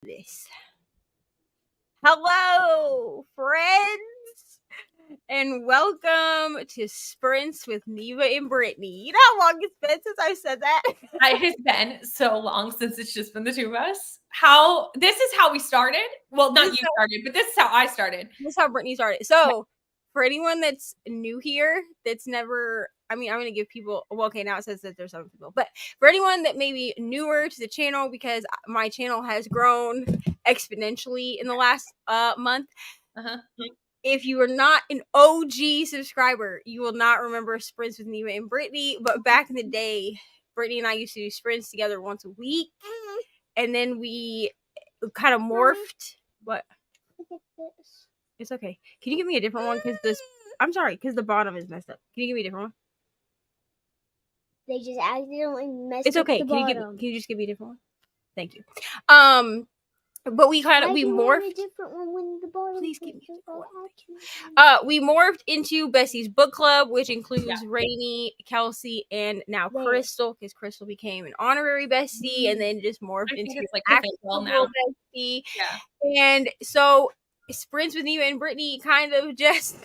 this. Hello, friends, and welcome to Sprints with Neva and Brittany. You know how long it's been since I said that? It has been so long since it's just been the two of us. This is how we started. Well, not you started, but this is how I started. This is how Brittany started. So, for anyone that's new here, that's never, I'm going to give people, well, okay, now it says that there's some people, but for anyone that may be newer to the channel, because my channel has grown exponentially in the last month. If you are not an OG subscriber, you will not remember Sprints with Neva and Brittany. But back in the day, Brittany and I used to do sprints together once a week. And then we kind of morphed. What? It's okay. Can you give me a different one? Because the bottom is messed up. Can you give me a different one? They just accidentally messed up. It's okay. The bottom. Can you just give me a different one? Thank you. But we morphed. A different one when the bottom. Please give me one. We morphed into Bestie's book club, which includes Rainy, Kelsey, and now Crystal, because Crystal became an honorary bestie, and then just morphed into like actual now. bestie. Yeah. And so Sprints with Neva and Brittany kind of just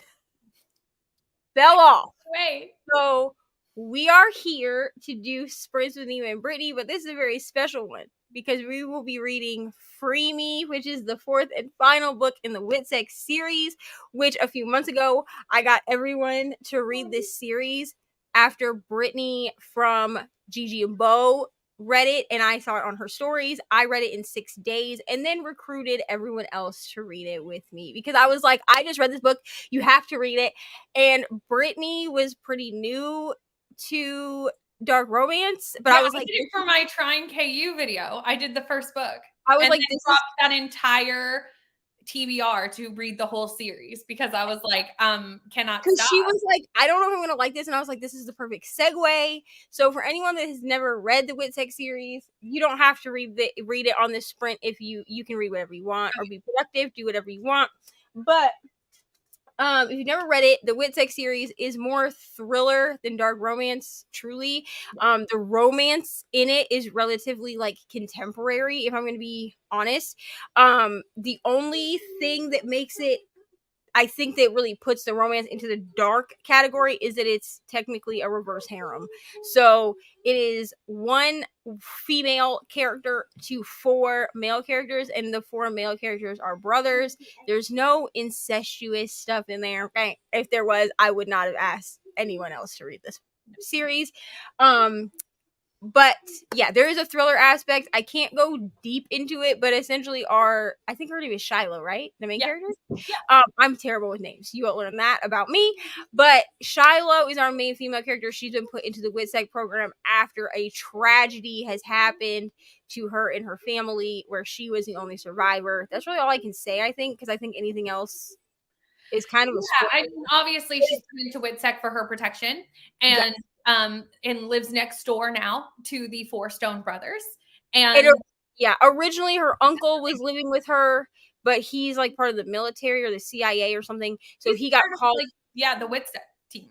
fell off. Right. So we are here to do Sprints with Neva and Brittany, but this is a very special one, because we will be reading Free Me, which is the fourth and final book in the WITSEC series, which a few months ago, I got everyone to read this series after Brittany from Gigi and Bo read it, and I saw it on her stories. I read it in 6 days and then recruited everyone else to read it with me, because I was like, I just read this book. You have to read it. And Brittany was pretty new to dark romance, but I was like, did it for my Trying KU video. I did the first book. I was like, this dropped that entire TBR to read the whole series, because I was like, cannot because stop. she was like, I don't know if I'm gonna like this, and I was like, this is the perfect segue. So for anyone that has never read the WITSEC series, you don't have to read it on this sprint. If you can read whatever you want or be productive, do whatever you want. But if you've never read it, the WITSEC series is more thriller than dark romance, truly. The romance in it is relatively like contemporary, if I'm going to be honest. The only thing that makes it, I think, that really puts the romance into the dark category is that it's technically a reverse harem. So it is one female character to 4 male characters, and the 4 male characters are brothers. There's no incestuous stuff in there. Okay? If there was, I would not have asked anyone else to read this series. But yeah, there is a thriller aspect. I can't go deep into it, but essentially I think her name is Shiloh, right? The main character? Yeah. I'm terrible with names. You won't learn that about me. But Shiloh is our main female character. She's been put into the WITSEC program after a tragedy has happened to her and her family, where she was the only survivor. That's really all I can say, I think, because I think anything else is kind of a spoiler. I mean, obviously she's come into WITSEC for her protection, and lives next door now to the 4 Stone brothers. And originally her uncle was living with her, but he's like part of the military or the CIA or something. So he got called. The WITSEC team.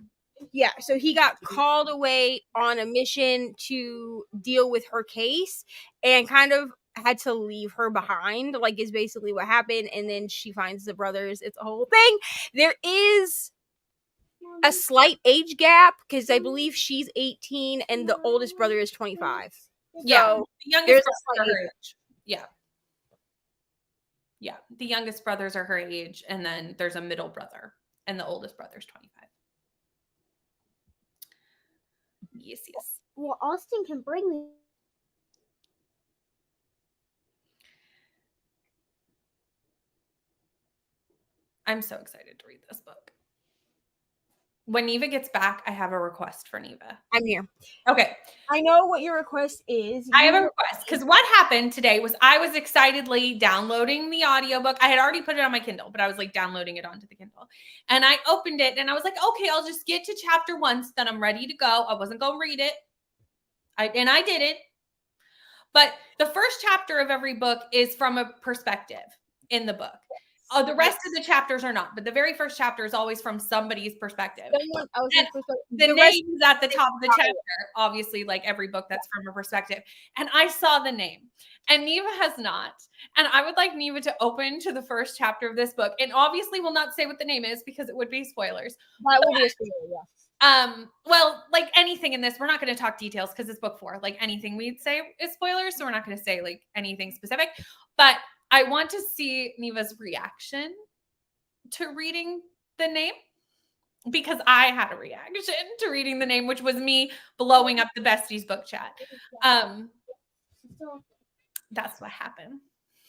Yeah, so he got called away on a mission to deal with her case, and kind of had to leave her behind, like, is basically what happened. And then she finds the brothers. It's a whole thing. There is a slight age gap, because I believe she's 18 and the oldest brother is 25. Yeah, so the youngest brother her age. Yeah, the youngest brothers are her age, and then there's a middle brother, and the oldest brother's 25. Yes. Well, Austin can bring me. I'm so excited to read this book. When Neva gets back, I have a request for Neva. I'm here. Okay. I know what your request is. I have a request, because what happened today was I was excitedly downloading the audiobook. I had already put it on my Kindle, but I was like downloading it onto the Kindle. And I opened it and I was like, okay, I'll just get to chapter 1, so then I'm ready to go. I wasn't going to read it. I did it. But the first chapter of every book is from a perspective in the book. The rest of the chapters are not, but the very first chapter is always from somebody's perspective. The name is at the top of the chapter, obviously, like every book that's from a perspective. And I saw the name, And Neva has not. And I would like Neva to open to the first chapter of this book. And obviously will not say what the name is because it would be spoilers. That would be a spoiler, yeah. Well, like anything in this, we're not going to talk details because it's book 4. Like anything we'd say is spoilers, so we're not going to say like anything specific. But I want to see Neva's reaction to reading the name, because I had a reaction to reading the name, which was me blowing up the Besties book chat. That's what happened.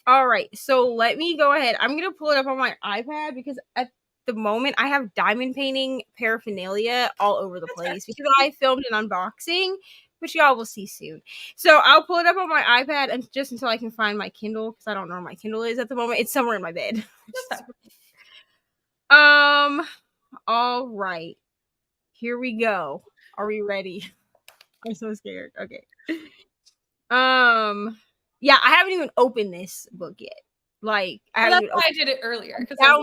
All right, so let me go ahead. I'm gonna pull it up on my iPad because at the moment I have diamond painting paraphernalia all over the place because I filmed an unboxing, which y'all will see soon. So I'll pull it up on my iPad and just until I can find my Kindle because I don't know where my Kindle is at the moment. It's somewhere in my bed. All right, here we go. Are we ready? I'm so scared. Okay. Yeah, I haven't even opened this book yet. Like, that's why I did it earlier. Because I'll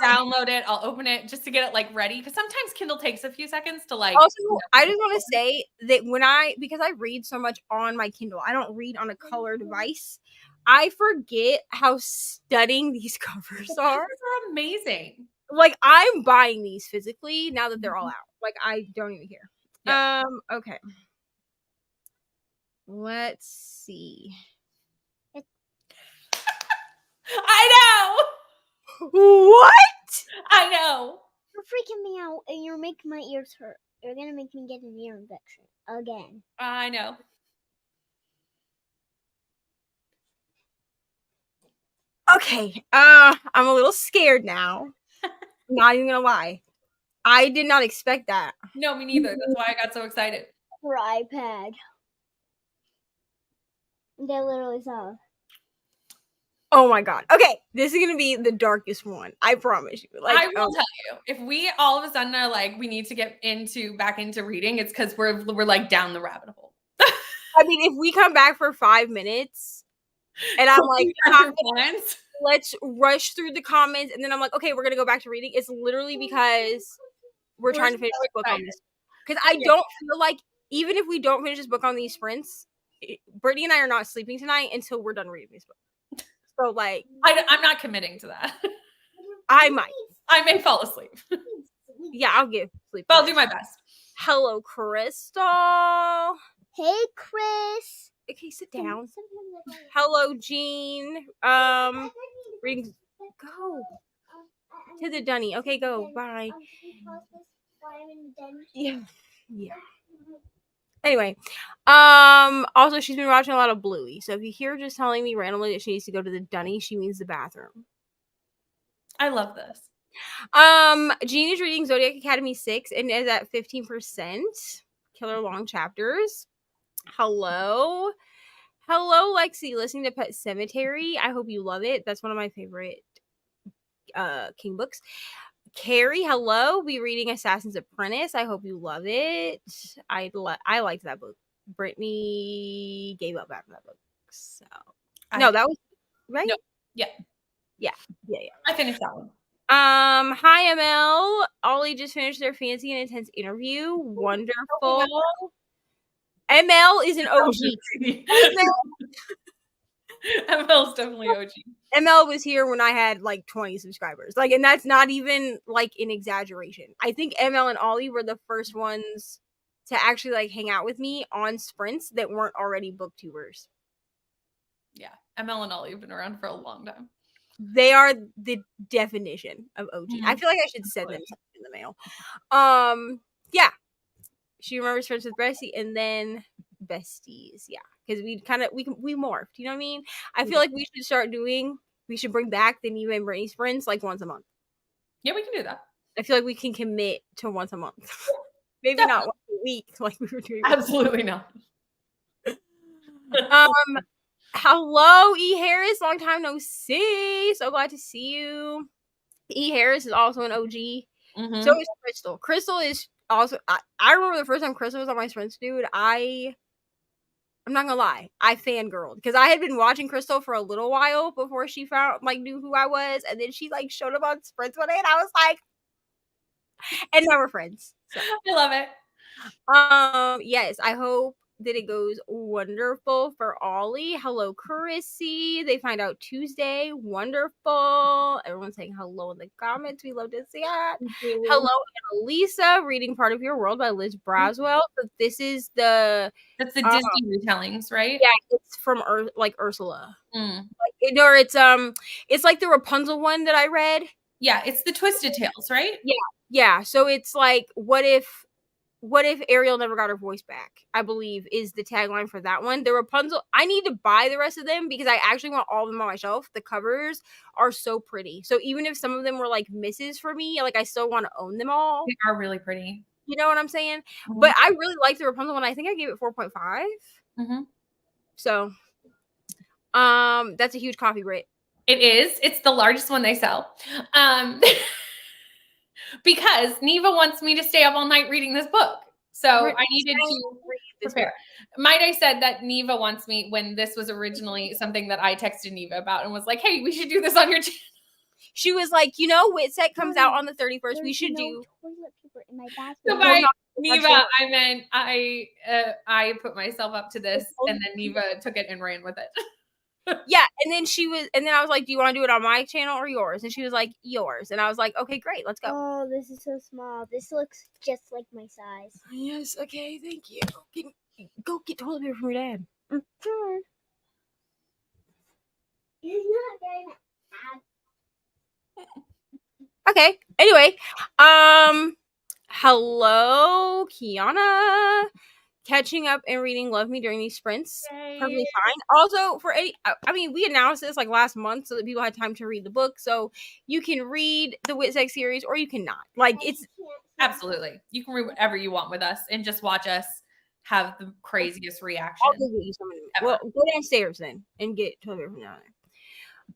download it, I'll open it just to get it like ready. Because sometimes Kindle takes a few seconds to like. Also, I just want to say that because I read so much on my Kindle, I don't read on a color device. I forget how stunning these covers are. They're amazing. Like, I'm buying these physically now that they're all out. Like, I don't even care. Yeah. Okay. Let's see. I know. What? I know. You're freaking me out, and you're making my ears hurt. You're gonna make me get an ear infection again. I know. Okay. I'm a little scared now. Not even gonna lie. I did not expect that. No, me neither. That's why I got so excited. For iPad. They literally saw. Oh my god. Okay, this is gonna be the darkest one. I promise you. Like, I will tell you, if we all of a sudden are like, we need to get back into reading, it's because we're like down the rabbit hole. I mean, if we come back for 5 minutes and I'm like, let's rush through the comments, and then I'm like, okay, we're gonna go back to reading. It's literally because we're trying to finish this book on this. Because I don't feel like, even if we don't finish this book on these sprints, Brittany and I are not sleeping tonight until we're done reading this book. So, like, I'm not committing to that. I might. I may fall asleep. Yeah, I'll give sleep. But I'll do my best. Hello, Crystal. Hey, Chris. Okay, sit down. Hello, Jean. Reading. Go to the dunny. Okay, go. Bye. Yeah. Anyway, also she's been watching a lot of Bluey. So if you hear her just telling me randomly that she needs to go to the dunny, she means the bathroom. I love this. Jean is reading Zodiac Academy 6 and is at 15%. Killer long chapters. Hello, Lexi, listening to Pet Cemetery. I hope you love it. That's one of my favorite King books. Carrie, hello. We reading Assassin's Apprentice. I hope you love it. I liked that book. Brittany gave up after that book. So that was right. No. Yeah. I finished that one. Hi ML. Ollie just finished their fancy and intense interview. Wonderful. ML is an OG. ML's definitely OG. ML was here when I had like 20 subscribers. Like, and that's not even like an exaggeration. I think ML and Ollie were the first ones to actually like hang out with me on sprints that weren't already booktubers. Yeah, ML and Ollie have been around for a long time. They are the definition of OG. I feel like I should send them something in the mail. Yeah. She remembers friends with Bestie and then Besties. Yeah. Because we morphed. You know what I mean? I feel like we should bring back the Neva and Brittany sprints like once a month. Yeah, we can do that. I feel like we can commit to once a month. Maybe not once a week like we were doing. Absolutely not. Hello, E. Harris. Long time no see. So glad to see you. E. Harris is also an OG. Mm-hmm. So is Crystal. Crystal is also. I remember the first time Crystal was on my sprints, dude. I'm not gonna lie. I fangirled because I had been watching Crystal for a little while before she knew who I was, and then she like showed up on sprints one day, and I was like, and now we're friends. So. I love it. Yes, I hope that it goes wonderful for Ollie. Hello, Carissy. They find out Tuesday. Wonderful. Everyone's saying hello in the comments. We love to see it. Hello, Annalisa. Reading Part of Your World by Liz Braswell. So this is the That's the Disney retellings, right? yeah, it's from Ursula. Mm. Or it's like the Rapunzel one that I read. Yeah, it's the Twisted Tales, right? Yeah. So it's like, what if Ariel never got her voice back? I believe is the tagline for that one. The Rapunzel, I need to buy the rest of them because I actually want all of them on my shelf. The covers are so pretty. So even if some of them were like misses for me, like I still want to own them all. They are really pretty. You know what I'm saying? Mm-hmm. But I really like the Rapunzel one. I think I gave it 4.5. Mm-hmm. So that's a huge coffee, Brit. It is. It's the largest one they sell. Because Neva wants me to stay up all night reading this book. So I needed to prepare. Might I said that Neva wants me, when this was originally something that I texted Neva about and was like, hey, we should do this on your channel. She was like, WITSEC comes out on the 31st. We should do toilet paper in my bathroom. So by Neva, I meant I put myself up to this, and then Neva took it and ran with it. Yeah, and then I was like, do you want to do it on my channel or yours? And she was like, yours. And I was like, okay, great, let's go. Oh, this is so small. This looks just like my size. Yes, okay, thank you. Go get toilet paper from your dad. Sure. It's not very bad. Okay, anyway, hello, Kiana. Catching up and reading Love Me during these sprints. Yay. Perfectly fine. Also, for any, I mean, we announced this like last month so that people had time to read the book. So you can read the WITSEC series or you cannot. Like, it's absolutely. You can read whatever you want with us and just watch us have the craziest reaction. I'll go get you some. Well, go downstairs then and get toilet paper from down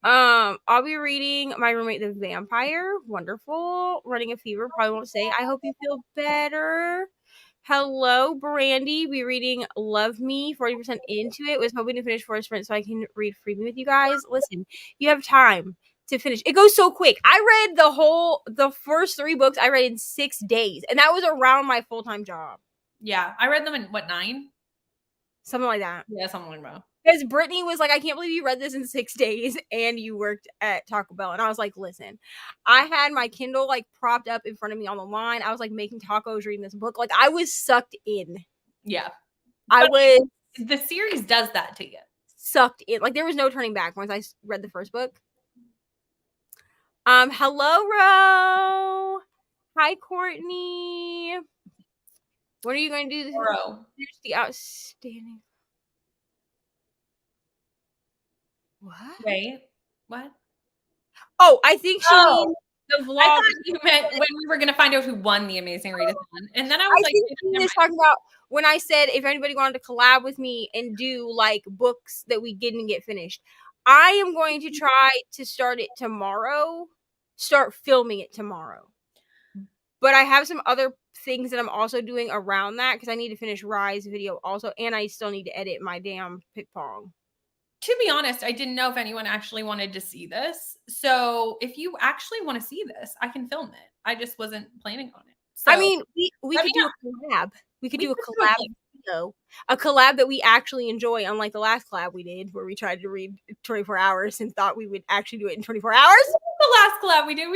there. I'll be reading My Roommate the Vampire. Wonderful. Running a fever. Probably won't say. I hope you feel better. Hello, Brandy. Be reading Love Me, 40% into it. Was hoping to finish for a sprint so I can read Freebie with you guys. Listen, you have time to finish. It goes so quick. I read the first 3 books I read in 6 days, and that was around my full-time job. Yeah, I read them in, 9? Something like that. Yeah, something like that. Because Brittany was like, I can't believe you read this in 6 days and you worked at Taco Bell. And I was like, listen, I had my Kindle like propped up in front of me on the line. I was like making tacos, reading this book. Like I was sucked in. Yeah. The series does that to you. Sucked in. Like there was no turning back once I read the first book. Hello, Ro. Hi, Courtney. What are you going to do? Finish the outstanding. What? Wait, what? Oh, I think she means the vlog. I thought you meant when we were going to find out who won the Amazing Readathon. And then I was like, talking about when I said if anybody wanted to collab with me and do like books that we didn't get finished. I am going to try to start filming it tomorrow. But I have some other things that I'm also doing around that because I need to finish Rye's video also, and I still need to edit my damn ping-pong. To be honest, I didn't know if anyone actually wanted to see this. So if you actually want to see this, I can film it. I just wasn't planning on it. So, I mean, we could do a collab. We could do a collab video. A collab that we actually enjoy, unlike the last collab we did where we tried to read 24 hours and thought we would actually do it in 24 hours. The last collab we did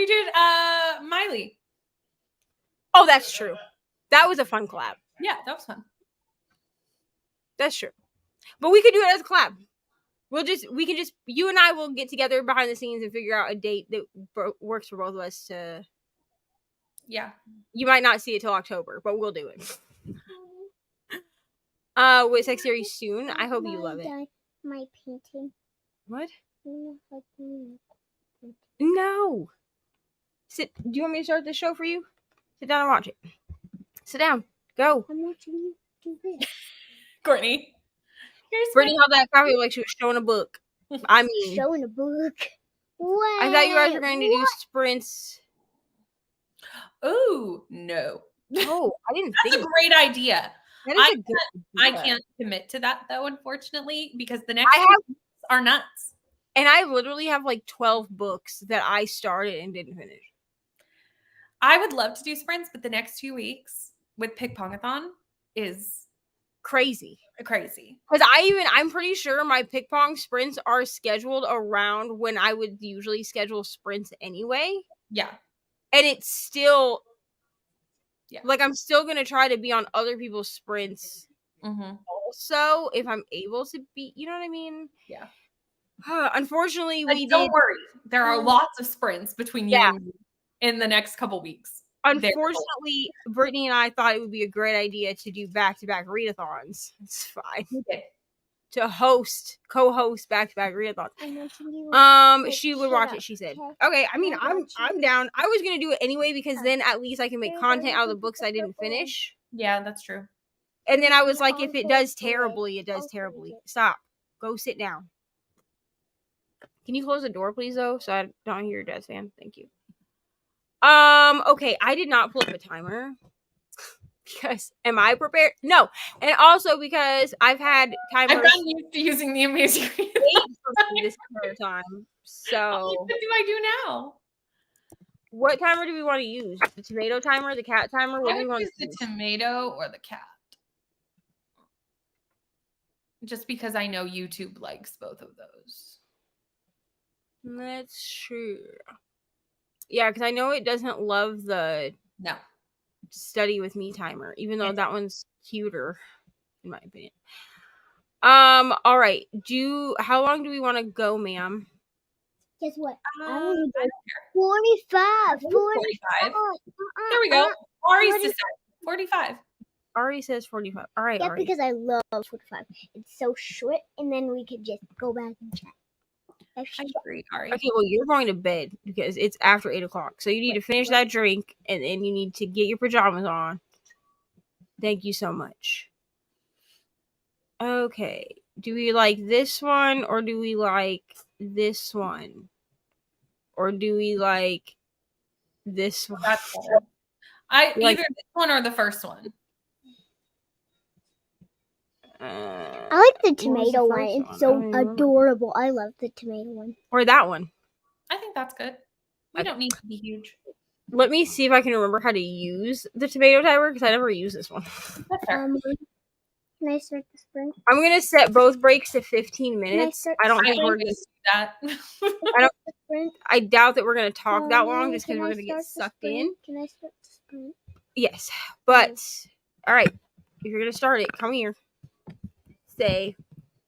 Miley. Oh, that's true. That was a fun collab. Yeah, that was fun. That's true. But we could do it as a collab. You and I will get together behind the scenes and figure out a date that works for both of us to. Yeah. You might not see it till October, but we'll do it. WITSEC series soon. I hope you love it. My painting. What? No. Do you want me to start the show for you? Sit down and watch it. Sit down. Go. I'm watching you do this. Courtney. Brittany held that copy like she was showing a book. I mean, showing a book. What? I thought you guys were going to do sprints. Oh no! Oh, I didn't. That's a great idea. I can't commit to that though, unfortunately, because the next are nuts. And I literally have like 12 books that I started and didn't finish. I would love to do sprints, but the next 2 weeks with Pick-Pongathon is crazy. crazy. Because I'm pretty sure my ping pong sprints are scheduled around when I would usually schedule sprints anyway. Yeah. And it's still, Yeah. like, I'm still going to try to be on other people's sprints also if I'm able to be, you know what I mean? Yeah. Unfortunately, Like, we don't did. worry. There are lots of sprints between you and me in the next couple weeks. Unfortunately, Brittany and I thought it would be a great idea to do back-to-back readathons. It's fine. Okay. To co-host back-to-back readathons. She would watch it, she said. Okay, I mean, I'm down. I was gonna do it anyway because then at least I can make content out of the books I didn't finish. Yeah, that's true. And then I was like, if it does terribly, it does terribly. Stop. Go sit down. Can you close the door, please, though, so I don't hear your dad's fan? Thank you. Okay, I did not pull up a timer. Because am I prepared? No. And also because I've had timers. I've gotten used to using the amazing this entire time. So what do I do now? What timer do we want to use? The tomato timer, the cat timer? What do we want use the tomato or the cat? Just because I know YouTube likes both of those. That's true. Yeah, because I know it doesn't love the study with me timer, even though that one's cuter, in my opinion. All right. How long do we want to go, ma'am? Guess what? I want to go 45. 45. There we go. Ari says 45. Ari says 45. All right, Ari. Because I love 45. It's so short, and then we could just go back and chat. I agree, Ari. Okay, well, you're going to bed because it's after 8 o'clock. So you need to finish that drink, and then you need to get your pajamas on. Thank you so much. Okay. Do we like this one, or do we like this one? Or do we like this one? Either this one or the first one. I like the tomato one. It's so adorable. I love the tomato one. Or that one. I think that's good. We don't need to be huge. Let me see if I can remember how to use the tomato timer because I never use this one. Can I start the sprint? I'm gonna set both breaks to 15 minutes. I don't think we're gonna do that. I doubt that we're gonna talk that long just because we're gonna get sucked in. Can I start the sprint? Yes, but all right. If you're gonna start it, come here. Say,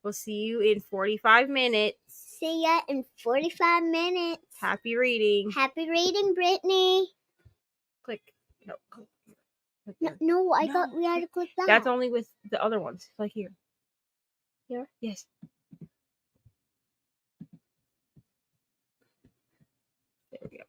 we'll see you in 45 minutes. See ya in 45 minutes. Happy reading. Happy reading, Brittany. Click. No, I thought we had to click that. That's only with the other ones. Like here. Here? Yes. There we go.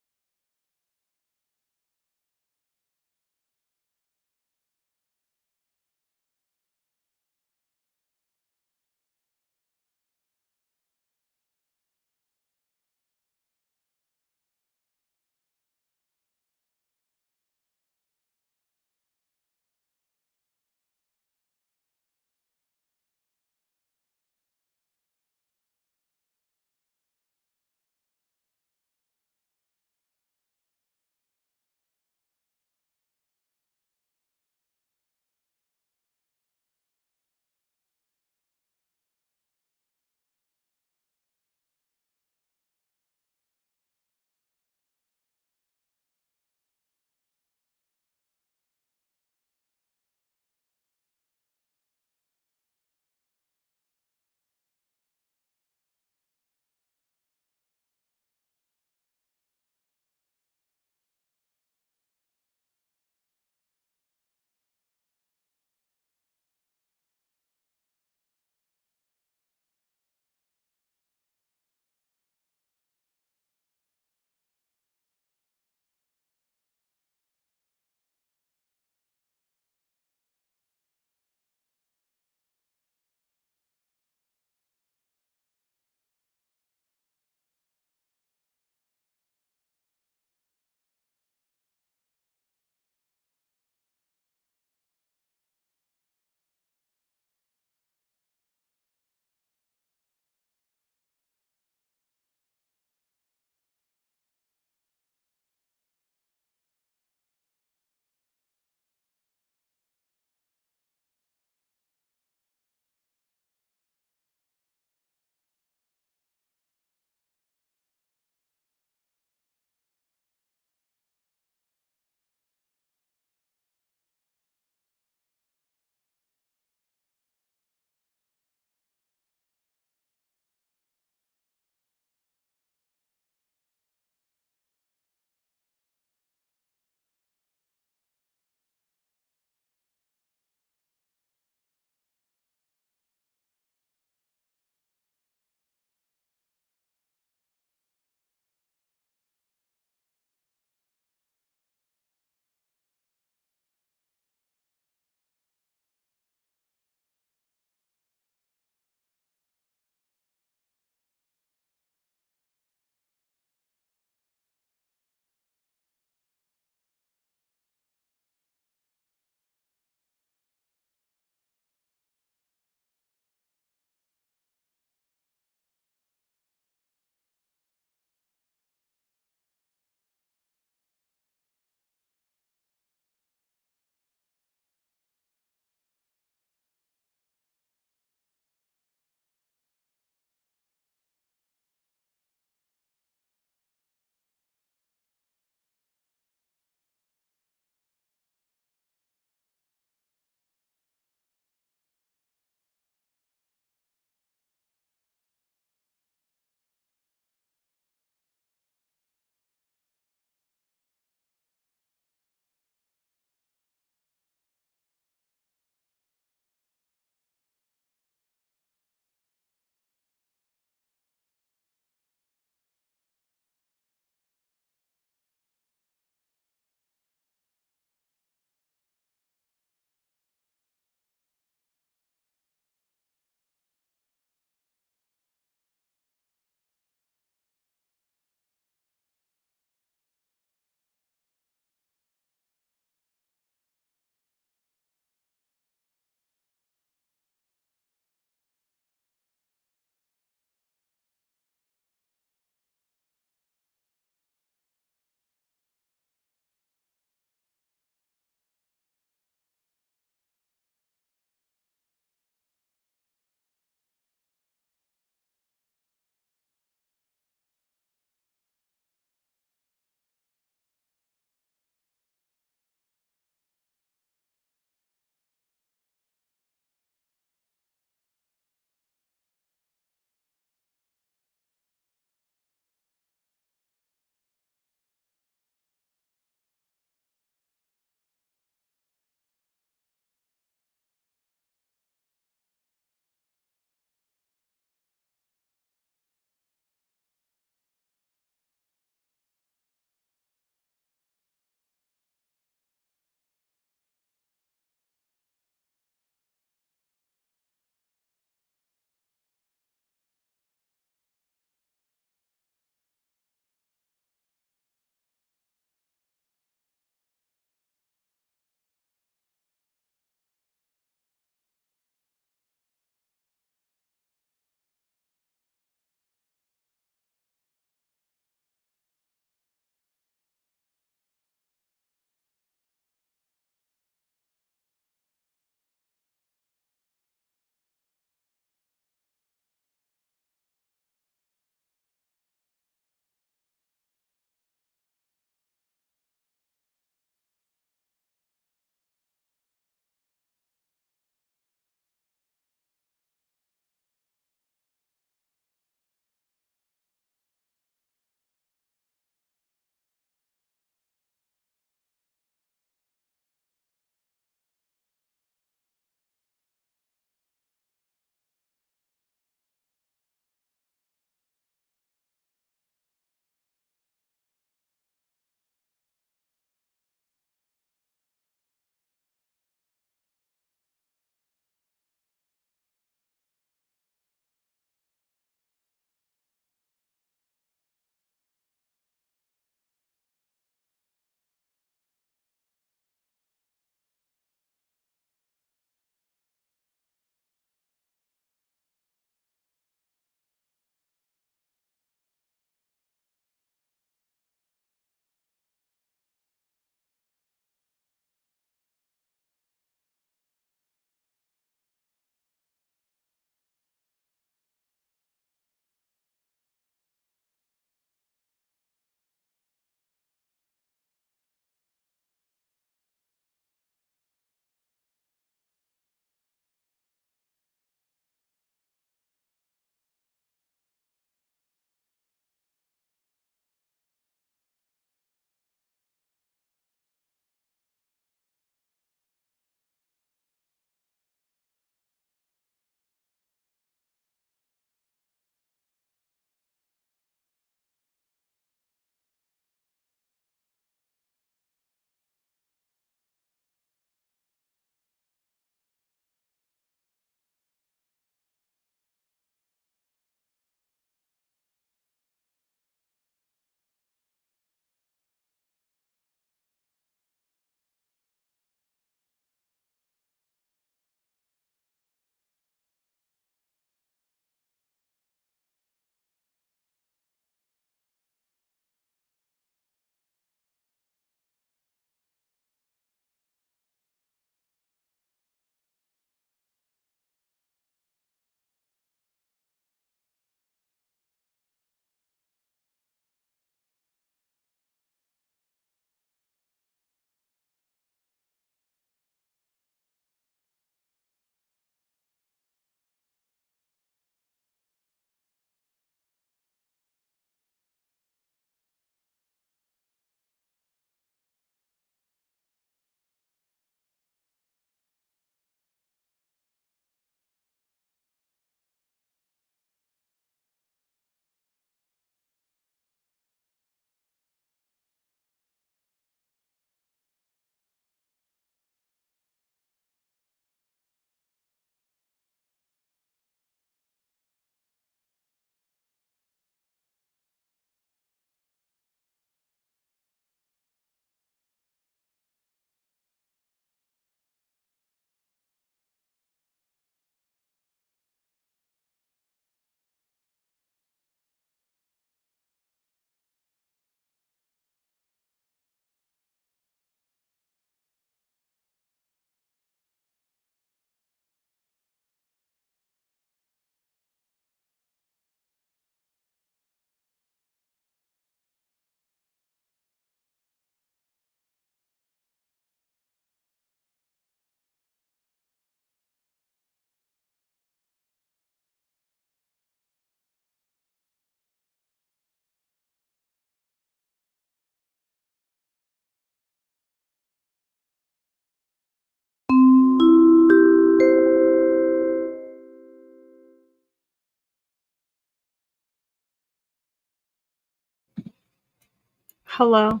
Hello.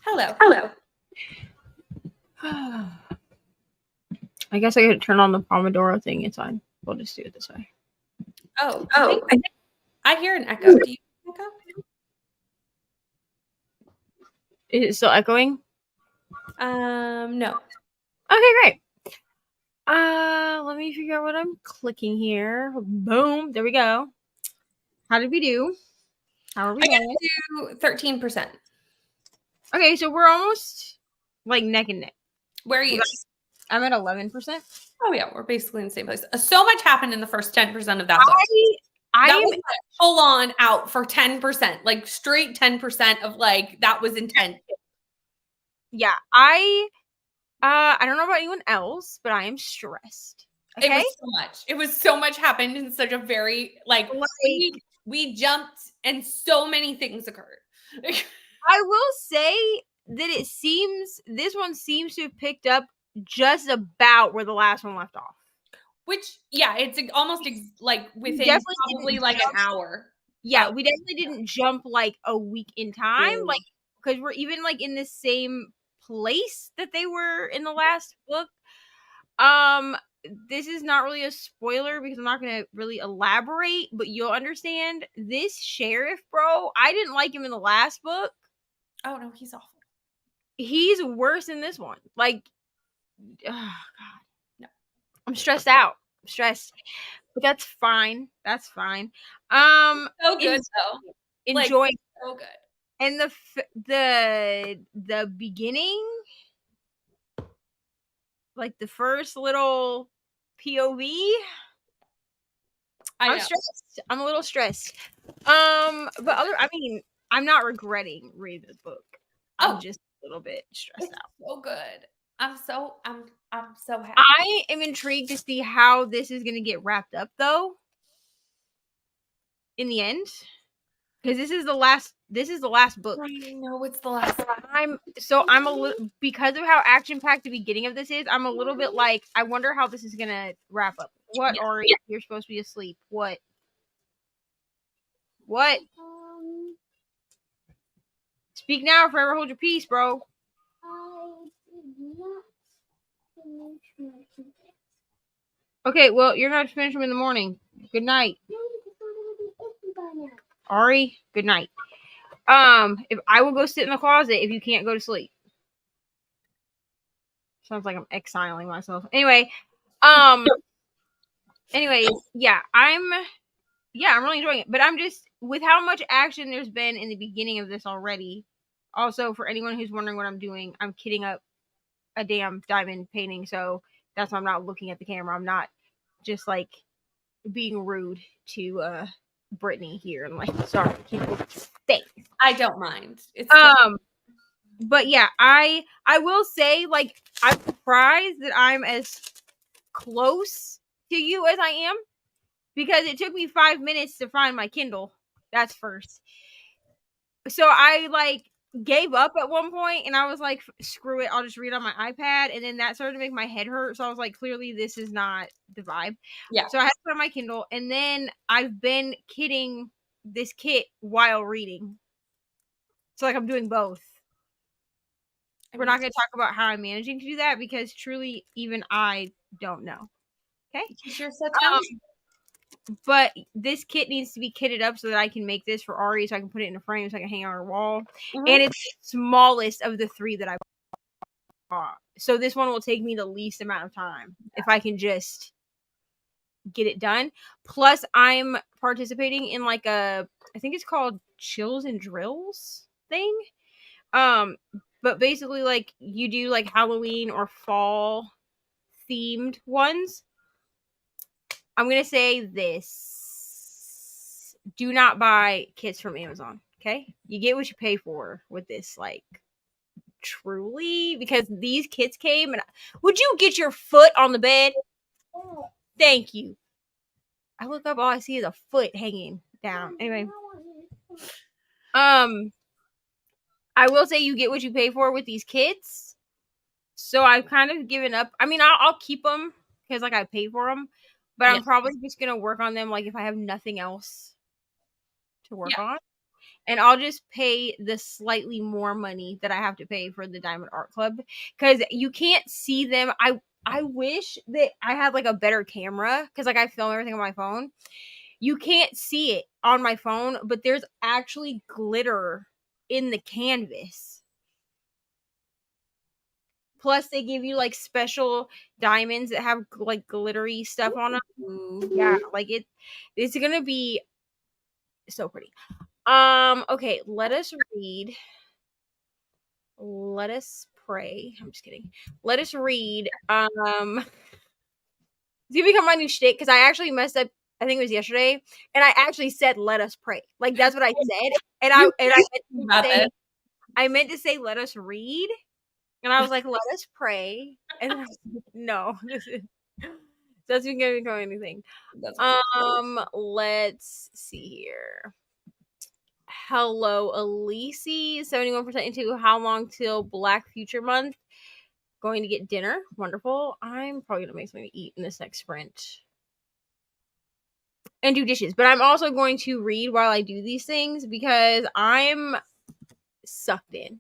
Hello. I guess I could turn on the Pomodoro thing. It's fine. We'll just do it this way. Oh, I hear an echo. Do you hear an echo? Is it still echoing? No. Okay, great. Let me figure out what I'm clicking here. Boom. There we go. How did we do? How are we I got doing? to 13%. Okay, so we're almost like neck and neck. Where are you? I'm at 11%. Oh yeah, we're basically in the same place. So much happened in the first 10% of that book. I that am was like full on out for 10%, like straight 10% of like that was intense. Yeah, I don't know about anyone else, but I am stressed. Okay, It was so much. It was so much happened in such a very like we jumped and so many things occurred. I will say that this one seems to have picked up just about where the last one left off. Which, yeah, it's almost like within definitely probably like an hour. Yeah, we definitely didn't jump like a week in time, like because we're even like in the same place that they were in the last book. This is not really a spoiler because I'm not gonna really elaborate, but you'll understand. This sheriff, bro, I didn't like him in the last book. Oh no, he's awful. He's worse in this one. Like, oh god, no, I'm stressed out. I'm stressed, but that's fine. That's fine. So good though. Enjoying like, so good. And the beginning, like the first little POV, I'm stressed. I'm a little stressed. But I'm not regretting reading this book. I'm just a little bit stressed out. So good. I'm so happy. I am intrigued to see how this is gonna get wrapped up though. In the end. Because this is the last book. I know it's the last. I'm a little, because of how action packed the beginning of this is, I'm a little bit like, I wonder how this is gonna wrap up. What, Ari? You're supposed to be asleep. What? Speak now or forever hold your peace, bro. Okay, well, you're gonna have to finish them in the morning. Good night. Ari, good night. If I will go sit in the closet if you can't go to sleep. Sounds like I'm exiling myself. Anyway, yeah, I'm really enjoying it. But I'm just, with how much action there's been in the beginning of this already. Also, for anyone who's wondering what I'm doing, I'm kitting up a damn diamond painting, so that's why I'm not looking at the camera. I'm not just like being rude to Brittany here and like, sorry, thanks. I don't mind. It's but yeah, I will say, like, I'm surprised that I'm as close to you as I am, because it took me 5 minutes to find my Kindle. That's first. So I like gave up at one point and I was like, screw it, I'll just read on my iPad. And then that started to make my head hurt. So I was like, clearly this is not the vibe. Yeah. So I had to put on my Kindle, and then I've been kitting this kit while reading. So like I'm doing both. We're not going to talk about how I'm managing to do that because truly even I don't know. Okay? You're so talented. But this kit needs to be kitted up so that I can make this for Ari, so I can put it in a frame so I can hang on her wall. Mm-hmm. And it's the smallest of the 3 that I bought. So this one will take me the least amount of time if I can just get it done. Plus, I'm participating in like I think it's called Chills and Drills thing. But basically, like, you do like Halloween or fall themed ones. I'm going to say this. Do not buy kits from Amazon, okay? You get what you pay for with this, like, truly, because these kits came and would you get your foot on the bed? Thank you. I look up, all I see is a foot hanging down. Anyway. I will say you get what you pay for with these kits. So I've kind of given up. I mean, I'll keep them because like I pay for them. But I'm probably just going to work on them like if I have nothing else to work on. and I'll just pay the slightly more money that I have to pay for the Diamond Art Club, because you can't see them. I wish that I had like a better camera, because like I film everything on my phone. You can't see it on my phone, but there's actually glitter in the canvas. Plus, they give you like special diamonds that have like glittery stuff on them. Ooh. Yeah, like it's gonna be so pretty. Okay, let us read. Let us pray. I'm just kidding. Let us read. It's gonna become my new shtick, because I actually messed up. I think it was yesterday, and I actually said "let us pray." Like that's what I said, and I meant to say "let us read," and I was like "let us pray," and then I was like, no, that's not gonna become anything. That's funny. Let's see here. Hello, Elise. 71% into how long till Black Future Month? Going to get dinner. Wonderful. I'm probably gonna make something to eat in this next sprint and do dishes. But I'm also going to read while I do these things, because I'm sucked in.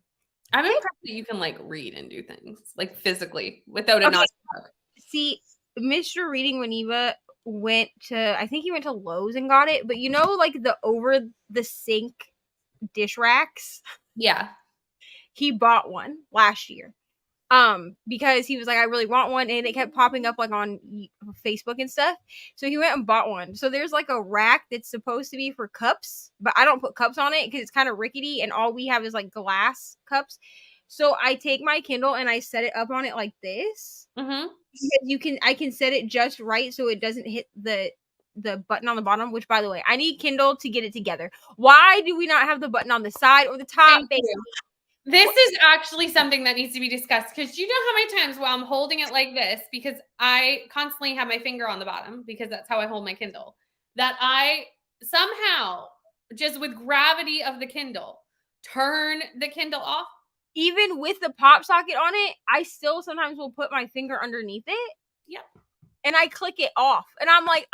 I'm impressed that you can like read and do things like physically without it not. See, Mr. Reading Waniva went to, I think he went to Lowe's and got it, but you know, like the over the sink dish racks? Yeah. He bought one last year. Because he was like, I really want one, and it kept popping up like on Facebook and stuff. So he went and bought one. So there's like a rack that's supposed to be for cups, but I don't put cups on it because it's kind of rickety, and all we have is like glass cups. So I take my Kindle and I set it up on it like this. Mm-hmm. Because I can set it just right so it doesn't hit the button on the bottom. Which, by the way, I need Kindle to get it together. Why do we not have the button on the side or the top? This is actually something that needs to be discussed, because you know how many times while I'm holding it like this, because I constantly have my finger on the bottom because that's how I hold my Kindle, that I somehow, just with gravity of the Kindle, turn the Kindle off. Even with the pop socket on it, I still sometimes will put my finger underneath it. Yep. And I click it off. And I'm like,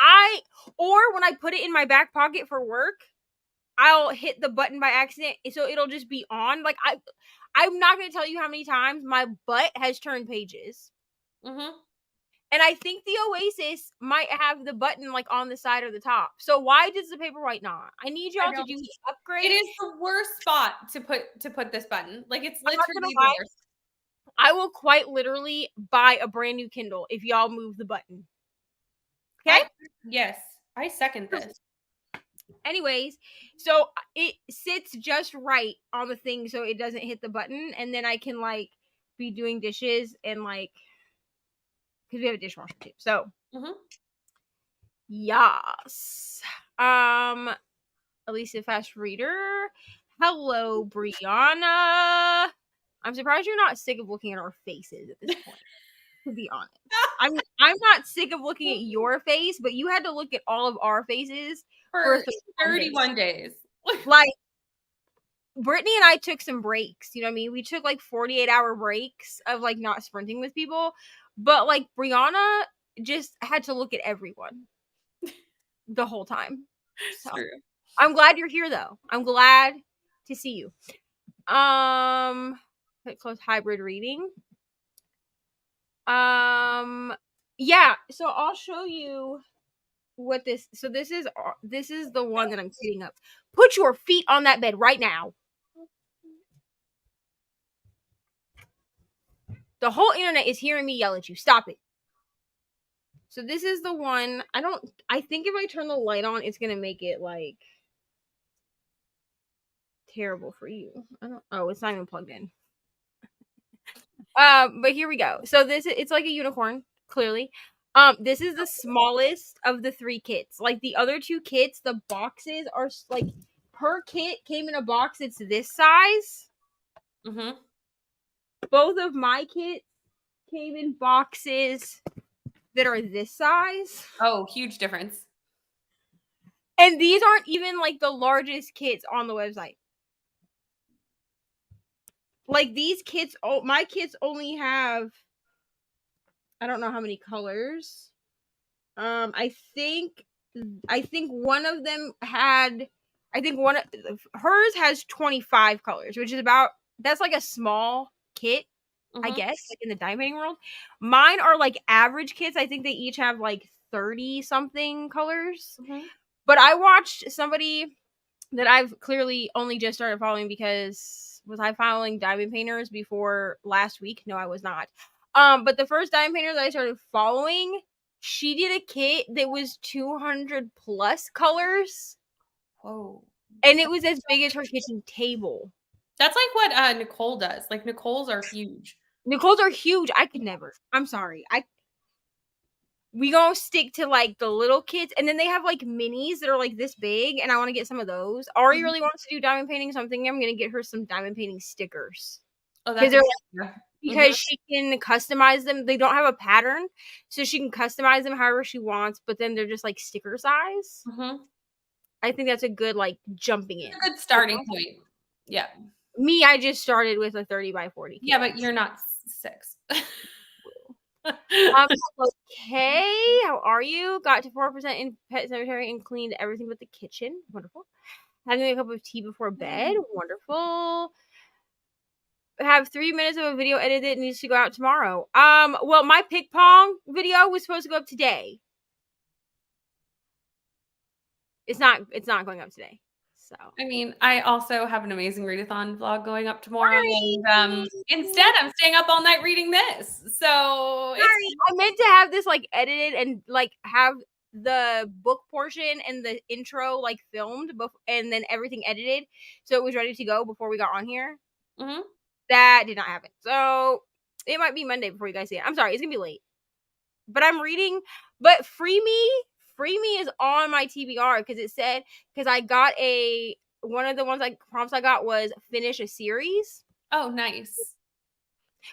or when I put it in my back pocket for work, I'll hit the button by accident, so it'll just be on. Like I'm not going to tell you how many times my butt has turned pages. Mm-hmm. And I think the Oasis might have the button like on the side or the top. So why does the Paperwhite not? I need y'all to do the upgrade. It is the worst spot to put this button. Like it's literally the worst. I will quite literally buy a brand new Kindle if y'all move the button. Okay? Yes, I second this. Anyways, so it sits just right on the thing so it doesn't hit the button, and then I can like be doing dishes and like, because we have a dishwasher too. So yes. Alicia Fast Reader. Hello, Brianna. I'm surprised you're not sick of looking at our faces at this point. To be honest, I'm not sick of looking at your face, but you had to look at all of our faces for 31 days. Like, Brittany and I took some breaks. You know what I mean? We took like 48-hour breaks of like not sprinting with people, but like Brianna just had to look at everyone the whole time. So True. I'm glad you're here, though. I'm glad to see you. Close hybrid reading. Yeah, so I'll show you what this. So this is the one that I'm setting up. Put your feet on that bed right now. The whole internet is hearing me yell at you. Stop it. So this is the one. I think if I turn the light on, it's gonna make it like terrible for you. Oh, it's not even plugged in. But here we go. So it's like a unicorn, clearly. This is the smallest of the 3 kits. Like the other 2 kits, the boxes are like, per kit came in a box that's this size. Mm-hmm. Both of my kits came in boxes that are this size. Oh, huge difference. And these aren't even like the largest kits on the website. Like these kits, my kits only have, I don't know how many colors. I think one of them had I think hers has 25 colors, which is that's like a small kit, I guess, like in the dye painting world. Mine are like average kits. I think they each have like 30 something colors. But I watched somebody that I've clearly only just started following because was I following diamond painters before last week? No, I was not. But the first diamond painter that I started following, she did a kit that was 200 plus colors. Whoa. And it was as big as her kitchen table. That's like what Nicole does. Like Nicole's are huge. Nicole's are huge. I could never. I'm sorry. We gonna stick to like the little kits, and then they have like minis that are like this big, and I want to get some of those. Ari really wants to do diamond painting, so I'm thinking I'm gonna get her some diamond painting stickers. Oh, that's because she can customize them. They don't have a pattern, so she can customize them however she wants. But then they're just like sticker size. I think that's a good like jumping in. A good starting point. Yeah. Me, I just started with a 30 by 40. Yeah, but you're not 6. Okay, how are you? Got to 4% in Pet Cemetery and cleaned everything but the kitchen. Wonderful. Having a cup of tea before bed. Wonderful. Have 3 minutes of a video edited. It needs to go out tomorrow. Well, my ping pong video was supposed to go up today. It's not going up today. So I mean, I also have an amazing readathon vlog going up tomorrow. And instead I'm staying up all night reading this. So I meant to have this like edited and like have the book portion and the intro like filmed and then everything edited so it was ready to go before we got on here. That did not happen. So it might be Monday before you guys see it. I'm sorry, it's gonna be late. But I'm reading. But Free Me is on my TBR because I got one of the ones like prompts I got was finish a series. Oh, nice.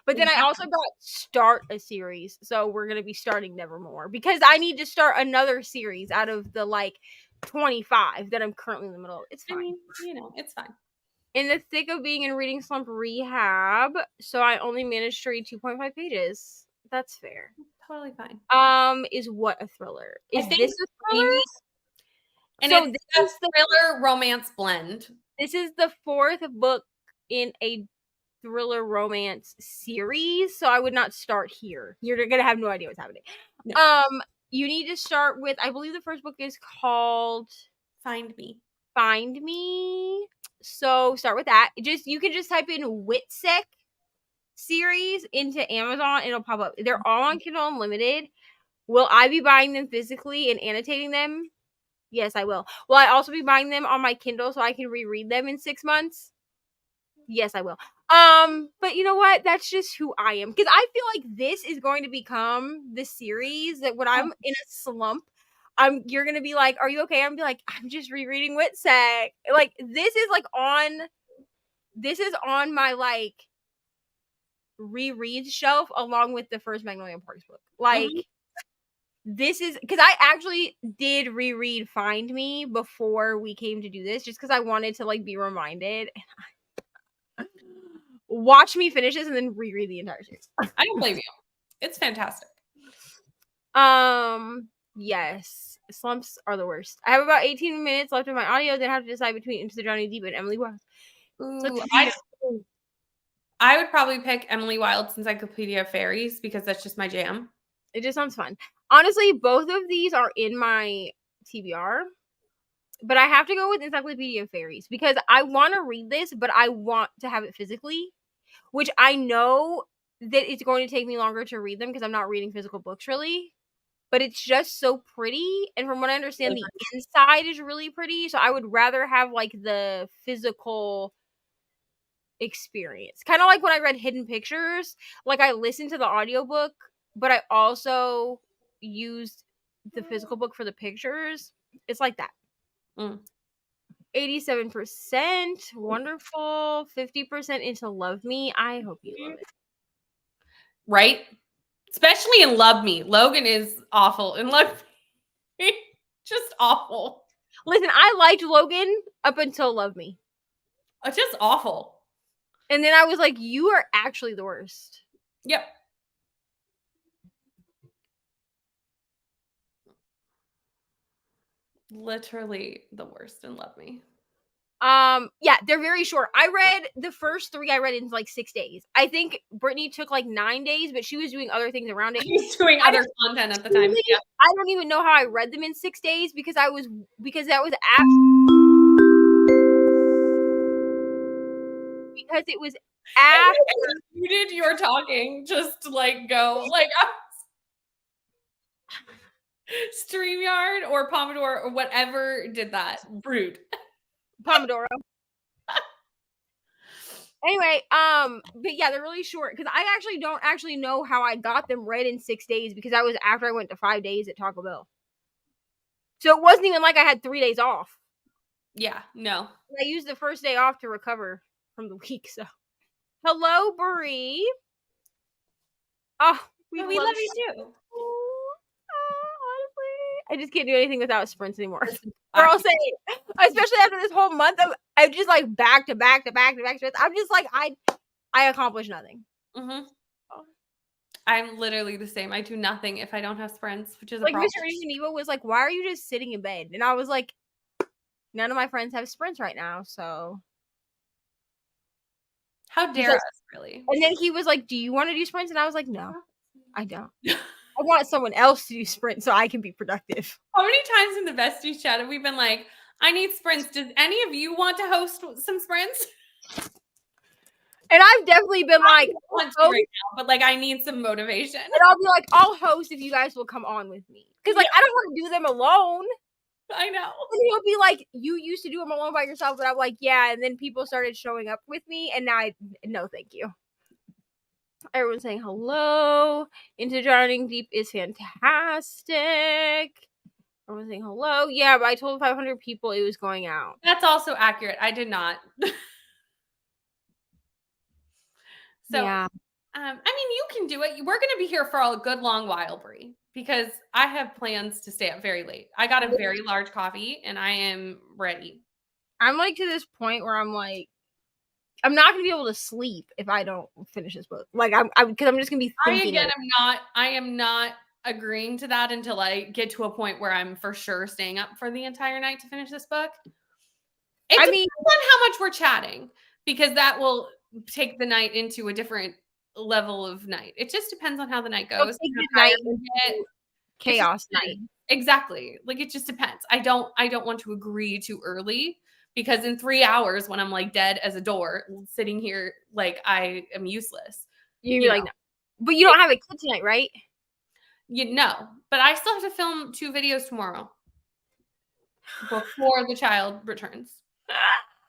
But then I also got start a series. So we're going to be starting Nevermore because I need to start another series out of the like 25 that I'm currently in the middle of. It's fine. I mean, it's fine. In the thick of being in reading slump rehab, so I only managed to read 2.5 pages. That's fair. Totally fine. Is what a thriller? Is this a thriller? And so it's a thriller romance blend. This is the 4th book in a thriller romance series, so I would not start here. You're gonna have no idea what's happening. No. You need to start with, I believe the first book is called Find Me. So start with that. You can just type in WITSEC series into Amazon, it'll pop up. They're all on Kindle Unlimited. Will I be buying them physically and annotating them? Yes, I will. Will I also be buying them on my Kindle so I can reread them in 6 months? Yes, I will. But you know what? That's just who I am. Because I feel like this is going to become the series that when I'm in a slump, you're gonna be like, "Are you okay?" I'm gonna be like, "I'm just rereading WITSEC." Like this is on my like reread shelf along with the first Magnolia Parks book. Like this is because I actually did reread Find Me before we came to do this, just because I wanted to like be reminded. Watch me finish this and then reread the entire series. I don't blame you. It's fantastic. Yes. Slumps are the worst. I have about 18 minutes left of my audio, then I have to decide between Into the Drowning Deep and Emily Wilde. I would probably pick Emily Wilde's Encyclopedia of Fairies because that's just my jam. It just sounds fun. Honestly, both of these are in my TBR. But I have to go with Encyclopedia of Fairies because I want to read this, but I want to have it physically, which I know that it's going to take me longer to read them because I'm not reading physical books really. But it's just so pretty. And from what I understand, the inside is really pretty. So I would rather have like the physical experience. Kind of like when I read Hidden Pictures. Like I listened to the audiobook, but I also used the physical book for the pictures. It's like that. 87%. Wonderful. 50% into Love Me. I hope you love it. Right? Especially in Love Me. Logan is awful in Love Me. Just awful. Listen, I liked Logan up until Love Me. It's just awful. And then I was like, you are actually the worst. Yep. Literally the worst in Love Me. Yeah, they're very short. I read the first 3 I read in like 6 days. I think Brittany took like 9 days, but she was doing other things around it. She's doing other content at the time. Truly, Yeah. I don't even know how I read them in 6 days because that was because it was after You did your talking just to like go like StreamYard or Pomodoro or whatever did that. Rude. Pomodoro. Anyway, but yeah, they're really short because I actually don't actually know how I got them read in 6 days because that was after I went to 5 days at Taco Bell. So it wasn't even like I had 3 days off. Yeah, no. I used the first day off to recover from the week. So, hello, Brie. Oh, we love you too. Honestly, I just can't do anything without sprints anymore. Or I'll say, especially after this whole month of I'm just like back to back to back to back sprints. I'm just like I accomplish nothing. Mm-hmm. I'm literally the same. I do nothing if I don't have sprints, which is like a problem. Mr. Eva was like, "Why are you just sitting in bed?" And I was like, "None of my friends have sprints right now, so." How dare us, really? And then he was like, "Do you want to do sprints?" And I was like, "No, I don't. I want someone else to do sprints so I can be productive." How many times in the Bestie chat have we been like, I need sprints. Does any of you want to host some sprints? And I've definitely been like, I want to right now, but like I need some motivation. And I'll be like, I'll host if you guys will come on with me. Because like I don't want to do them alone. I know. And he'll be like, you used to do them alone by yourself, but I'm like, yeah. And then people started showing up with me, and now no, thank you. Everyone's saying hello. Into Drowning Deep is fantastic. Everyone's saying hello. Yeah, but I told 500 people it was going out. That's also accurate. I did not. So, yeah. I mean, you can do it. We're going to be here for a good long while, Brie, because I have plans to stay up very late. I got a very large coffee, and I am ready. I'm like to this point where I'm like, I'm not gonna be able to sleep if I don't finish this book. Like because I'm just gonna be thinking. I am not agreeing to that until I get to a point where I'm for sure staying up for the entire night to finish this book. It depends on how much we're chatting, because that will take the night into a different level of night. It just depends on how the night goes. Chaos night. Exactly. Like it just depends. I don't want to agree too early, because in 3 hours when I'm like dead as a door sitting here, like I am useless. You'd be like, no. But you don't have a kid tonight, right? You know, but I still have to film 2 videos tomorrow before the child returns.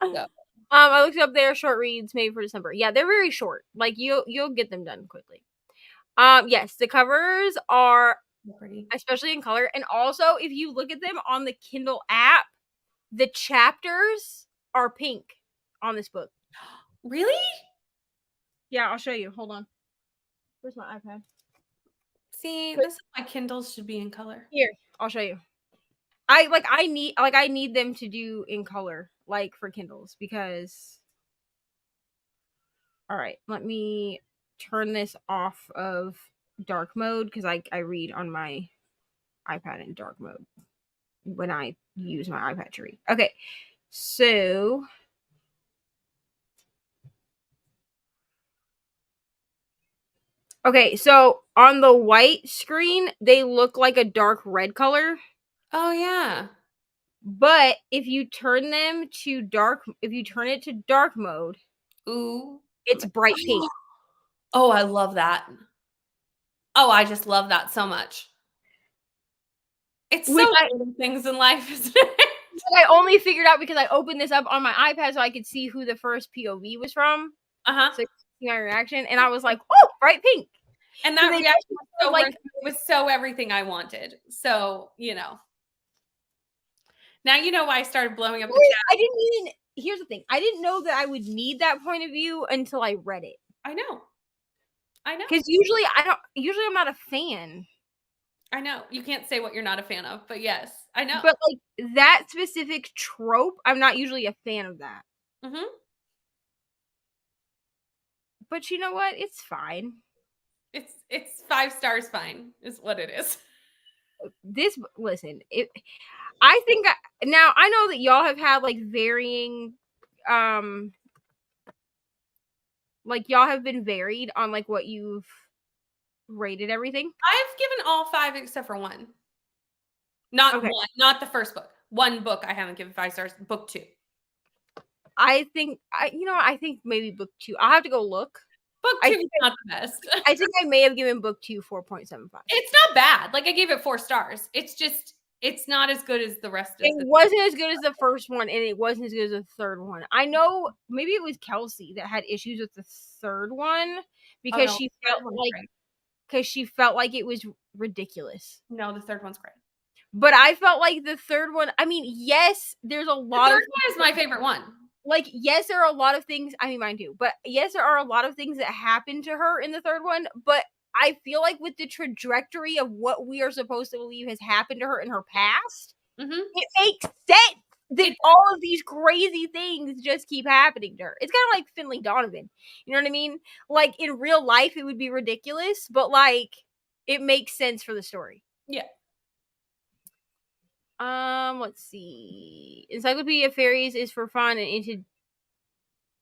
So. I looked up their short reads made for December. Yeah, they're very short. Like you'll get them done quickly. Yes, the covers are pretty, especially in color, and also if you look at them on the Kindle app, the chapters are pink on this book. Really? Yeah, I'll show you. Hold on. Where's my iPad? See, this is why Kindles should be in color. Here, I'll show you. I need them to do in color, like for Kindles, because. All right, let me turn this off of dark mode because I read on my iPad in dark mode when I use my iPad to read. Okay, so. Okay, so on the white screen, they look like a dark red color. Oh, yeah. But if you turn it to dark mode, ooh, it's bright pink. Oh, I love that. Oh, I just love that so much. It's so little things in life, isn't it? I only figured out because I opened this up on my iPad so I could see who the first POV was from. Uh-huh. So see my reaction, and I was like, "Oh, bright pink!" And that reaction was so like it was so everything I wanted. So now you know why I started blowing up the chat. I didn't even. Here's the thing: I didn't know that I would need that point of view until I read it. I know. Because usually I'm not a fan. I know. You can't say what you're not a fan of, but yes, I know. But like that specific trope, I'm not usually a fan of that. Mm-hmm. But you know what? It's fine. It's 5 stars fine is what it is. I think now I know that y'all have had like varying like y'all have been varied on like what you've rated everything? I've given all 5 except for 1. Not Okay. 1, not the first book. 1 book I haven't given 5 stars. Book 2. I think I think maybe book 2. I'll have to go look. Book 2 is not the best. I think I may have given book 2 4.75. It's not bad. Like I gave it 4 stars. It's just it's not as good as the rest of it. It wasn't as good as the first one, and it wasn't as good as the third one. I know maybe it was Kelsey that had issues with the third one because she felt like it was ridiculous. No, the third one's great. But I felt like the third one, I mean, yes, there's a lot The third one is my favorite one. Like, yes, there are a lot of things, I mean, mine too, but yes, there are a lot of things that happen to her in the third one, but I feel like with the trajectory of what we are supposed to believe has happened to her in her past, it makes sense that all of these crazy things just keep happening to her. It's kind of like Finley Donovan. You know what I mean? Like, in real life, it would be ridiculous, but, like, it makes sense for the story. Yeah. Let's see. Encyclopedia of Fairies is for fun, and Into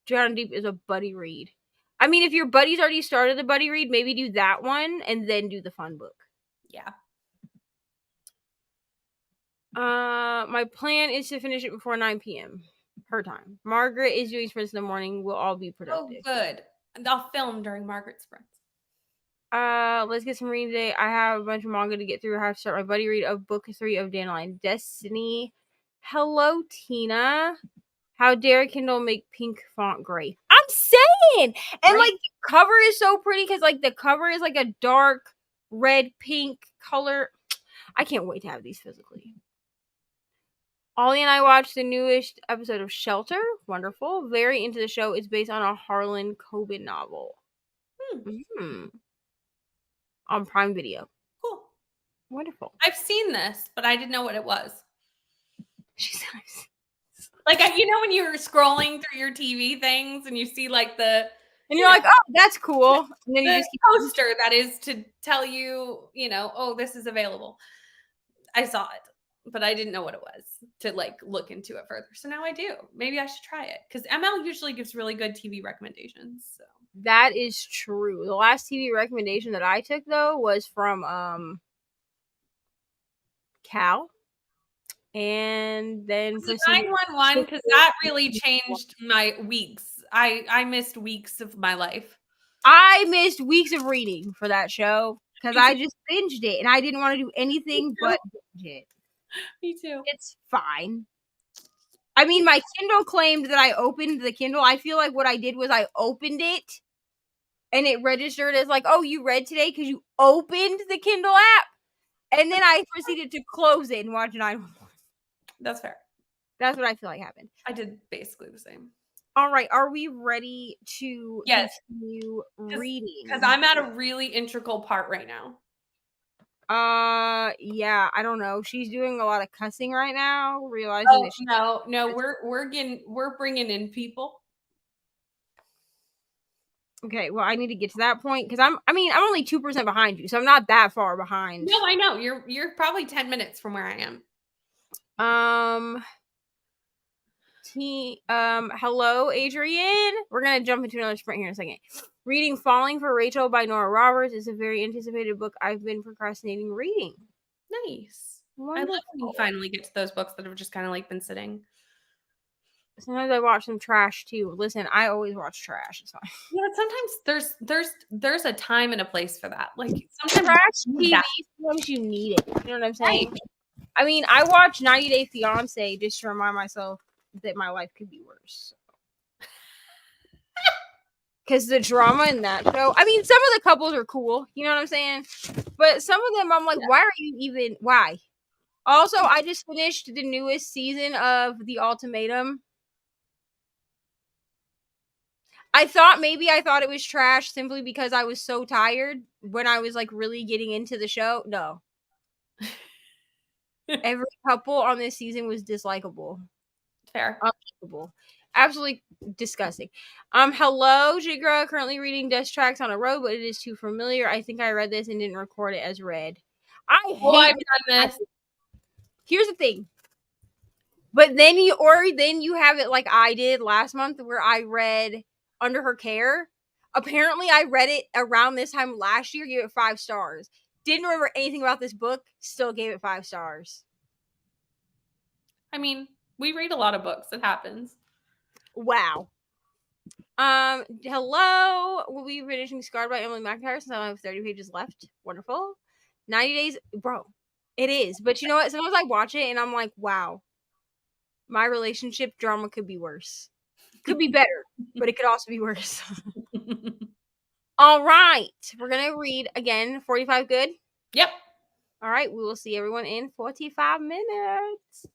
Drown Deep is a buddy read. I mean, if your buddy's already started the buddy read, maybe do that one and then do the fun book. Yeah. My plan is to finish it before 9 p.m. her time. Margaret is doing sprints in the morning. We'll all be productive. Oh, good. I'll film during Margaret's sprints. Let's get some reading today. I have a bunch of manga to get through. I have to start my buddy read of book 3 of Dandelion Destiny. Hello, Tina. How dare Kindle make pink font gray? I'm saying! And, like, the cover is so pretty because, like, the cover is, like, a dark red, pink color. I can't wait to have these physically. Ollie and I watched the newest episode of Shelter. Wonderful. Very into the show. It's based on a Harlan Coben novel. On Prime Video. Cool. Wonderful. I've seen this, but I didn't know what it was. She's nice. Like, you know when you're scrolling through your TV things and you see, like, and you're like, oh, that's cool. And then you just keep poster that is to tell you, oh, this is available. I saw it, but I didn't know what it was to, like, look into it further. So now I do. Maybe I should try it because ML usually gives really good TV recommendations. So. That is true. The last TV recommendation that I took, though, was from Cal. And then 911 because that really changed my weeks. I missed weeks of my life. I missed weeks of reading for that show because I just binged it and I didn't want to do anything but binge it. Me too. It's fine. I mean, my Kindle claimed that I opened the Kindle. I feel like what I did was I opened it and it registered as like, oh, you read today because you opened the Kindle app. And then I proceeded to close it and watch 911. That's fair. That's what I feel like happened. I did basically the same. All right. Are we ready to continue reading? Because I'm at a really integral part right now. Yeah, I don't know. She's doing a lot of cussing right now, realizing that no, we're bringing in people. Okay, well, I need to get to that point because I'm only 2% behind you, so I'm not that far behind. No, I know. You're probably 10 minutes from where I am. Hello, Adrian. We're gonna jump into another sprint here in a second. Reading Falling for Rachel by Nora Roberts is a very anticipated book I've been procrastinating reading. Nice. Wonderful. I love when you finally get to those books that have just kind of like been sitting. Sometimes I watch some trash too. Listen, I always watch trash. It's fine. Yeah, sometimes there's a time and a place for that. Like sometimes trash TV, sometimes you need it. You know what I'm saying? Right. I mean, I watch 90 Day Fiance just to remind myself that my life could be worse. Because the drama in that show, I mean, some of the couples are cool. You know what I'm saying? But some of them, I'm like, why? Also, I just finished the newest season of The Ultimatum. I thought it was trash simply because I was so tired when I was like really getting into the show. No. Every couple on this season was dislikable. Fair. Unlikable. Absolutely disgusting. Hello, Jigra. Currently reading Dust Tracks on a Road, but it is too familiar. I think I read this and didn't record it as read. I've done this. Here's the thing. But then you have it like I did last month where I read Under Her Care. Apparently I read it around this time last year, gave it 5 stars. Didn't remember anything about this book, still gave it 5 stars. I mean, we read a lot of books. It happens. Wow. Hello. We'll be finishing Scarred by Emily McIntyre since I only have 30 pages left. Wonderful. 90 days, bro. It is. But you know what? Sometimes I watch it and I'm like, wow. My relationship drama could be worse. Could be better, but it could also be worse. All right. We're going to read again 45 good. Yep. All right. We will see everyone in 45 minutes.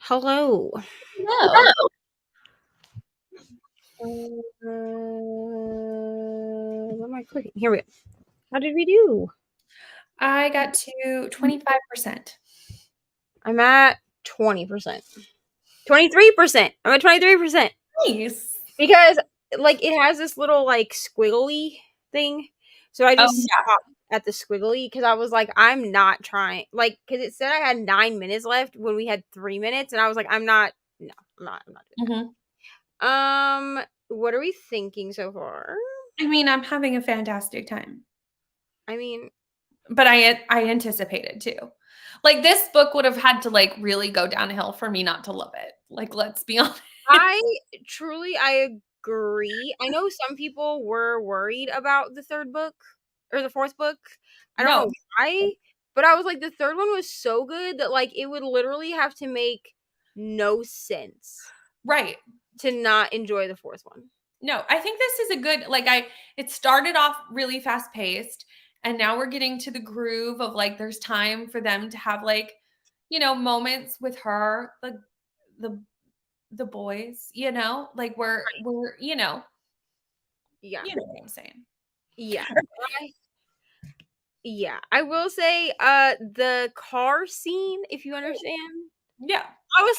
Hello. No. What am I clicking? Here we go. How did we do? I got to 25%. I'm at 20%. 23%. I'm at 23%. Nice. Because, like, it has this little, like, squiggly thing. So I just stopped at the squiggly because I was like, I'm not trying. Like, because it said I had 9 minutes left when we had 3 minutes. And I was like, I'm not doing that. What are we thinking so far? I mean, I'm having a fantastic time. I mean, but I anticipated too. Like this book would have had to like really go downhill for me not to love it. Like, let's be honest. I agree. I know some people were worried about the third book or the fourth book. I don't know why, but I was like, the third one was so good that like it would literally have to make no sense, right, to not enjoy the fourth one. No, I think this is a good, like, it started off really fast paced, and now we're getting to the groove of like, there's time for them to have like, you know, moments with her, like the boys, you know, like we're, you know, Yeah, you know what I'm saying. Yeah. Yeah, I will say, the car scene, if you understand. Yeah. I was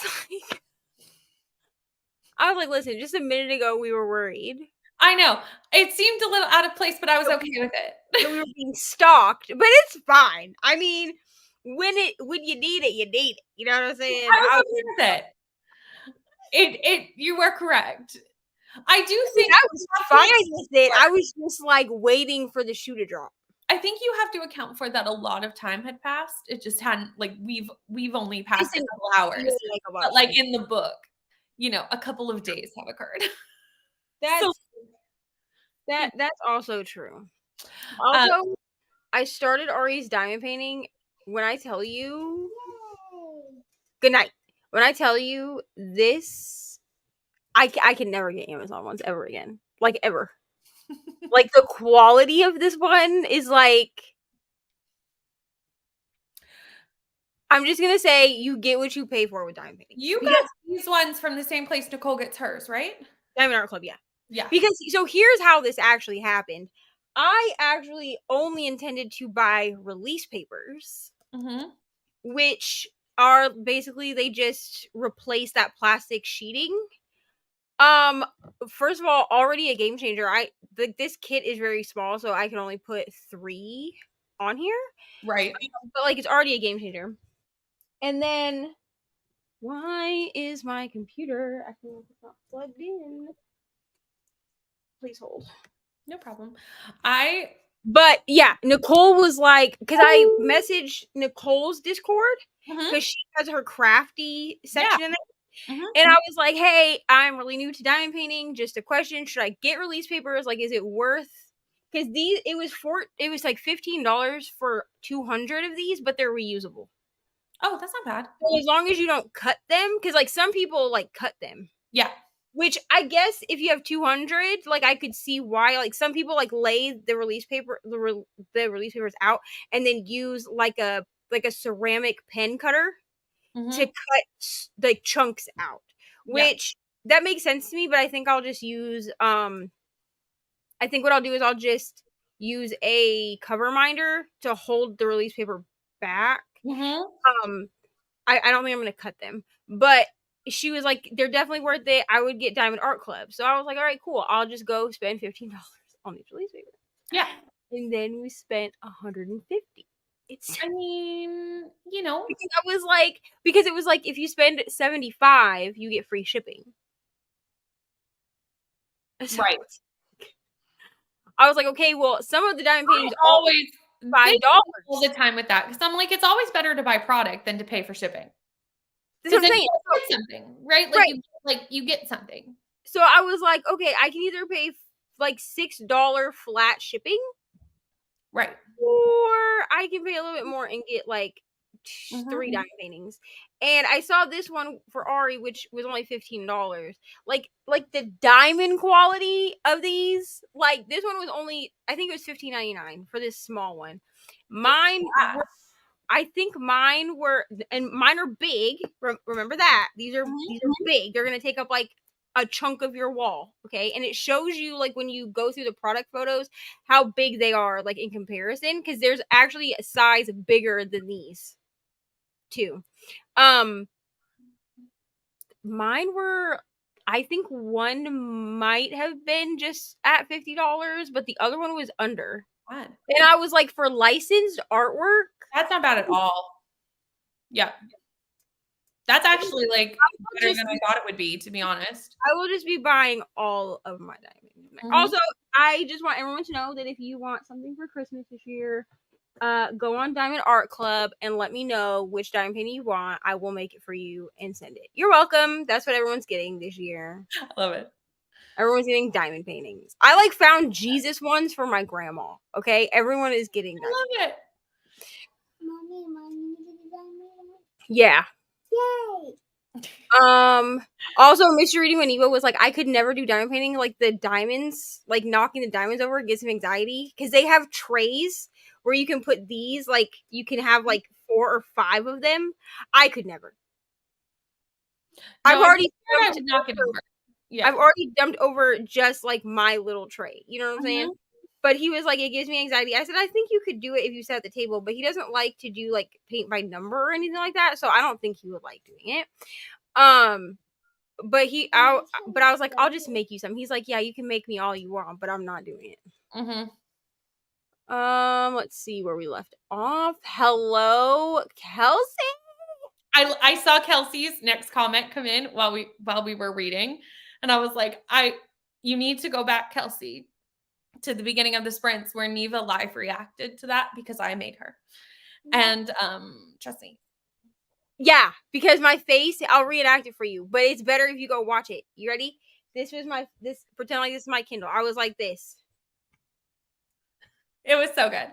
like, listen, just a minute ago we were worried. I know. It seemed a little out of place, but I was okay with it. We were being stalked, but it's fine. I mean, when you need it, you need it. You know what I'm saying? I was okay with it. You were correct. I do think I was fine with it. I was just like waiting for the shoe to drop. I think you have to account for that a lot of time had passed. It just hadn't, like, we've only passed a couple hours. But like in the book, you know, a couple of days have occurred. That's also true. Also, I started Ari's diamond painting. When I tell you, good night. When I tell you this, I can never get Amazon ones ever again. Like, ever. Like, the quality of this one is like, I'm just gonna say, you get what you pay for with diamond painting. You got these ones from the same place Nicole gets hers, right? Diamond Art Club, yeah. Yeah. Because, so here's how this actually happened. I actually only intended to buy release papers, which are basically, they just replace that plastic sheeting. First of all, already a game changer. This kit is very small, so I can only put 3 on here. Right. But like, it's already a game changer. And then, why is my computer acting like it's not plugged in? Please hold. No problem. But yeah, Nicole was like, because I messaged Nicole's Discord because she has her crafty section in there. And I was like, hey, I'm really new to diamond painting. Just a question. Should I get release papers? Like, is it worth? Because it was like $15 for 200 of these, but they're reusable. Oh, that's not bad. So as long as you don't cut them, because like some people like cut them. Yeah. Which I guess if you have 200, like I could see why. Like some people like lay the release paper, the release papers out, and then use like a ceramic pen cutter to cut like chunks out. Which that makes sense to me, but I think I'll just use I think what I'll do is I'll just use a cover minder to hold the release paper back. I don't think I'm gonna cut them, but she was like, they're definitely worth it. I would get Diamond Art Club. So I was like, all right, cool. I'll just go spend $15 on these release papers. Yeah. And then we spent $150. I mean, you know, because it was like if you spend $75, you get free shipping. So right. I was like, okay, well, some of the diamond paintings always $5 all the time with that, because I'm like, it's always better to buy product than to pay for shipping. That's what I'm saying. You get something, right? Like, you get something. So I was like, okay, I can either pay like $6 flat shipping, right, or I can pay a little bit more and get like 3 diamond paintings. And I saw this one for Ari, which was only $15. Like the diamond quality of these, like this one was only, I think it was $15.99 for this small one. Mine I think mine were, and mine are big. Remember that these are big. They're gonna take up like a chunk of your wall, okay? And it shows you like when you go through the product photos how big they are like in comparison, because there's actually a size bigger than these too. Mine were, I think one might have been just at $50, but the other one was under. God. And I was like, for licensed artwork, That's not bad at all. Yeah. That's actually like better than I thought it would be, to be honest. I will just be buying all of my diamonds. Also, I just want everyone to know that if you want something for Christmas this year, go on Diamond Art Club and let me know which diamond painting you want. I will make it for you and send it. You're welcome. That's what everyone's getting this year. I love it. Everyone's getting diamond paintings. I like found Jesus ones for my grandma. Okay, everyone is getting I love it. Mommy, yeah. yay! Also, Mystery Reading with Eva was like, I could never do diamond painting. Like the diamonds, like knocking the diamonds over gives him anxiety because they have trays where you can put these. Like you can have like 4 or 5 of them. I could never. No, I've already knock it over. Yeah. I've already dumped over just like my little tray. You know what I'm saying? But he was like, it gives me anxiety. I said, I think you could do it if you sat at the table, but he doesn't like to do like paint by number or anything like that. So I don't think he would like doing it. But I was like, I'll just make you some. He's like, yeah, you can make me all you want, but I'm not doing it. Let's see where we left off. Hello, Kelsey. I saw Kelsey's next comment come in while we were reading, and I was like, you need to go back, Kelsey, to the beginning of the sprints where Neva live reacted to that because I made her. And trust me. Yeah, because my face, I'll reenact it for you, but it's better if you go watch it. You ready? Pretend like this is my Kindle. I was like this. It was so good.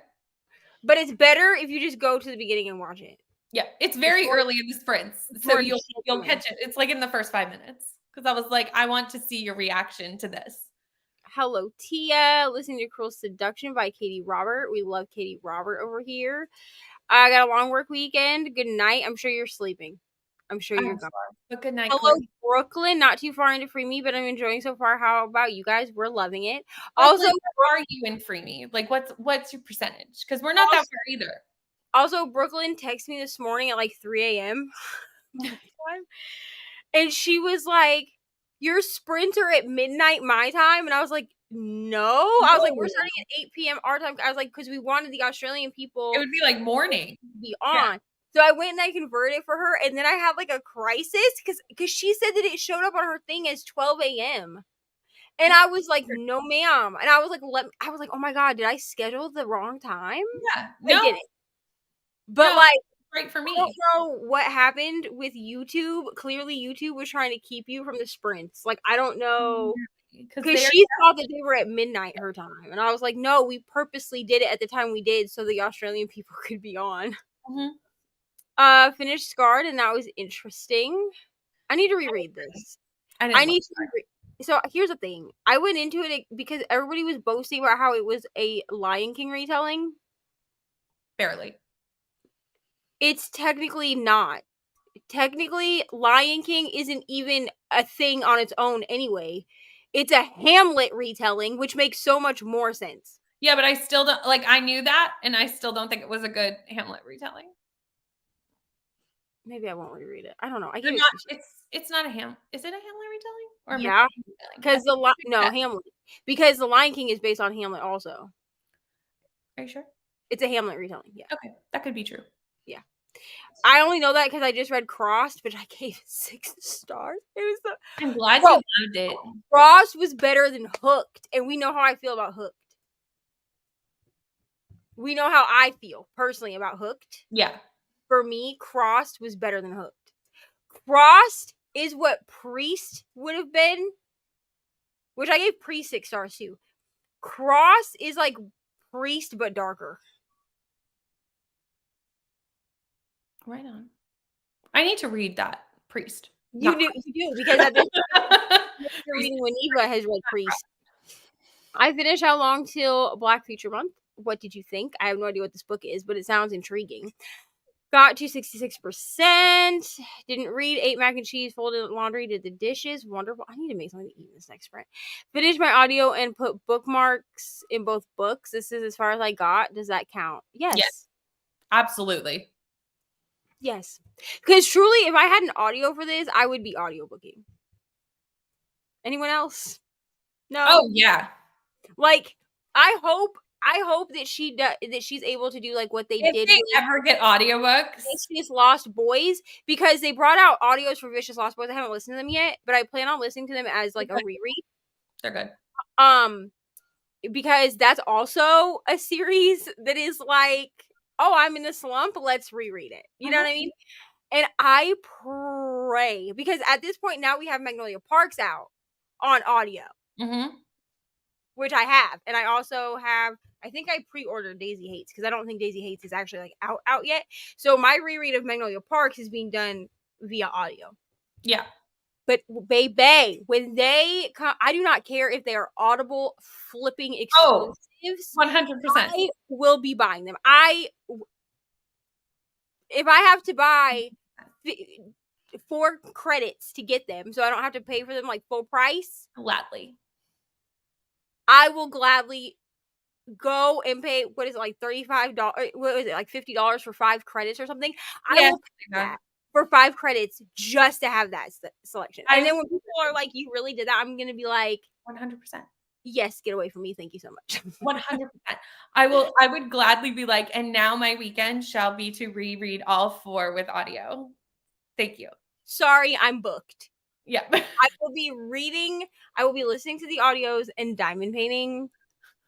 But it's better if you just go to the beginning and watch it. Yeah, it's very early in the sprints, so you'll catch it. It's like in the first 5 minutes because I was like, I want to see your reaction to this. Hello, Tia. Listening to Cruel Seduction by Katie Robert. We love Katie Robert over here. I got a long work weekend. Good night. I'm sure you're sleeping. I'm sure you're gone. But good night. Hello, Brooklyn. Not too far into Free Me, but I'm enjoying so far. How about you guys? We're loving it. Also, where are you in Free Me? Like, what's your percentage? Because we're not that far either. Also, Brooklyn texted me this morning at like 3 a.m. and she was like, your sprints are at midnight my time. And I was like, no. I was like, we're starting at 8 p.m. our time. I was like, because we wanted the Australian people. It would be like morning. To be on. Yeah. So I went and I converted it for her. And then I had like a crisis because she said that it showed up on her thing as 12 a.m. And I was like, no, ma'am. And I was like, oh my God, did I schedule the wrong time? Yeah. I didn't. But like, right for me. I don't know what happened with YouTube. Clearly, YouTube was trying to keep you from the sprints. Like, I don't know. Because she thought that they were at midnight her time. And I was like, no, we purposely did it at the time we did so the Australian people could be on. Finished Scarred, and that was interesting. I need to reread this. I need to reread. So here's the thing. I went into it because everybody was boasting about how it was a Lion King retelling. Barely. It's technically not. Technically, Lion King isn't even a thing on its own anyway. It's a Hamlet retelling, which makes so much more sense. Yeah, but I still don't, like, I knew that, and I still don't think it was a good Hamlet retelling. Maybe I won't reread it. I don't know. It's not a Hamlet. Is it a Hamlet retelling? Or yeah, because Hamlet. Because the Lion King is based on Hamlet also. Are you sure? It's a Hamlet retelling. Yeah. Okay, that could be true. Yeah. I only know that because I just read Crossed, but I gave it 6 stars. It was I'm glad you loved it. Crossed was better than Hooked, and we know how I feel about Hooked. We know how I feel personally about Hooked. Yeah. For me, Crossed was better than Hooked. Crossed is what Priest would have been, which I gave Priest 6 stars too. Crossed is like Priest but darker. Right on. I need to read that Priest. You do because at this you're reading when Eva has read Priest. I finished How Long Till Black Future Month. What did you think? I have no idea what this book is, but it sounds intriguing. Got to 66%. Didn't read, ate mac and cheese, folded laundry, did the dishes. Wonderful. I need to make something to eat in this next sprint. Finished my audio and put bookmarks in both books. This is as far as I got. Does that count? Yes. Yes. Absolutely. Yes. Because truly, if I had an audio for this, I would be audiobooking. Anyone else? No. Oh, yeah. Like, I hope that she's able to do like what they If did they with ever get audiobooks, Vicious Lost Boys, because they brought out audios for Vicious Lost Boys. I haven't listened to them yet, but I plan on listening to them as like a reread. they're good. Because that's also a series that is like, oh, I'm in a slump, let's reread it. You know what I mean? And I pray, because at this point now we have Magnolia Parks out on audio. Which I have. And I also have, I think I pre-ordered Daisy Hates, because I don't think Daisy Hates is actually like out yet. So my reread of Magnolia Parks is being done via audio. Yeah. But baby, when they come, I do not care if they are Audible flipping exclusives. 100%. I will be buying them. If I have to buy 4 credits to get them, so I don't have to pay for them like full price, Gladly. I will gladly go and pay, what is it, like $35? What is it, like $50 for 5 credits or something? I will pay that for 5 credits just to have that selection. And then when people are like, you really did that, I'm going to be like, 100%. Yes, get away from me. Thank you so much. 100%. I would gladly be like, and now my weekend shall be to reread all 4 with audio. Thank you. Sorry, I'm booked. Yeah. I will be listening to the audios and diamond painting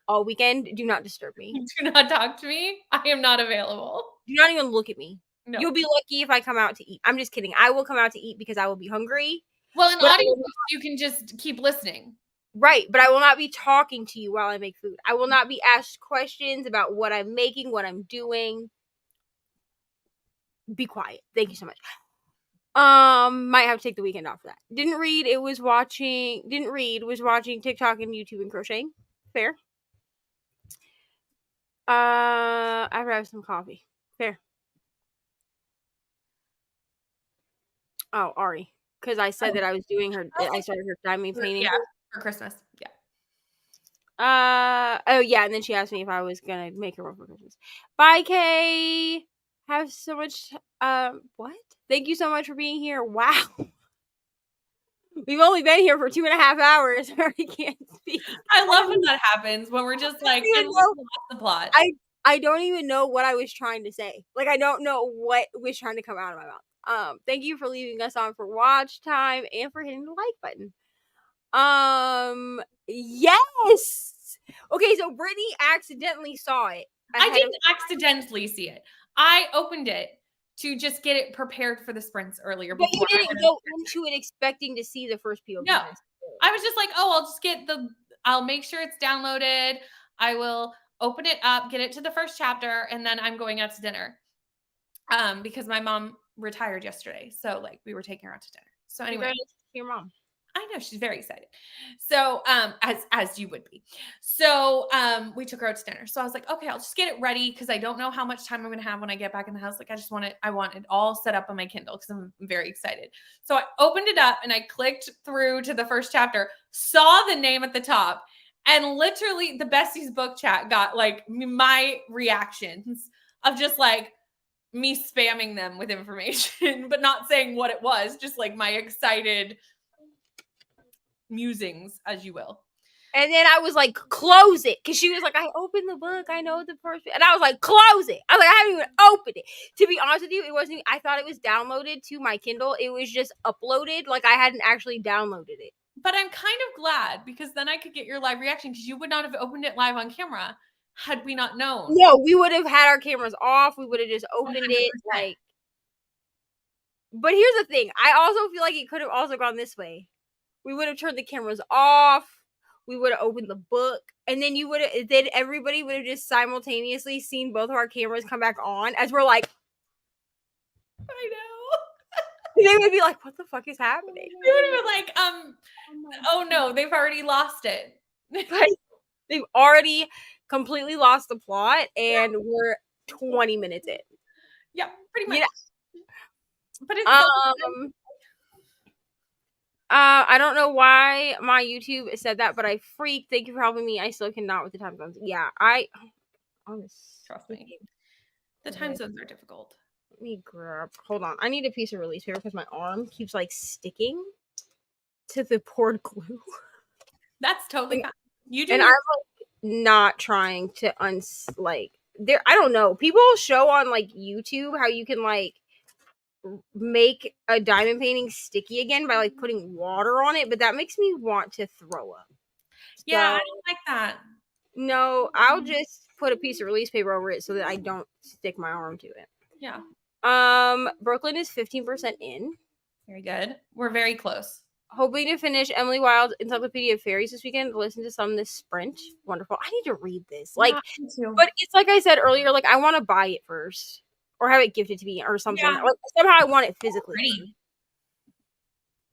all weekend. Do not disturb me. Do not talk to me. I am not available. Do not even look at me. No. You'll be lucky if I come out to eat. I'm just kidding. I will come out to eat because I will be hungry. Well, in audio, you can just keep listening. Right, but I will not be talking to you while I make food. I will not be asked questions about what I'm making, what I'm doing. Be quiet. Thank you so much. Might have to take the weekend off for that. Was watching TikTok and YouTube and crocheting. Fair. I'd have some coffee. Fair. Oh, Ari. Because I said that I was doing her, I started her diamond painting. Yeah, for Christmas. Yeah. Oh yeah, and then she asked me if I was gonna make her one for Christmas. Bye, Kay. Have so much. What? Thank you so much for being here. Wow. We've only been here for 2.5 hours. I already can't speak. I love when that happens, when we're just like, and we lost the plot. I don't even know what I was trying to say. Like, I don't know what was trying to come out of my mouth. Thank you for leaving us on for watch time and for hitting the like button. Yes. Okay, so Brittany accidentally saw it. I didn't accidentally see it. I opened it to just get it prepared for the sprints earlier. But you didn't go into it expecting to see the first POV. No, I was just like, oh, I'll make sure it's downloaded. I will open it up, get it to the first chapter, and then I'm going out to dinner. Because my mom retired yesterday, so like we were taking her out to dinner. So anyway, your mom. I know, she's very excited. So, as you would be. So, we took her out to dinner. So I was like, okay, I'll just get it ready because I don't know how much time I'm going to have when I get back in the house. Like, I want it all set up on my Kindle because I'm very excited. So I opened it up and I clicked through to the first chapter, saw the name at the top, and literally the Bestie's book chat got like my reactions of just like me spamming them with information, but not saying what it was, just like my excited musings, as you will. And then I was like, close it. Because she was like, I opened the book. I know the person. And I was like, close it. I was like, I haven't even opened it. To be honest with you, it wasn't, I thought it was downloaded to my Kindle. It was just uploaded. Like, I hadn't actually downloaded it. But I'm kind of glad because then I could get your live reaction because you would not have opened it live on camera had we not known. No, we would have had our cameras off. We would have just opened 100%. it. Like, but here's the thing. I also feel like it could have also gone this way. We would have turned the cameras off. We would have opened the book. And then everybody would have just simultaneously seen both of our cameras come back on as we're like, I know. They would be like, what the fuck is happening? They would have been like, oh no, they've already lost it. Like, they've already completely lost the plot and we're 20 minutes in. Yeah. Pretty much. Yeah. But it's I don't know why my YouTube said that, but I freaked. Thank you for helping me. I still cannot with the time zones. Yeah, trust me. The time zones are difficult. Let me grab. Hold on. I need a piece of release paper because my arm keeps like sticking to the poured glue. That's totally fine. You do. And I'm like not trying to there. I don't know. People show on like YouTube how you can like make a diamond painting sticky again by like putting water on it, but that makes me want to throw up. Yeah, I don't like that. No, I'll just put a piece of release paper over it so that I don't stick my arm to it. Yeah. Brooklyn is 15% in. Very good. We're very close. Hoping to finish Emily Wilde's Encyclopedia of Fairies this weekend. Listen to some this sprint. Wonderful. I need to read this. Like, but it's like I said earlier, like I want to buy it first. Or have it gifted to me or something. Yeah. Like, somehow I want it physically. Pretty.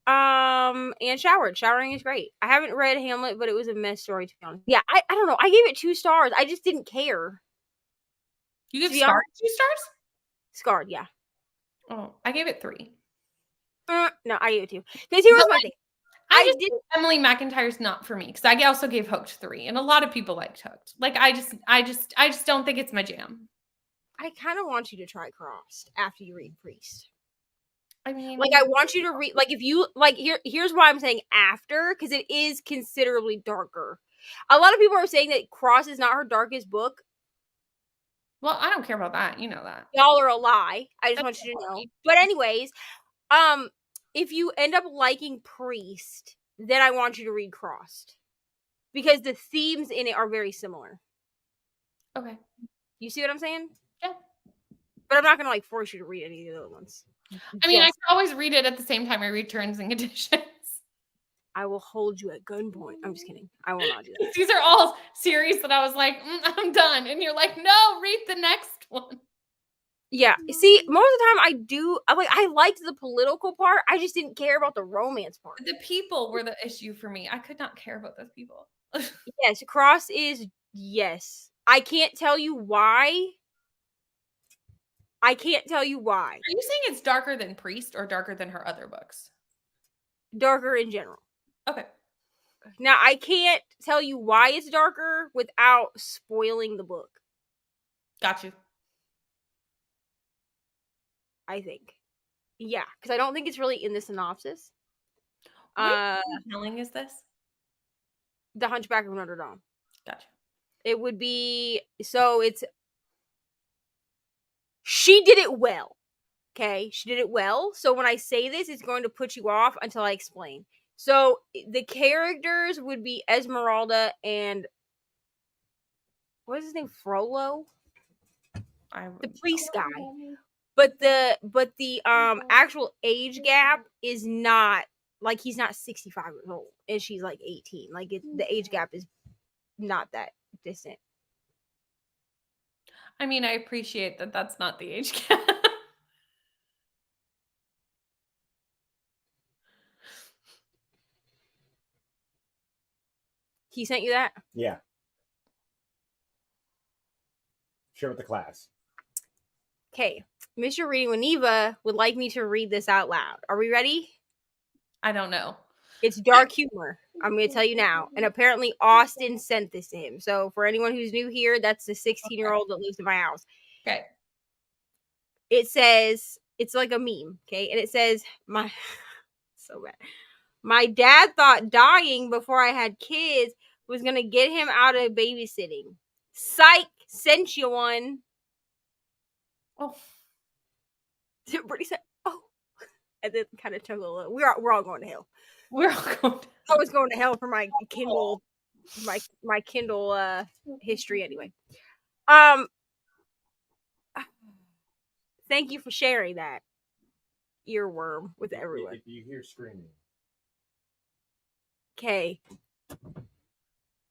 And showered. Showering is great. I haven't read Hamlet, but it was a mess story to be honest. Yeah, I don't know. I gave it 2 stars. I just didn't care. You give Scarred 2 stars? Scarred, yeah. Oh, I gave it 3. No, I gave it 2. Because here was my thing. I did Emily McIntyre's not for me because I also gave Hooked 3, and a lot of people liked Hooked. Like I just don't think it's my jam. I kind of want you to try Crossed after you read Priest. I mean, like I want you to read like if you like here's why I'm saying after because it is considerably darker. A lot of people are saying that Cross is not her darkest book. Well, I don't care about that. You know that. Y'all are a lie. I just want you to know. But anyways, if you end up liking Priest, then I want you to read Crossed because the themes in it are very similar. Okay. You see what I'm saying? Yeah. But I'm not gonna like force you to read any of the other ones. I mean, I can always read it at the same time I read Terms and Conditions. I will hold you at gunpoint. I'm just kidding. I will not do that. These are all series that I was like, I'm done. And you're like, no, read the next one. Yeah. See, most of the time I liked the political part. I just didn't care about the romance part. The people were the issue for me. I could not care about those people. Yes, Cross is yes. I can't tell you why. Are you saying it's darker than Priest or darker than her other books? Darker in general. Okay. Now, I can't tell you why it's darker without spoiling the book. Got you. I think. Yeah, because I don't think it's really in the synopsis. What telling is this? The Hunchback of Notre Dame. Gotcha. It would be, so it's, she did it well. Okay, she did it well. So when I say this, it's going to put you off until I explain. So the characters would be Esmeralda and what is his name? Frollo? The priest guy. But the actual age gap is not like he's not 65 years old and she's like 18. Like the age gap is not that distant. I mean, I appreciate that that's not the age gap. He sent you that? Yeah. Share with the class. Okay. Mr. Reading with Neva would like me to read this out loud. Are we ready? I don't know. It's dark humor. I'm going to tell you now. And apparently Austin sent this to him. So for anyone who's new here, that's the 16-year-old that lives in my house. Okay. It says, it's like a meme, okay? And it says, so bad. My dad thought dying before I had kids was going to get him out of babysitting. Psych, sent you one. Oh. Brittany said, oh. And then kind of chuckled a little. We're all going to hell. We're all going to I was going to hell for my Kindle, my Kindle history anyway. Thank you for sharing that earworm with everyone. If you hear screaming. Okay.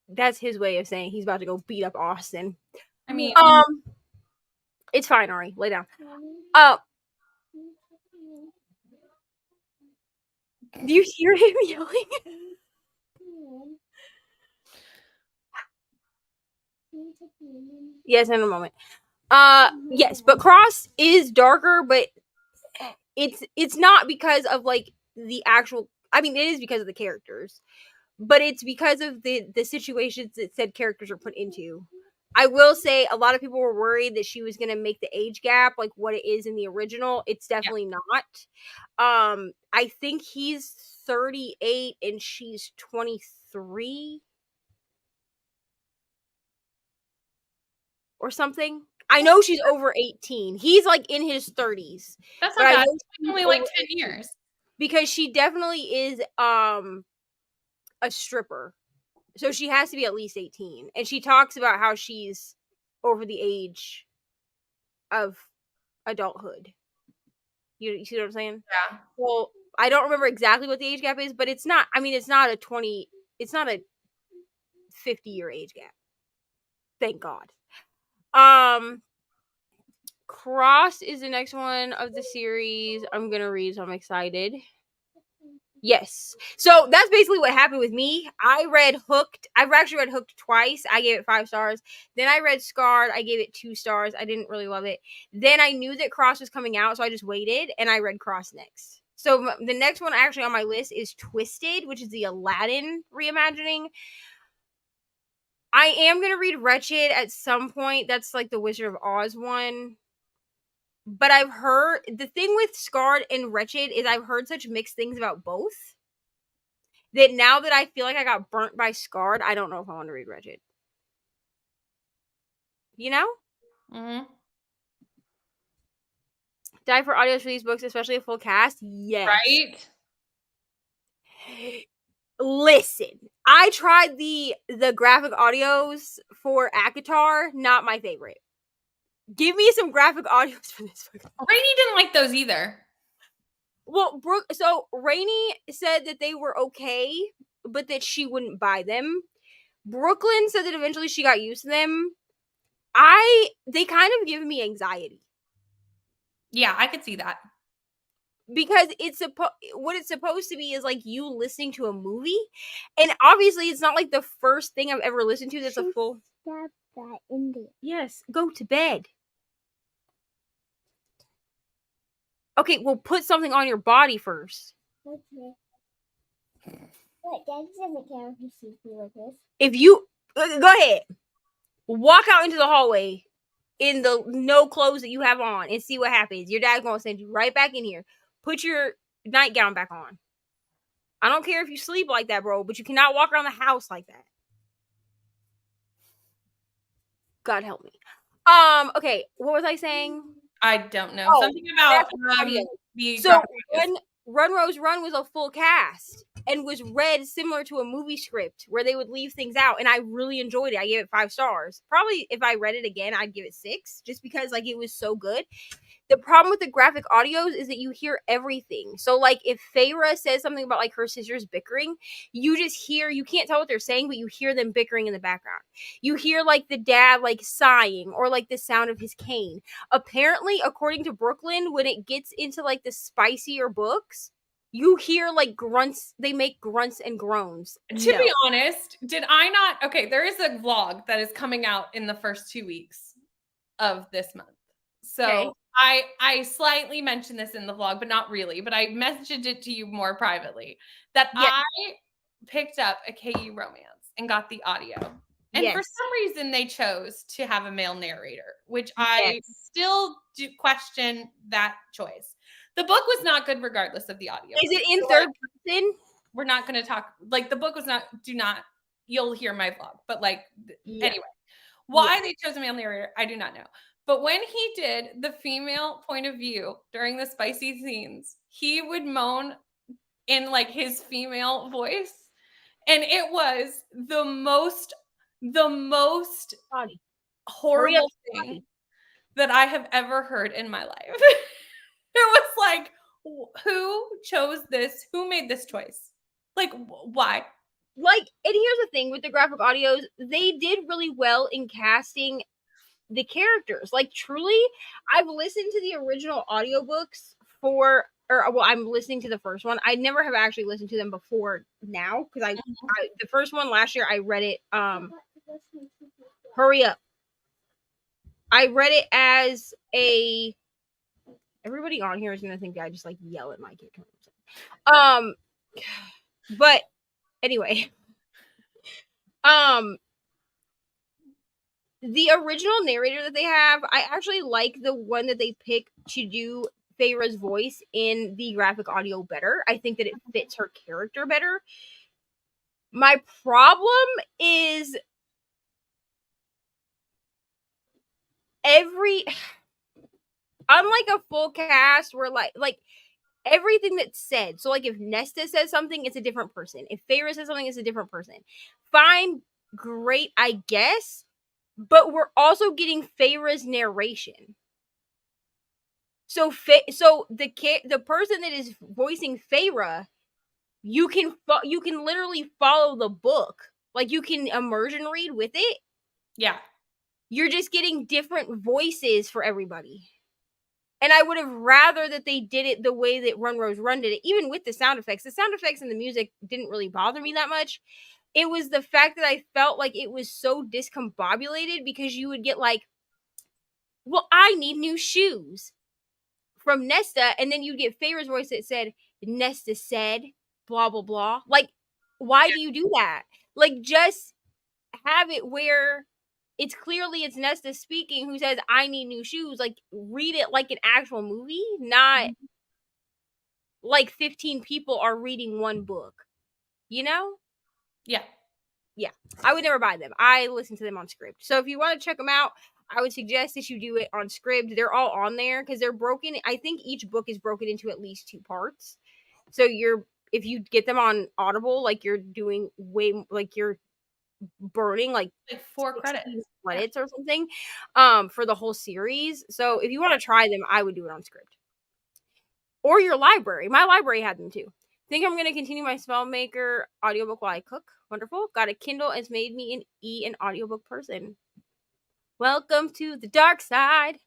That's his way of saying he's about to go beat up Austin. I mean, it's fine, Ari. Lay down. Do you hear him yelling? Yes, in a moment. Yes, but Cross is darker, but it's not because of like the actual. I mean, it is because of the characters, but it's because of the situations that said characters are put into. I will say a lot of people were worried that she was going to make the age gap like what it is in the original. It's definitely not. I think he's 38 and she's 23 or something. I know she's over 18. He's like in his 30s. That's But not I bad. know It's she's only like over 10 18 years. because she definitely is a stripper. So she has to be at least 18. And she talks about how she's over the age of adulthood. You see what I'm saying? Yeah. Well, I don't remember exactly what the age gap is, but it's not it's not a 50-year age gap. Thank God. Cross is the next one of the series I'm gonna read, so I'm excited. Yes. So that's basically what happened with me. I read Hooked. I've actually read Hooked twice. I gave it 5 stars. Then I read Scarred. I gave it 2 stars. I didn't really love it. Then I knew that Cross was coming out, so I just waited and I read Cross next. So the next one actually on my list is Twisted, which is the Aladdin reimagining. I am going to read Wretched at some point. That's like the Wizard of Oz one. But I've heard the thing with Scarred and Wretched is I've heard such mixed things about both that now that I feel like I got burnt by Scarred, I don't know if I want to read Wretched. You know? Mm-hmm. Die for audios for these books, especially a full cast? Yes. Right? Listen, I tried the graphic audios for ACOTAR, not my favorite. Give me some graphic audios for this book. Rainey didn't like those either. Well, so Rainey said that they were okay, but that she wouldn't buy them. Brooklyn said that eventually she got used to them. They kind of give me anxiety. Yeah, I could see that. Because what it's supposed to be is like you listening to a movie, and obviously it's not like the first thing I've ever listened to that's a full. Stab that in there. Yes, go to bed. Okay, well, put something on your body first. Okay. What? Daddy doesn't care if he sees me like this. If you go ahead, walk out into the hallway in the no clothes that you have on and see what happens. Your dad's gonna send you right back in here. Put your nightgown back on. I don't care if you sleep like that, bro, but you cannot walk around the house like that. God help me. Okay, what was I saying? I don't know. Oh, Something about the so Run Rose Run was a full cast and was read similar to a movie script where they would leave things out, and I really enjoyed it. I gave it 5 stars. Probably if I read it again, I'd give it 6, just because like it was so good. The problem with the graphic audios is that you hear everything. So like if Feyre says something about like her sisters bickering, you just hear, you can't tell what they're saying, but you hear them bickering in the background. You hear like the dad like sighing or like the sound of his cane. Apparently, according to Brooklyn, when it gets into like the spicier books, you hear like grunts. They make grunts and groans. To be honest, did I not? Okay, there is a vlog that is coming out in the first 2 weeks of this month. So Okay. I slightly mentioned this in the vlog, but not really. But I messaged it to you more privately that Yes. I picked up a KU romance and got the audio. And for Yes. some reason, they chose to have a male narrator, which Yes. I still do question that choice. The book was not good regardless of the audio. Is it in third person? We're not going to talk, like the book was not, you'll hear my vlog, but like, anyway, why they chose a male narrator, I do not know. But when he did the female point of view during the spicy scenes, he would moan in like his female voice. And it was the most horrible thing that I have ever heard in my life. It was like, who chose this? Who made this choice? Like, why? Like, and here's the thing with the graphic audios, they did really well in casting the characters. Like, truly, I've listened to the original audiobooks I'm listening to the first one. I never have actually listened to them before now, because the first one last year, I read it, hurry up. I read it as a. Everybody on here is gonna think I just like yell at my kid. But anyway, the original narrator that they have, I actually like the one that they pick to do Feyre's voice in the graphic audio better. I think that it fits her character better. My problem is unlike a full cast where like everything that's said. So like if Nesta says something, it's a different person. If Feyre says something, it's a different person. Fine, great, I guess. But we're also getting Feyre's narration. So the person that is voicing Feyre, you can literally follow the book. Like you can immersion read with it. Yeah. You're just getting different voices for everybody. And I would have rather that they did it the way that Run Rose Run did it, even with the sound effects. The sound effects and the music didn't really bother me that much. It was the fact that I felt like it was so discombobulated because you would get like, well, I need new shoes from Nesta, and then you'd get Feyre's voice that said, Nesta said, blah, blah, blah. Like, why do you do that? Like, just have it where it's clearly it's Nesta speaking who says, I need new shoes. Like, read it like an actual movie, not like 15 people are reading one book. You know? Yeah. Yeah. I would never buy them. I listen to them on Script. So if you want to check them out, I would suggest that you do it on Script. They're all on there because they're broken. I think each book is broken into at least 2 parts. So if you get them on Audible, like you're doing you're burning like 4 credits or something for the whole series. So if you want to try them, I would do it on Script. Or your library. My library had them too. Think I'm going to continue my Spellmaker audiobook while I cook. Wonderful. Got a Kindle. It's made me an audiobook person. Welcome to the dark side.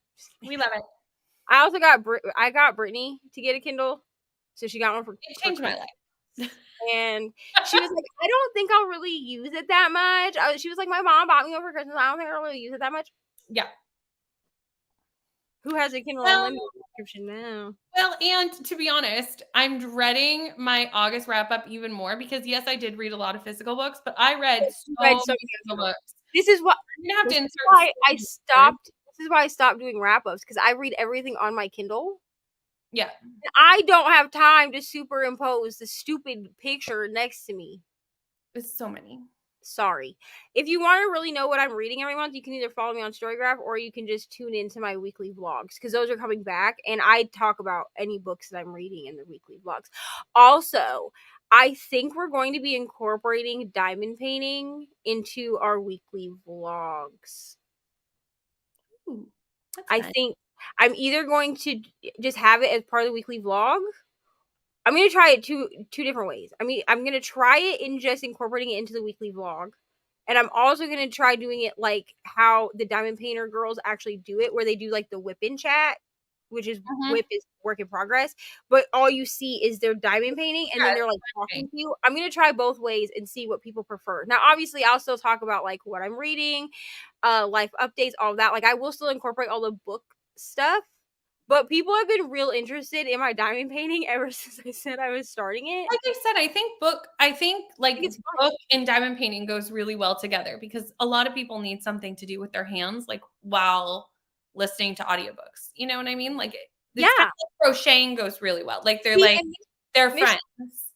We love it. I also got Brittany to get a Kindle. So she got one for It changed my life. And she was like, I don't think I'll really use it that much. She was like, my mom bought me over for Christmas. I don't think I'll really use it that much. Yeah. Who has a Kindle Unlimited subscription now? Well, and to be honest, I'm dreading my August wrap up even more because yes, I did read a lot of physical books, but I read so many physical books. This is why I stopped. This is why I stopped doing wrap ups because I read everything on my Kindle. Yeah. And I don't have time to superimpose the stupid picture next to me. It's so many. Sorry. If you want to really know what I'm reading every month, you can either follow me on Storygraph or you can just tune into my weekly vlogs because those are coming back and I talk about any books that I'm reading in the weekly vlogs. Also, I think we're going to be incorporating diamond painting into our weekly vlogs. Ooh, I think I'm either going to just have it as part of the weekly vlog. I'm going to try it two different ways. I mean, I'm going to try it in just incorporating it into the weekly vlog. And I'm also going to try doing it like how the Diamond Painter girls actually do it, where they do like the whip in chat, which is whip is work in progress. But all you see is their diamond painting and then they're like talking to you. I'm going to try both ways and see what people prefer. Now, obviously, I'll still talk about like what I'm reading, life updates, all of that. Like I will still incorporate all the book stuff. But people have been real interested in my diamond painting ever since I said I was starting it. Like I said, I think book and diamond painting goes really well together because a lot of people need something to do with their hands, like while listening to audiobooks. You know what I mean? Like kind of like crocheting goes really well. Like they're friends.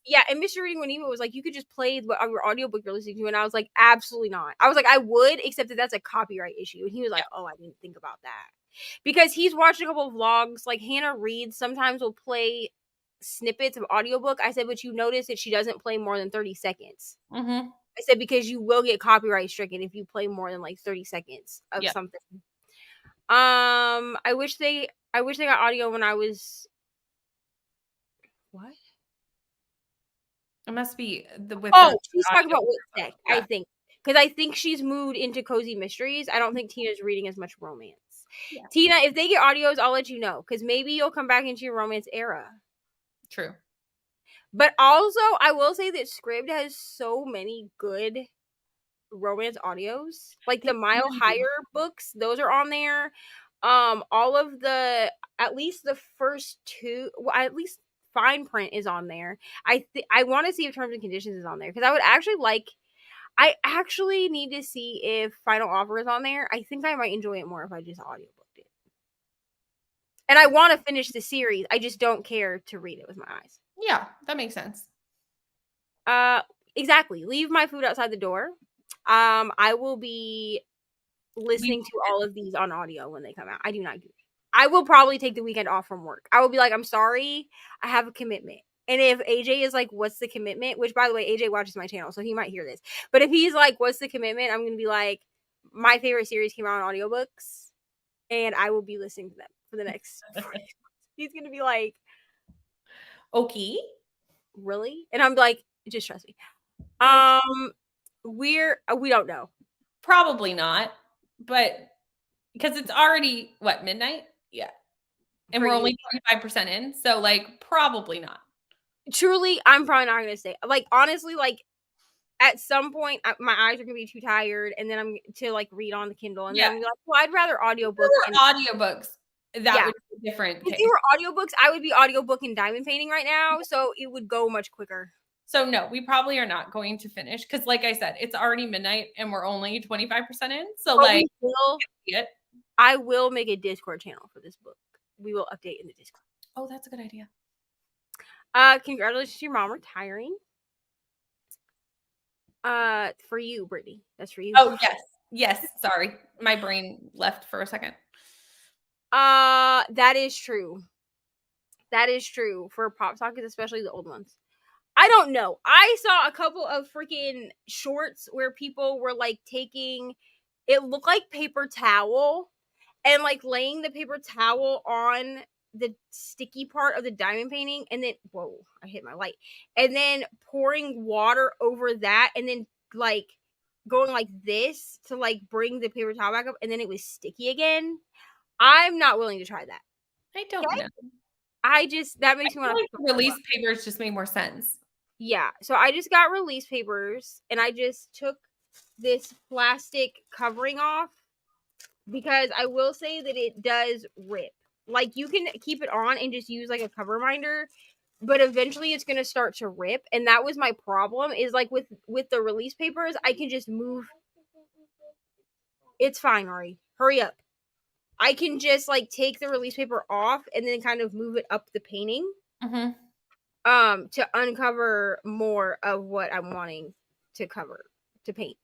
Yeah, and Mr. Reading Weneva was like, you could just play your audiobook you're listening to, and I was like, absolutely not. I was like, I would, except that that's a copyright issue. And he was like, oh, I didn't think about that. Because he's watched a couple of vlogs, like Hannah Reads sometimes will play snippets of audiobook. I said, but you notice that she doesn't play more than 30 seconds. Mm-hmm. I said, because you will get copyright stricken if you play more than like 30 seconds of something. I wish they got audio when I was what? It must be she's talking about WITSEC, I think. Because I think she's moved into cozy mysteries. I don't think Tina's reading as much romance. Yeah. Tina, if they get audios, I'll let you know. Because maybe you'll come back into your romance era. True. But also, I will say that Scribd has so many good romance audios. Like the Mile Higher books, those are on there. All of the, at least the first two, well, at least Fine Print is on there. I want to see if Terms and Conditions is on there, because I actually need to see if Final Offer is on there. I think I might enjoy it more if I just audiobooked it. And I want to finish the series. I just don't care to read it with my eyes. Yeah, that makes sense. Exactly. Leave my food outside the door. I will be listening to all of these on audio when they come out. I do not do it. I will probably take the weekend off from work. I will be like, I'm sorry, I have a commitment. And if AJ is like, what's the commitment? Which, by the way, AJ watches my channel, so he might hear this. But if he's like, what's the commitment? I'm going to be like, my favorite series came out on audiobooks, and I will be listening to them for the next 4 months. He's going to be like, okay. Really? And I'm like, just trust me. We don't know. Probably not, but because it's already what, midnight? Yeah. And we're only 25% in, so like probably not. Truly, I'm probably not gonna stay. Like, honestly, like at some point my eyes are gonna be too tired, and then I'm to like read on the Kindle, and then I'm gonna be like, well, I'd rather audiobook. Audiobooks. That would be different. If they were audiobooks, I would be audiobooking diamond painting right now, so it would go much quicker. So no, we probably are not going to finish, because like I said, it's already midnight and we're only 25% in. So but like I will make a Discord channel for this book. We will update in the Discord. Oh, that's a good idea. Congratulations to your mom retiring. For you, Brittany. That's for you. Oh, yes. Sorry, my brain left for a second. That is true. That is true for pop sockets, especially the old ones. I don't know. I saw a couple of freaking shorts where people were like taking, it looked like paper towel, and like laying the paper towel on the sticky part of the diamond painting, and then, whoa, I hit my light, and then pouring water over that, and then like going like this to like bring the paper towel back up, and then it was sticky again. I'm not willing to try that. I don't know. That makes me want to release papers just made more sense. Yeah, so I just got release papers, and I just took this plastic covering off, because I will say that it does rip. Like, you can keep it on and just use like a cover binder, but eventually it's going to start to rip, and that was my problem, is like with the release papers, I can just move. It's fine, Ari. Hurry up. I can just like take the release paper off and then kind of move it up the painting. Mm-hmm. To uncover more of what I'm wanting to paint.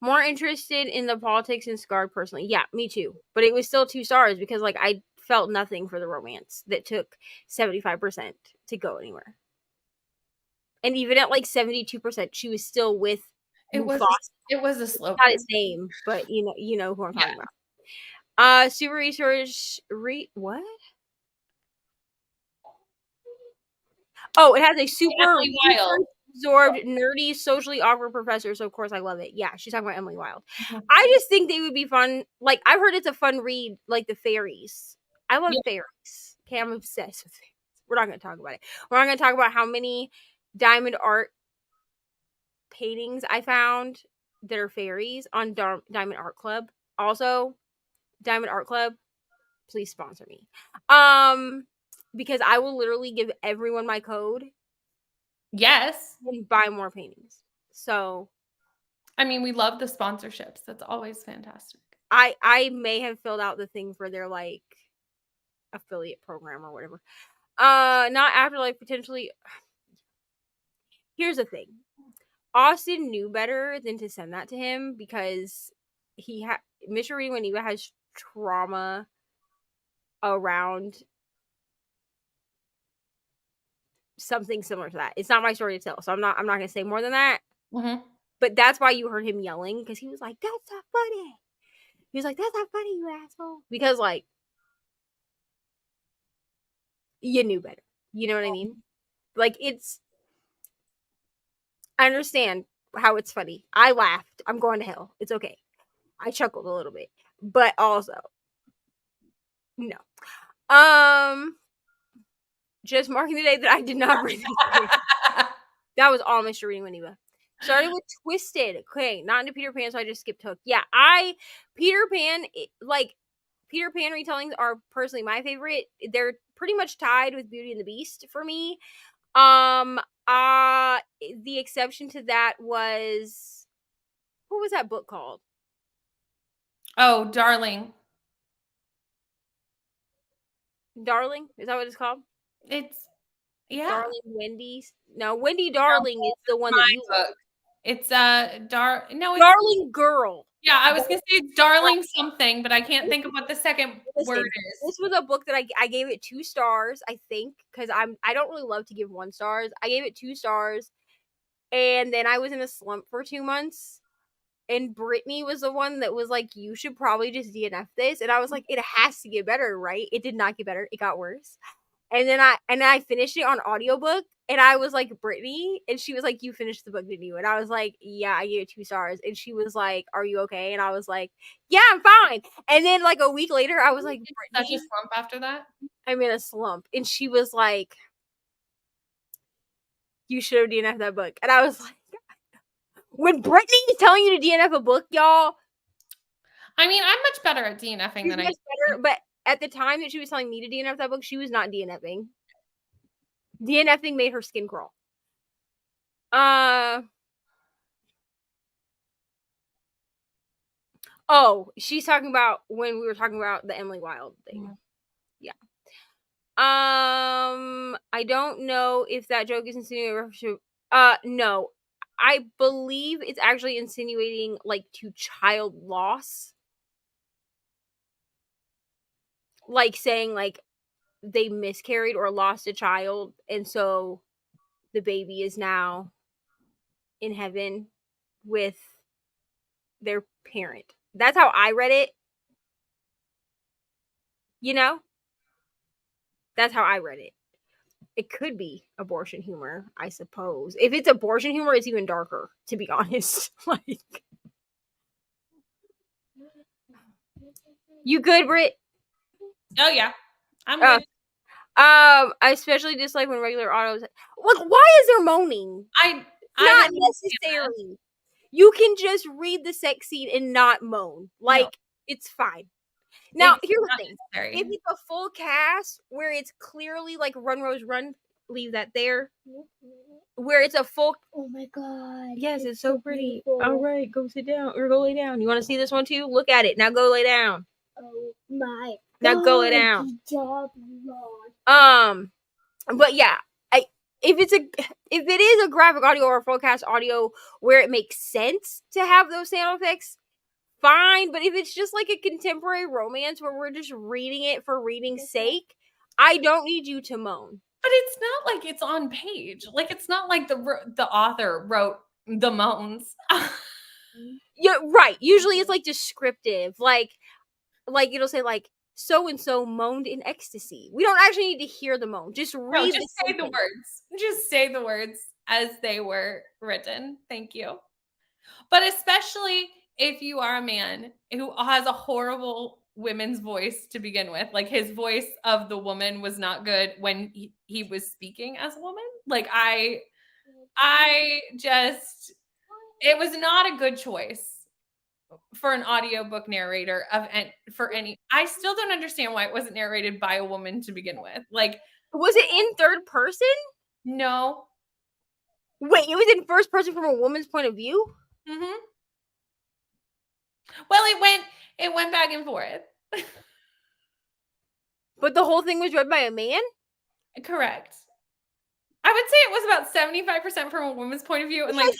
More interested in the politics and Scarred personally. Yeah, me too. But it was still 2 stars because like I felt nothing for the romance that took 75% to go anywhere. And even at like 72%, she was still with it was a slow. Not his name, but you know who I'm talking about. Super research what? Oh, it has a super absorbed, nerdy, socially awkward professor. So of course I love it. Yeah, she's talking about Emily Wilde. Mm-hmm. I just think they would be fun. Like, I've heard it's a fun read, like the fairies. I love fairies. Okay, I'm obsessed with fairies. We're not going to talk about it. We're not going to talk about how many diamond art paintings I found that are fairies on Diamond Art Club. Also, Diamond Art Club, please sponsor me. Because I will literally give everyone my code. Yes. And buy more paintings. So. I mean, we love the sponsorships. That's always fantastic. I may have filled out the thing for their, like, affiliate program or whatever. Not Afterlife, potentially. Here's the thing. Austin knew better than to send that to him because Mr. Reading when Eva has trauma around something similar to that. It's not my story to tell, so I'm not gonna say more than that. Mm-hmm. But that's why you heard him yelling, because he was like, "That's not funny." He was like, "That's not funny, you asshole." Because like, you knew better. You know what I mean? Like, I understand how it's funny. I laughed. I'm going to hell. It's okay. I chuckled a little bit, but also no. Just marking the day that I did not read this. That was all Mr. Reading with Eva. Started with Twisted. Okay, not into Peter Pan, so I just skipped Hook. Yeah, Peter Pan retellings are personally my favorite. They're pretty much tied with Beauty and the Beast for me. The exception to that was, what was that book called? Oh, Darling. Darling? Is that what it's called? It's yeah. Darling Wendy's. No, Wendy Darling is the one that you book. It's it's Darling Girl. Yeah, I was gonna say it's Darling something, but I can't think of what the second word is. This was a book that I gave it 2 stars, I think, because I don't really love to give 1 stars. I gave it 2 stars, and then I was in a slump for 2 months. And Brittany was the one that was like, you should probably just DNF this. And I was like, it has to get better, right? It did not get better. It got worse. And then I finished it on audiobook, and I was like, Brittany, and she was like, you finished the book, didn't you? And I was like, yeah, I gave it 2 stars. And she was like, are you okay? And I was like, yeah, I'm fine. And then like a week later, I was like, Brittany, such a slump after that. I'm in a slump. And she was like, you should have DNF that book. And I was like, when Brittany is telling you to DNF a book, y'all. I mean, I'm much better at DNFing than I better, but at the time that she was telling me to DNF that book, she was not DNFing. DNFing made her skin crawl. Oh, she's talking about when we were talking about the Emily Wilde thing. Yeah. I don't know if that joke is insinuating no. I believe it's actually insinuating like to child loss. Like saying like they miscarried or lost a child, and so the baby is now in heaven with their parent. That's how I read it. You know? That's how I read it. It could be abortion humor, I suppose. If it's abortion humor, it's even darker, to be honest. Like, you good, Britt? Oh yeah, I'm good. I especially dislike when regular autos. Look, why is there moaning? Not necessarily. You can just read the sex scene and not moan. Like, it's fine. Now, here's the thing. If it's a full cast where it's clearly like Run Rose Run, leave that there. Where it's a full. Oh my god. Yes, it's so pretty. All right, go sit down or go lay down. You want to see this one too? Look at it. Now go lay down. Oh my god. Now go lay down. But yeah, if it is a graphic audio or a full cast audio where it makes sense to have those sound effects, fine. But if it's just like a contemporary romance where we're just reading it for reading's sake, I don't need you to moan. But it's not like it's on page. Like, it's not like the author wrote the moans. Yeah, right. Usually it's like descriptive. Like it'll say like so and so moaned in ecstasy. We don't actually need to hear the moan. Just read. Just say the words. Just say the words as they were written. Thank you. But especially if you are a man who has a horrible women's voice to begin with, like his voice of the woman was not good when he was speaking as a woman. Like it was not a good choice for an audiobook narrator I still don't understand why it wasn't narrated by a woman to begin with. Like, was it in third person? No. Wait, it was in first person from a woman's point of view? Mm-hmm. Well, it went back and forth. But the whole thing was read by a man? Correct. I would say it was about 75% from a woman's point of view and like 25%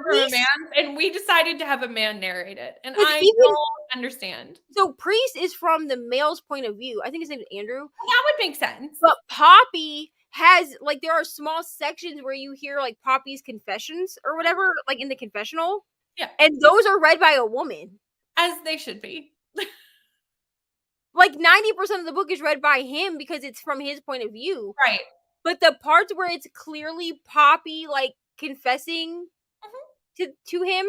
from a man. And we decided to have a man narrate it. And I don't understand. So Priest is from the male's point of view. I think his name is Andrew. That would make sense. But Poppy has, like, there are small sections where you hear, like, Poppy's confessions or whatever, like, in the confessional. Yeah. And those are read by a woman. As they should be. Like, 90% of the book is read by him because it's from his point of view. Right. But the parts where it's clearly Poppy, like, confessing to him,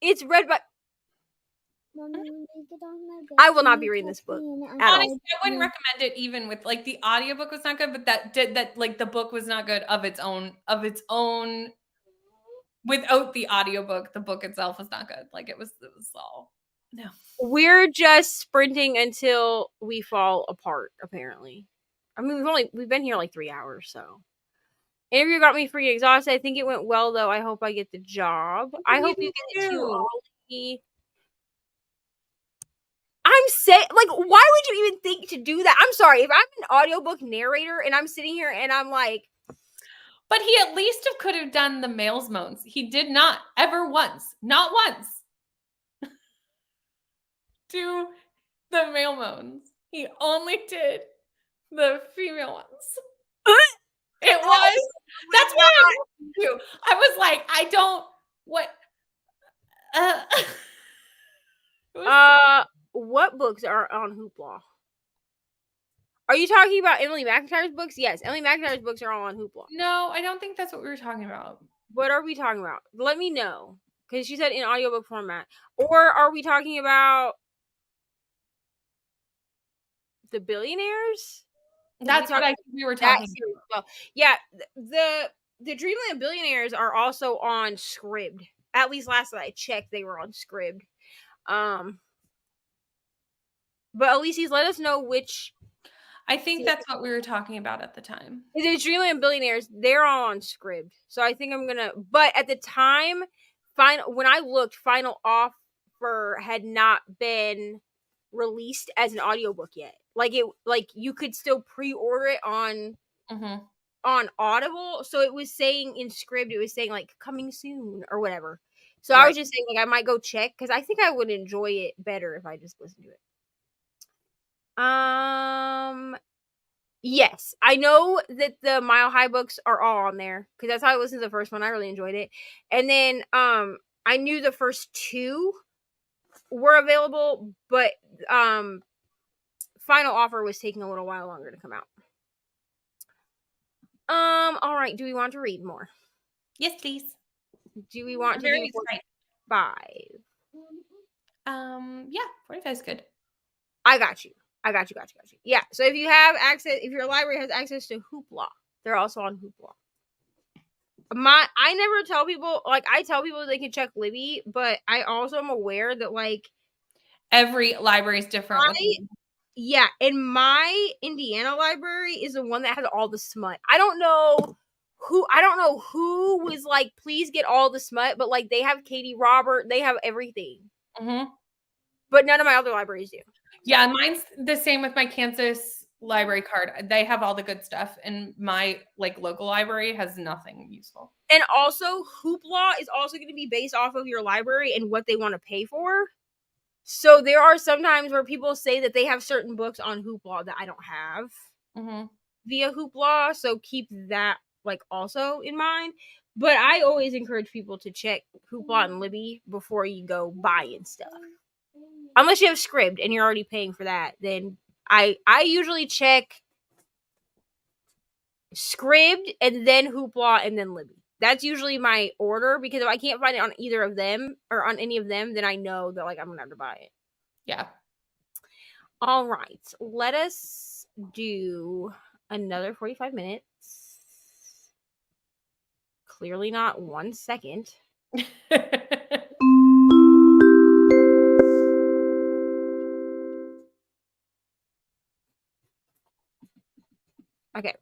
it's read by... I will not be reading this book. Honestly, I wouldn't recommend it even with, like, the audiobook was not good, but that like, the book was not good of its own Without the audiobook, the book itself was not good. Like it was all no. We're just sprinting until we fall apart, apparently. I mean, we've been here like 3 hours, so. Interview got me pretty exhausted. I think it went well, though. I hope I get the job. I hope you get it too early. I'm saying, like, why would you even think to do that? I'm sorry. If I'm an audiobook narrator and I'm sitting here and I'm like. But he at least could have done the male's moans. He did not ever once, not once, do the male moans. He only did the female ones. It was. That's why I asked you. I was like, I don't. What? What books are on Hoopla? Are you talking about Emily McIntyre's books? Yes, Emily McIntyre's books are all on Hoopla. No, I don't think that's what we were talking about. What are we talking about? Let me know. Because she said in audiobook format. Or are we talking about the Billionaires? That's what I think we were talking about. Well, yeah, the Dreamland Billionaires are also on Scribd. At least last night I checked, they were on Scribd. But Elyse's, let us know which. I think that's what we were talking about at the time. The Dreamland Billionaires, they're all on Scribd. So I think I'm gonna. But at the time, when I looked, Final Offer had not been released as an audiobook yet. Like you could still pre-order it on Audible. So it was saying in Scribd, it was saying like coming soon or whatever. So right. I was just saying like I might go check because I think I would enjoy it better if I just listened to it. Yes, I know that the Mile High books are all on there because that's how I listened to the first one. I really enjoyed it, and then I knew the first two were available, but Final Offer was taking a little while longer to come out. All right. Do we want to read more? Yes, please. Do we want to do 45? Yeah, 45 is good. I got you. Yeah. So if you have access, if your library has access to Hoopla, they're also on Hoopla. I never tell people, like, I tell people they can check Libby, but I also am aware that, like, every library is different. Yeah, and my Indiana library is the one that has all the smut. I don't know who was like, please get all the smut, but like they have Katie Robert, they have everything. But none of my other libraries do. Yeah, mine's the same with my Kansas library card. They have all the good stuff, and my like local library has nothing useful. And also, Hoopla is also going to be based off of your library and what they want to pay for. So there are some times where people say that they have certain books on Hoopla that I don't have via Hoopla. So keep that like also in mind. But I always encourage people to check Hoopla and Libby before you go buying stuff. Unless you have Scribd and you're already paying for that, then I usually check Scribd and then Hoopla and then Libby. That's usually my order because if I can't find it on either of them or on any of them, then I know that like I'm gonna have to buy it. Yeah. All right. Let us do another 45 minutes. Clearly not 1 second. Okay.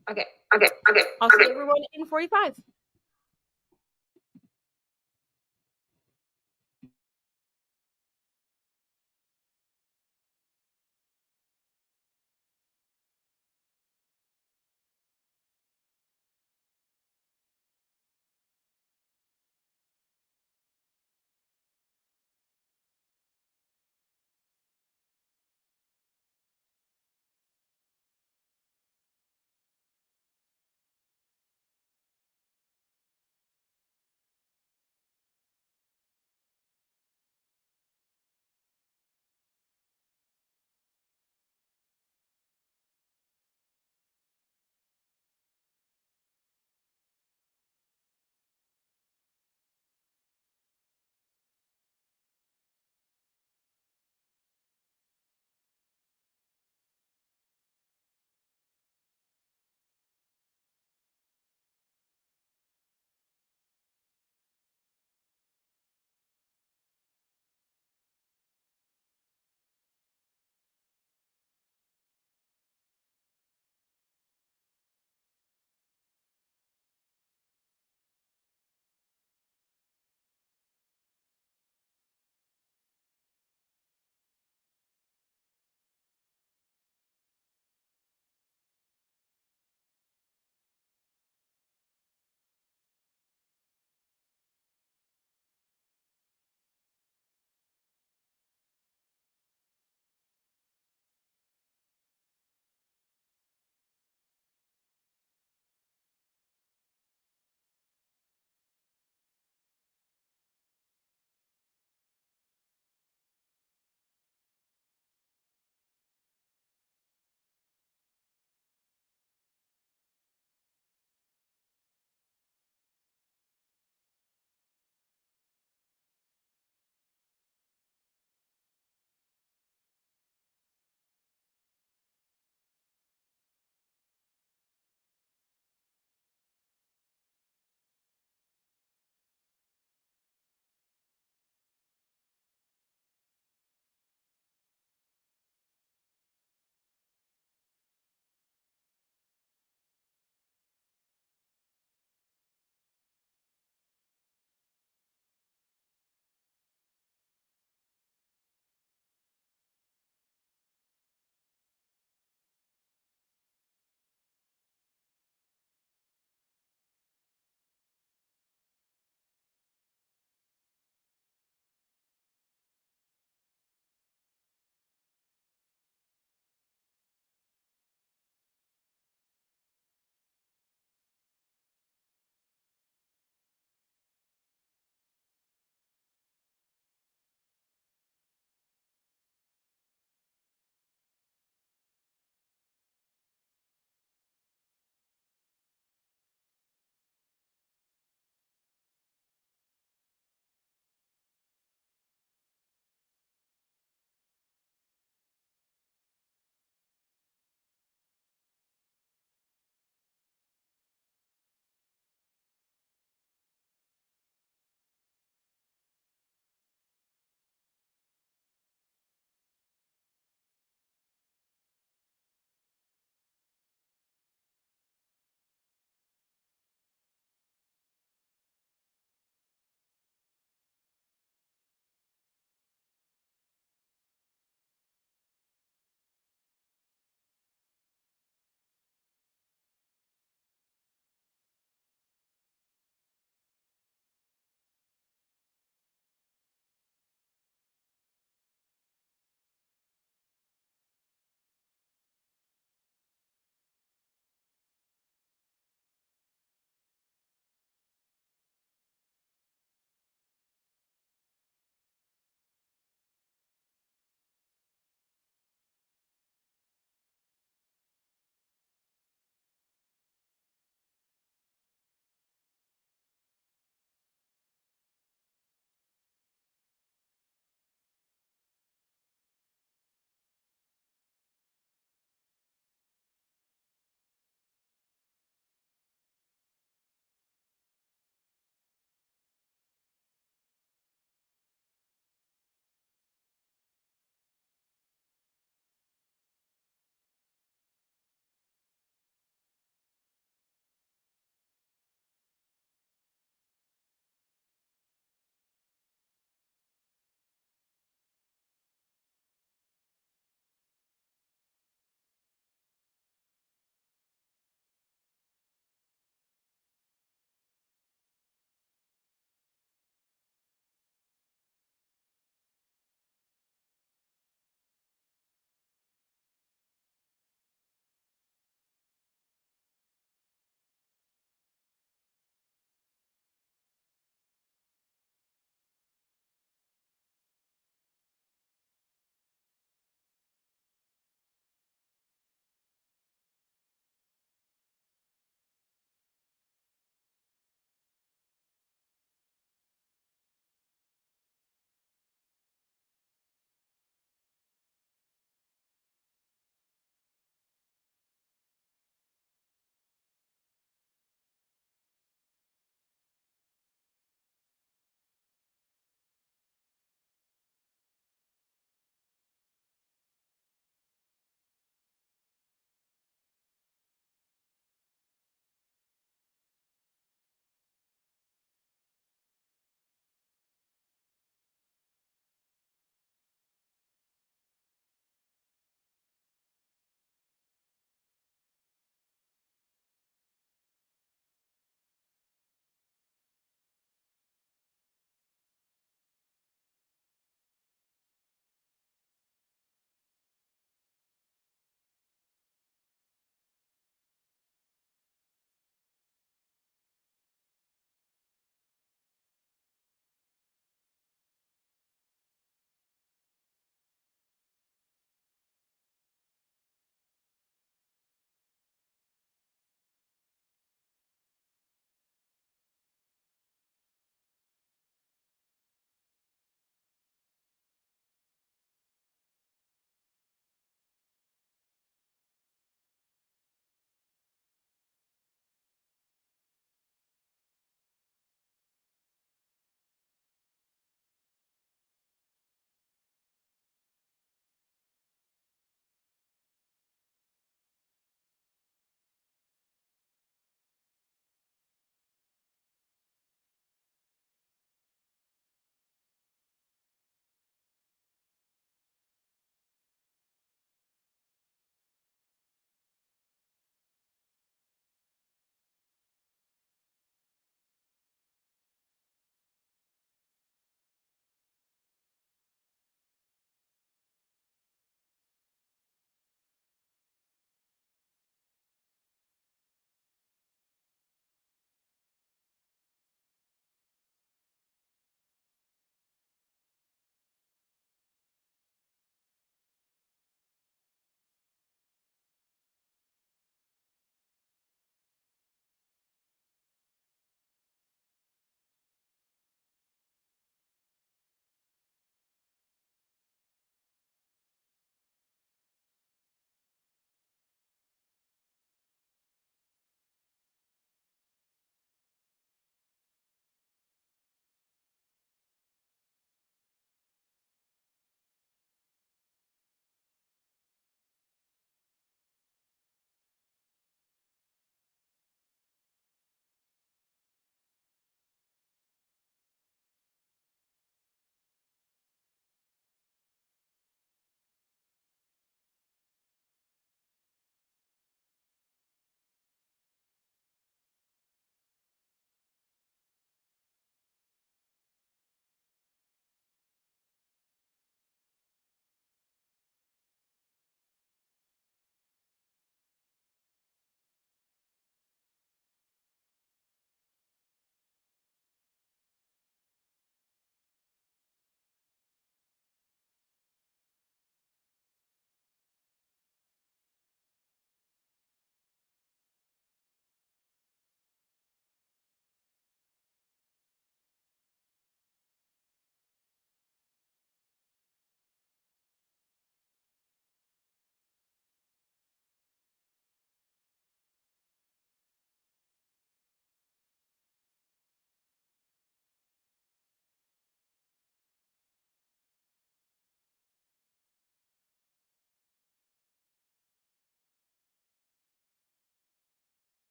I'll see everyone in 45.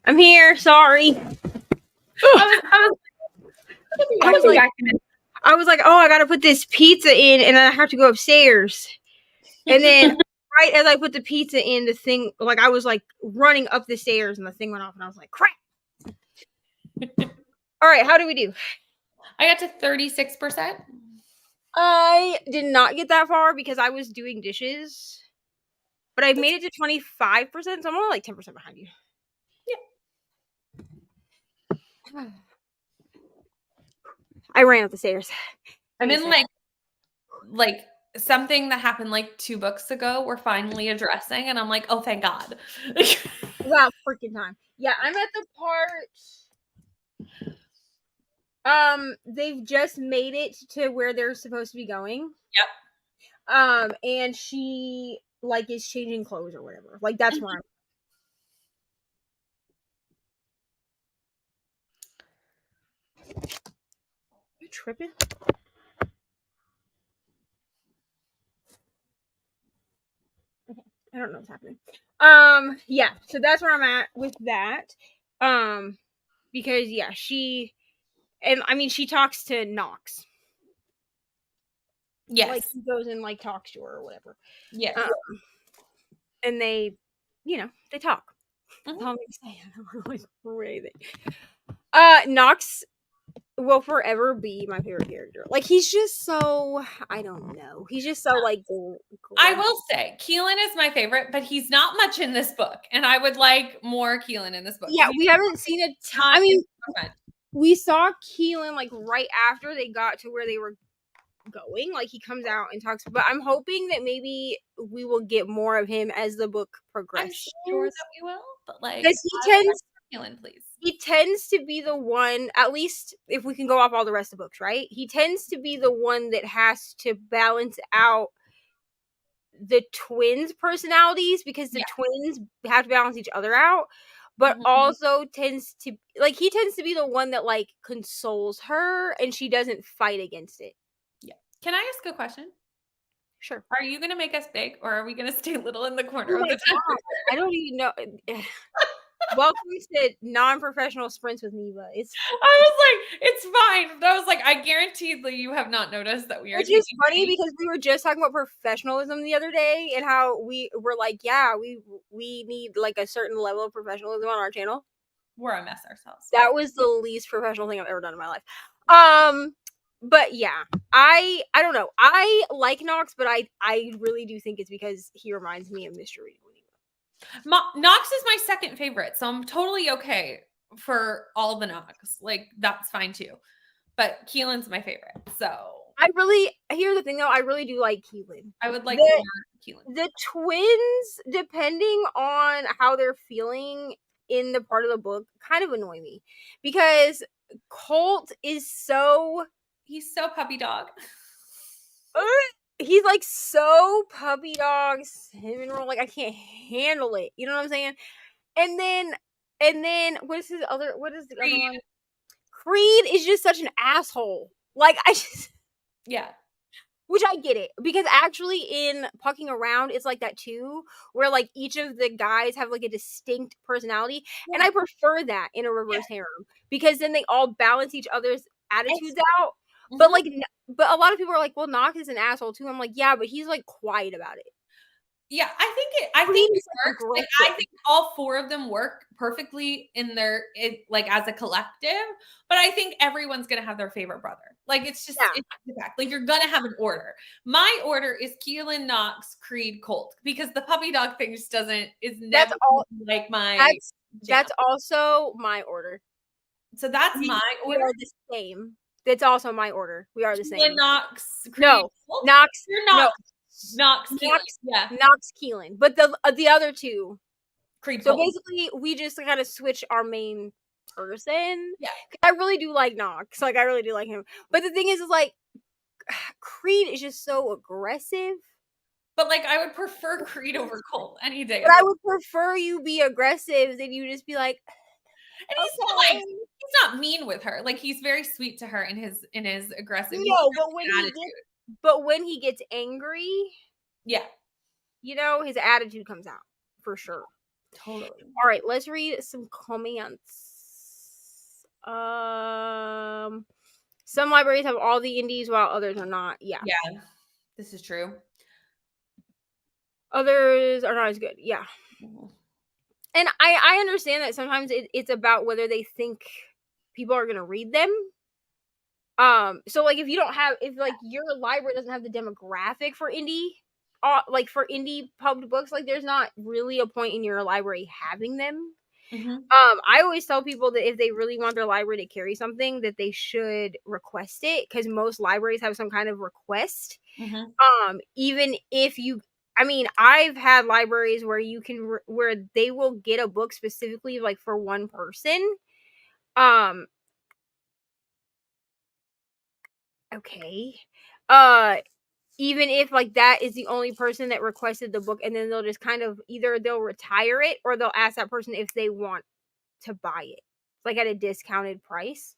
I'm here. Sorry. I was like, oh, I gotta put this pizza in, and I have to go upstairs. And then, right as I put the pizza in, the thing, like, I was like running up the stairs, and the thing went off, and I was like, crap. All right, how do we do? I got to 36%. I did not get that far because I was doing dishes, but I made it to 25%, so I'm only like 10% behind you. Yeah. I ran up the stairs. And then like something that happened like 2 books ago, we're finally addressing, and I'm like, oh, thank God. Wow, freaking time. Yeah, I'm at the part. They've just made it to where they're supposed to be going. Yep. And she like is changing clothes or whatever. Like that's where I'm. You tripping? Okay, I don't know what's happening. Yeah, so that's where I'm at with that. Because yeah, she talks to Knox. Yes. Like he goes and like talks to her or whatever. Yes. And they, they talk. Mhm. That's all I'm gonna say. I don't really for anything. Knox will forever be my favorite character. Like he's just so, I don't know. He's just so like. I will say Keelan is my favorite, but he's not much in this book, and I would like more Keelan in this book. Yeah, we haven't seen a ton. I mean, we saw Keelan like right after they got to where they were going. Like he comes out and talks, but I'm hoping that maybe we will get more of him as the book progresses. I'm sure that we will, but like, because Keelan, please. He tends to be the one, at least if we can go off all the rest of the books, right? He tends to be the one that has to balance out the twins' personalities because the twins have to balance each other out, but also tends to he tends to be the one that like consoles her and she doesn't fight against it. Yeah. Can I ask a question? Sure. Are you going to make us big, or are we going to stay little in the corner of the time? I don't even know. Welcome to non-professional sprints with Neva. I was like, it's fine. I was like, I guarantee that you have not noticed that we are. Which is funny because we were just talking about professionalism the other day and how we were like, yeah, we need like a certain level of professionalism on our channel. We're a mess ourselves. That was the least professional thing I've ever done in my life. But yeah, I don't know. I like Knox, but I really do think it's because he reminds me of Mr. Reading. Knox is my second favorite, so I'm totally okay for all the Knox. Like that's fine too. But Keelan's my favorite. So here's the thing though, I really do like Keelan. I would like more Keelan. The twins, depending on how they're feeling in the part of the book, kind of annoy me because Colt is he's so puppy dog. He's like so puppy dog cinnamon roll, like I can't handle it. You know what I'm saying? And then what is the other one? Creed is just such an asshole. Like which I get it because actually in Pucking Around it's like that too, where like each of the guys have like a distinct personality, and I prefer that in a reverse harem because then they all balance each other's attitudes out. But but a lot of people are like, well, Knox is an asshole too. I'm like, yeah, but he's like quiet about it. Yeah, I think it works. Like, I think all 4 of them work perfectly like as a collective. But I think everyone's gonna have their favorite brother. Like it's just it's the fact. Like you're gonna have an order. My order is Keelan, Knox, Creed, Colt, because the puppy dog thing just never like my. That's also my order. So that's my order. We are the same. That's also my order. We are the same. Knox, Creed, no, Colt? Knox. You're not. No. Knox, Keelan. Knox, Keelan. But the other two, Creed. So basically, we just kind of switch our main person. Yeah, I really do like Knox. Like I really do like him. But the thing is like Creed is just so aggressive. But like I would prefer Creed over Colt any day. But I would prefer you be aggressive than you just be like. And he's not mean with her. Like he's very sweet to her in his aggressive. No, but when he gets angry, yeah, his attitude comes out for sure. Totally. All right, let's read some comments. Some libraries have all the indies while others are not. Yeah. Yeah, this is true. Others are not as good. Yeah. And I understand that sometimes it's about whether they think people are gonna read them. So like if like your library doesn't have the demographic for indie, like for indie published books, like there's not really a point in your library having them. I always tell people that if they really want their library to carry something, that they should request it, because most libraries have some kind of request. Even if you, I mean, I've had libraries where you can where they will get a book specifically like for one person. Okay. Even if like that is the only person that requested the book, and then they'll just kind of either they'll retire it or they'll ask that person if they want to buy it, like at a discounted price.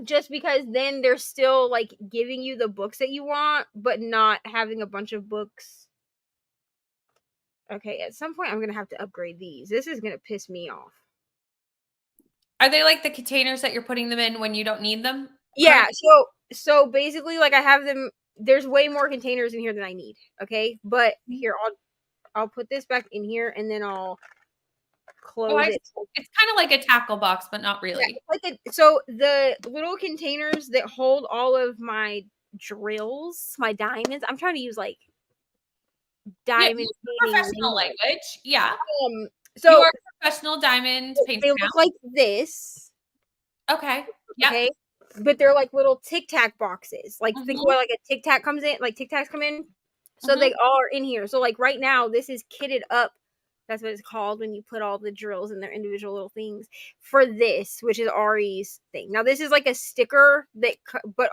Just because then they're still like giving you the books that you want, but not having a bunch of books. Okay, at some point I'm gonna have to upgrade these. This is gonna piss me off. Are they like the containers that you're putting them in when you don't need them? Yeah, so basically like I have them, there's way more containers in here than I need, okay? But here I'll put this back in here and then I'll close it. It's kind of like a tackle box, but not really. Yeah, so the little containers that hold all of my drills, my diamonds, I'm trying to use like diamond professional language. Yeah. So you are a professional diamond painter. They look like this. Okay. Yeah. Okay. But they're like little Tic Tac boxes. Like think where like a Tic Tac comes in, like Tic Tacs come in. So they all are in here. So like right now, this is kitted up. That's what it's called when you put all the drills in their individual little things for this, which is Ari's thing. Now this is like a sticker but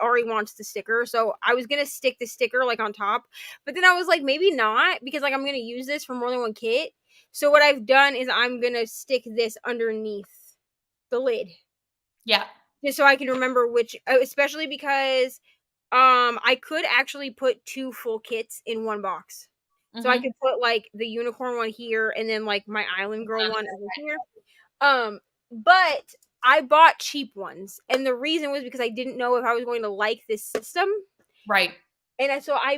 Ari wants the sticker. So I was going to stick the sticker like on top, but then I was like, maybe not, because like I'm going to use this for more than one kit. So what I've done is I'm going to stick this underneath the lid. Yeah. Just so I can remember which, especially because I could actually put 2 full kits in one box. So I could put like the unicorn one here and then like my island girl one over here. But I bought cheap ones, and the reason was because I didn't know if I was going to like this system. Right. And so I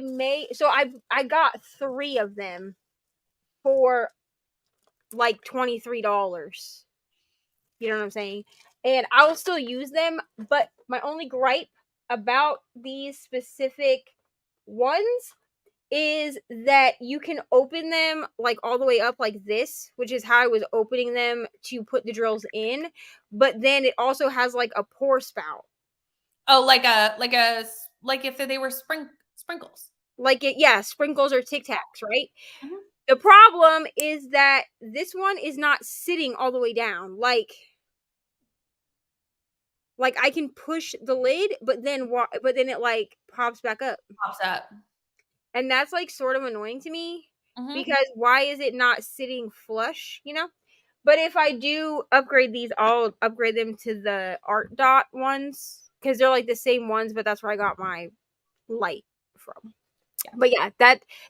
got 3 of them for like $23. You know what I'm saying? And I'll still use them, but my only gripe about these specific ones is that you can open them like all the way up like this, which is how I was opening them to put the drills in, but then it also has like a pour spout. Oh, like if they were sprinkles. Like sprinkles or Tic Tacs, right? The problem is that this one is not sitting all the way down. Like I can push the lid, but then it like pops back up. Pops up. And that's like sort of annoying to me because why is it not sitting flush, you know? But if I do upgrade these, I'll upgrade them to the Art Dot ones because they're like the same ones, but that's where I got my light from. Yeah. But yeah,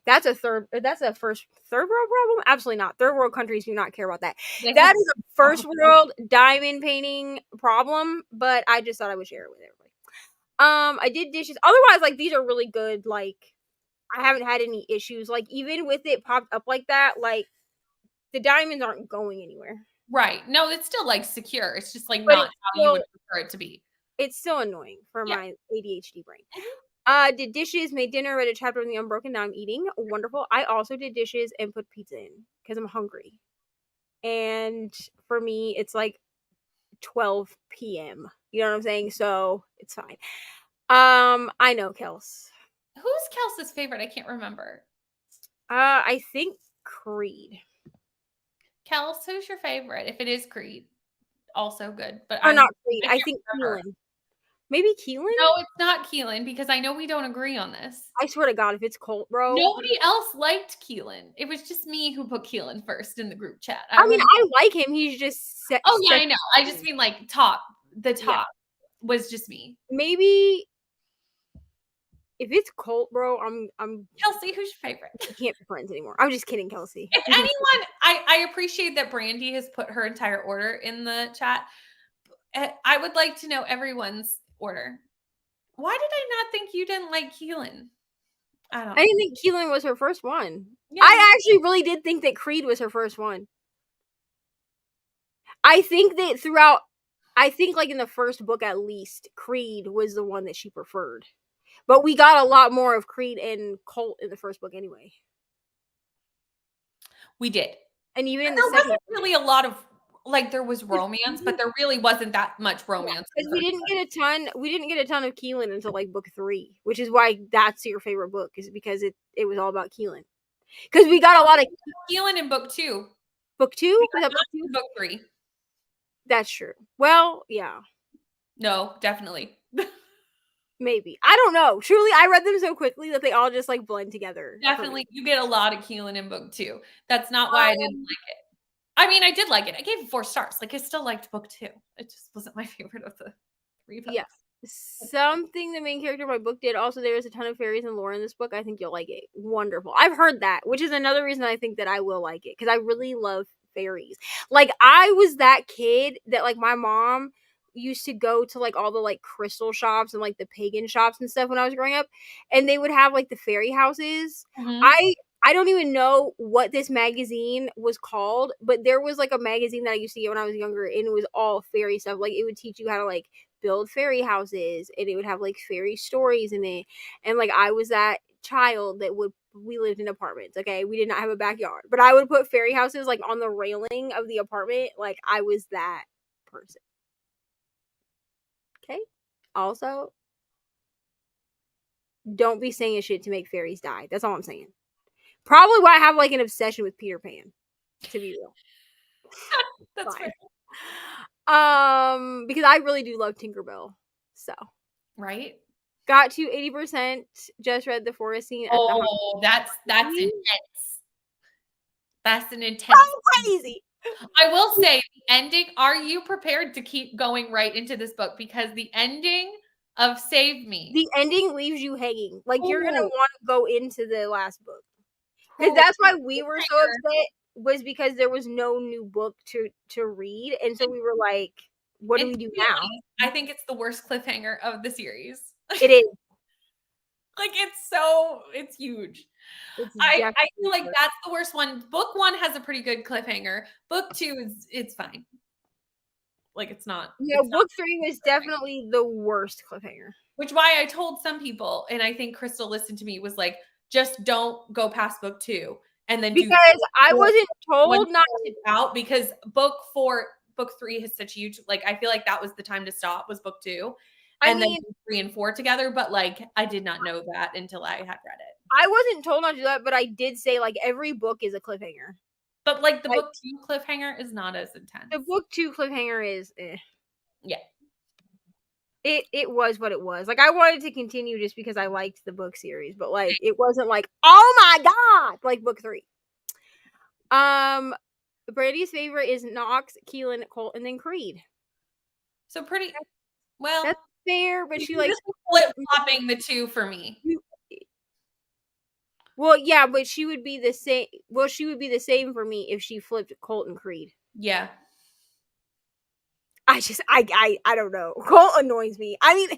that's a third world problem? Absolutely not. Third world countries do not care about that. That is a first world diamond painting problem, but I just thought I would share it with everybody. I did dishes. Otherwise, like these are really good. Like I haven't had any issues. Like even with it popped up like that, like the diamonds aren't going anywhere. Right. No, it's still like secure. It's just like not how you would prefer it to be. It's still annoying for my ADHD brain. Did dishes, made dinner, read a chapter in The Unbroken. Now I'm eating. Wonderful. I also did dishes and put pizza in because I'm hungry. And for me, it's like 12 p.m. You know what I'm saying? So it's fine. I know, Kels. Who's Kels's favorite? I can't remember. I think Creed. Kels, who's your favorite? If it is Creed, also good. But not Creed. I think Keelan. Maybe Keelan? No, it's not Keelan because I know we don't agree on this. I swear to God, if it's Colt, bro. Nobody else liked Keelan. It was just me who put Keelan first in the group chat. I mean, I like him. He's just... I know. I just mean like top. The top was just me. Maybe... If it's Colt, bro, I'm Kelsey, who's your favorite? we can't be friends anymore. I'm just kidding, Kelsey. If anyone, I appreciate that Brandy has put her entire order in the chat. I would like to know everyone's order. Why did I not think you didn't like Keelan? I don't know. I didn't think Keelan was her first one. Yeah. I actually really did think that Creed was her first one. I think that throughout, like in the first book at least, Creed was the one that she preferred. But we got a lot more of Creed and Colt in the first book anyway. We did. And even in There the second wasn't really a lot of, like, there was romance, but there really wasn't that much romance. because we didn't get a ton of Keelan until like book 3, which is why that's your favorite book, is because it was all about Keelan. Because we got a lot of Keelan in book 2. book 2. Was that book 2? Book 3. That's true. Well, yeah, No, definitely. maybe. I don't know. Truly, I read them so quickly that they all just like blend together. Definitely, you get a lot of Keelan in book 2. That's not why I didn't like it. I mean, I did like it. I gave it 4 stars. Like, I still liked book 2. It just wasn't my favorite of the 3 books. Yeah. Something the main character of my book did. Also, there is a ton of fairies and lore in this book. I think you'll like it. Wonderful. I've heard that, which is another reason I think that I will like it, because I really love fairies. Like, I was that kid that like my mom used to go to like all the like crystal shops and like the pagan shops and stuff when I was growing up, and they would have like the fairy houses. Mhm. I don't even know what this magazine was called, but there was like a magazine that I used to get when I was younger, and it was all fairy stuff. Like, it would teach you how to like build fairy houses, and it would have like fairy stories in it. And like, I was that child that we lived in apartments, okay? We did not have a backyard, but I would put fairy houses like on the railing of the apartment. Like, I was that person. Okay? Also, don't be saying shit to make fairies die. That's all I'm saying. Probably why I have like an obsession with Peter Pan, to be real. That's Fine. fair. Because I really do love Tinkerbell. So, Right? got to 80%. Just read the forest scene. Oh, that's intense. That's an intense. So crazy. I will say, the ending. Are you prepared to keep going right into this book? Because the ending of Save Me. The ending leaves you hanging. Like, you're gonna Ooh. want to go into the last book. Because that's why we were so upset, was because there was no new book to read, and so we were like, what do we do now? I think it's the worst cliffhanger of the series. It is. Like, it's huge. It's I feel like that's the worst one. Book 1 has a pretty good cliffhanger. Book 2 it's fine. Like, it's not. Yeah, book 3 was definitely the worst cliffhanger. Which why I told some people, and I think Crystal listened to me, was like, just don't go past book 2, and then because I wasn't told not to out, because book 3 has such huge, like, I feel like that was the time to stop, was book 2, and then 3 and 4 together. But like, I did not know that until I had read it. I wasn't told not to do that, but I did say like every book is a cliffhanger. But like, the book 2 cliffhanger is not as intense. The book 2 cliffhanger is yeah. It was what it was. Like, I wanted to continue just because I liked the book series, but like, it wasn't like, oh my god, like book 3. Brady's favorite is Knox, Keelan, Colt, and then Creed. So pretty well. That's fair, but she like flip-flopping the 2 for me. Well, yeah, but she would be the same. Well, she would be the same for me if she flipped Colt and Creed. Yeah. I don't know. Colt annoys me. I mean,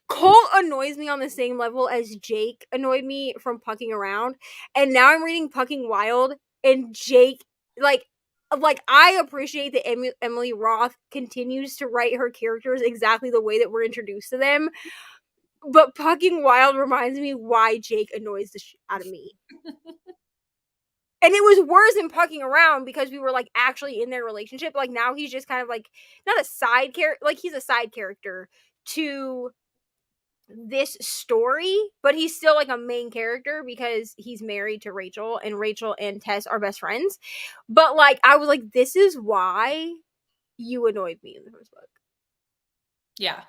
Colt annoys me on the same level as Jake annoyed me from Pucking Around. And now I'm reading Pucking Wild, and Jake, like I appreciate that Emily Roth continues to write her characters exactly the way that we're introduced to them. But Pucking Wild reminds me why Jake annoys the shit out of me. And it was worse than Pucking Around because we were like actually in their relationship. Like, now he's just kind of like not a side character, like he's a side character to this story, but he's still like a main character because he's married to Rachel, and Rachel and Tess are best friends. But like, I was like, this is why you annoyed me in the first book. Yeah.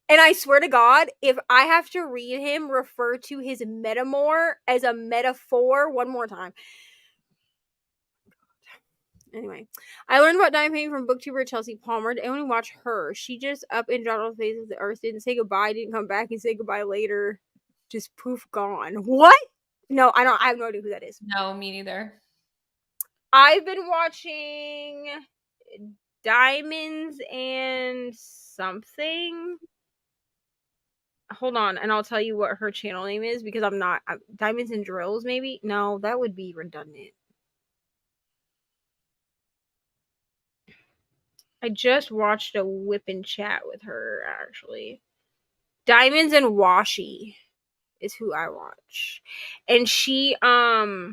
And I swear to God, if I have to read him refer to his metamor as a metaphor one more time. Anyway, I learned about Diamond Painting from booktuber Chelsea Palmer. I only watch her. She just up and dropped off the face of the earth, didn't say goodbye, didn't come back and say goodbye later. just poof gone. What? No, I have no idea who that is. No, me neither. I've been watching Diamonds and something. Hold on, and I'll tell you what her channel name is because Diamonds and Drills, maybe? No, that would be redundant. I just watched a whip and chat with her, actually. Diamonds and Washi is who I watch. And she, yeah,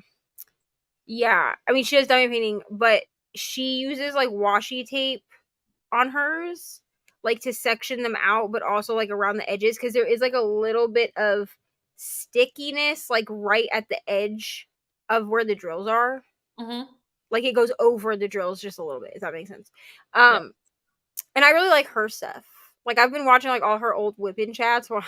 I mean, she does diamond painting, but she uses, like, washi tape on hers, like, to section them out, but also, like, around the edges, because there is, like, a little bit of stickiness, like, right at the edge of where the drills are. Mm-hmm. Like, it goes over the drills just a little bit, if that makes sense. And I really like her stuff. Like, I've been watching, like, all her old whipping chats while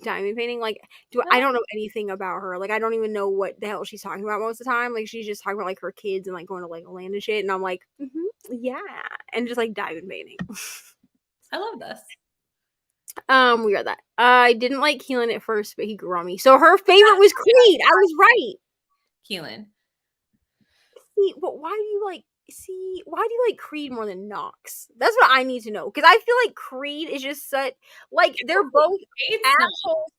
diamond painting. Like, I don't know anything about her. Like, I don't even know what the hell she's talking about most of the time. Like, she's just talking about, like, her kids and, like, going to Legoland and shit. And I'm like, yeah. And just, like, diamond painting. I love this. We got that. I didn't like Keelan at first, but he grew on me. So her favorite was Creed. I was right. Keelan. See, but why do you like Creed more than Knox? That's what I need to know. Because I feel like Creed is just such, like, they're both assholes,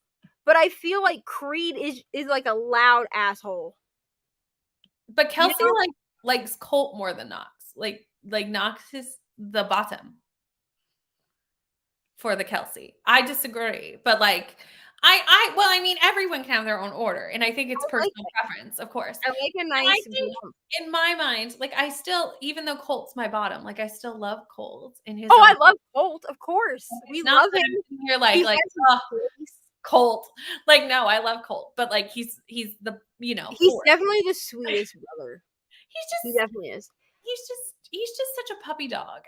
but I feel like Creed is like a loud asshole. But Kelsey likes Colt more than Knox. Like Knox is the bottom for the Kelsey. I disagree, but like I mean, everyone can have their own order, and I think it's personal preference, of course. I like a nice. In my mind, like, I still, even though Colt's my bottom, like, I still love Colt in his. Oh, I love Colt, of course. We love him. You're like Colt. Like, no, I love Colt, but like he's the he's definitely the sweetest brother. He definitely is. He's just such a puppy dog.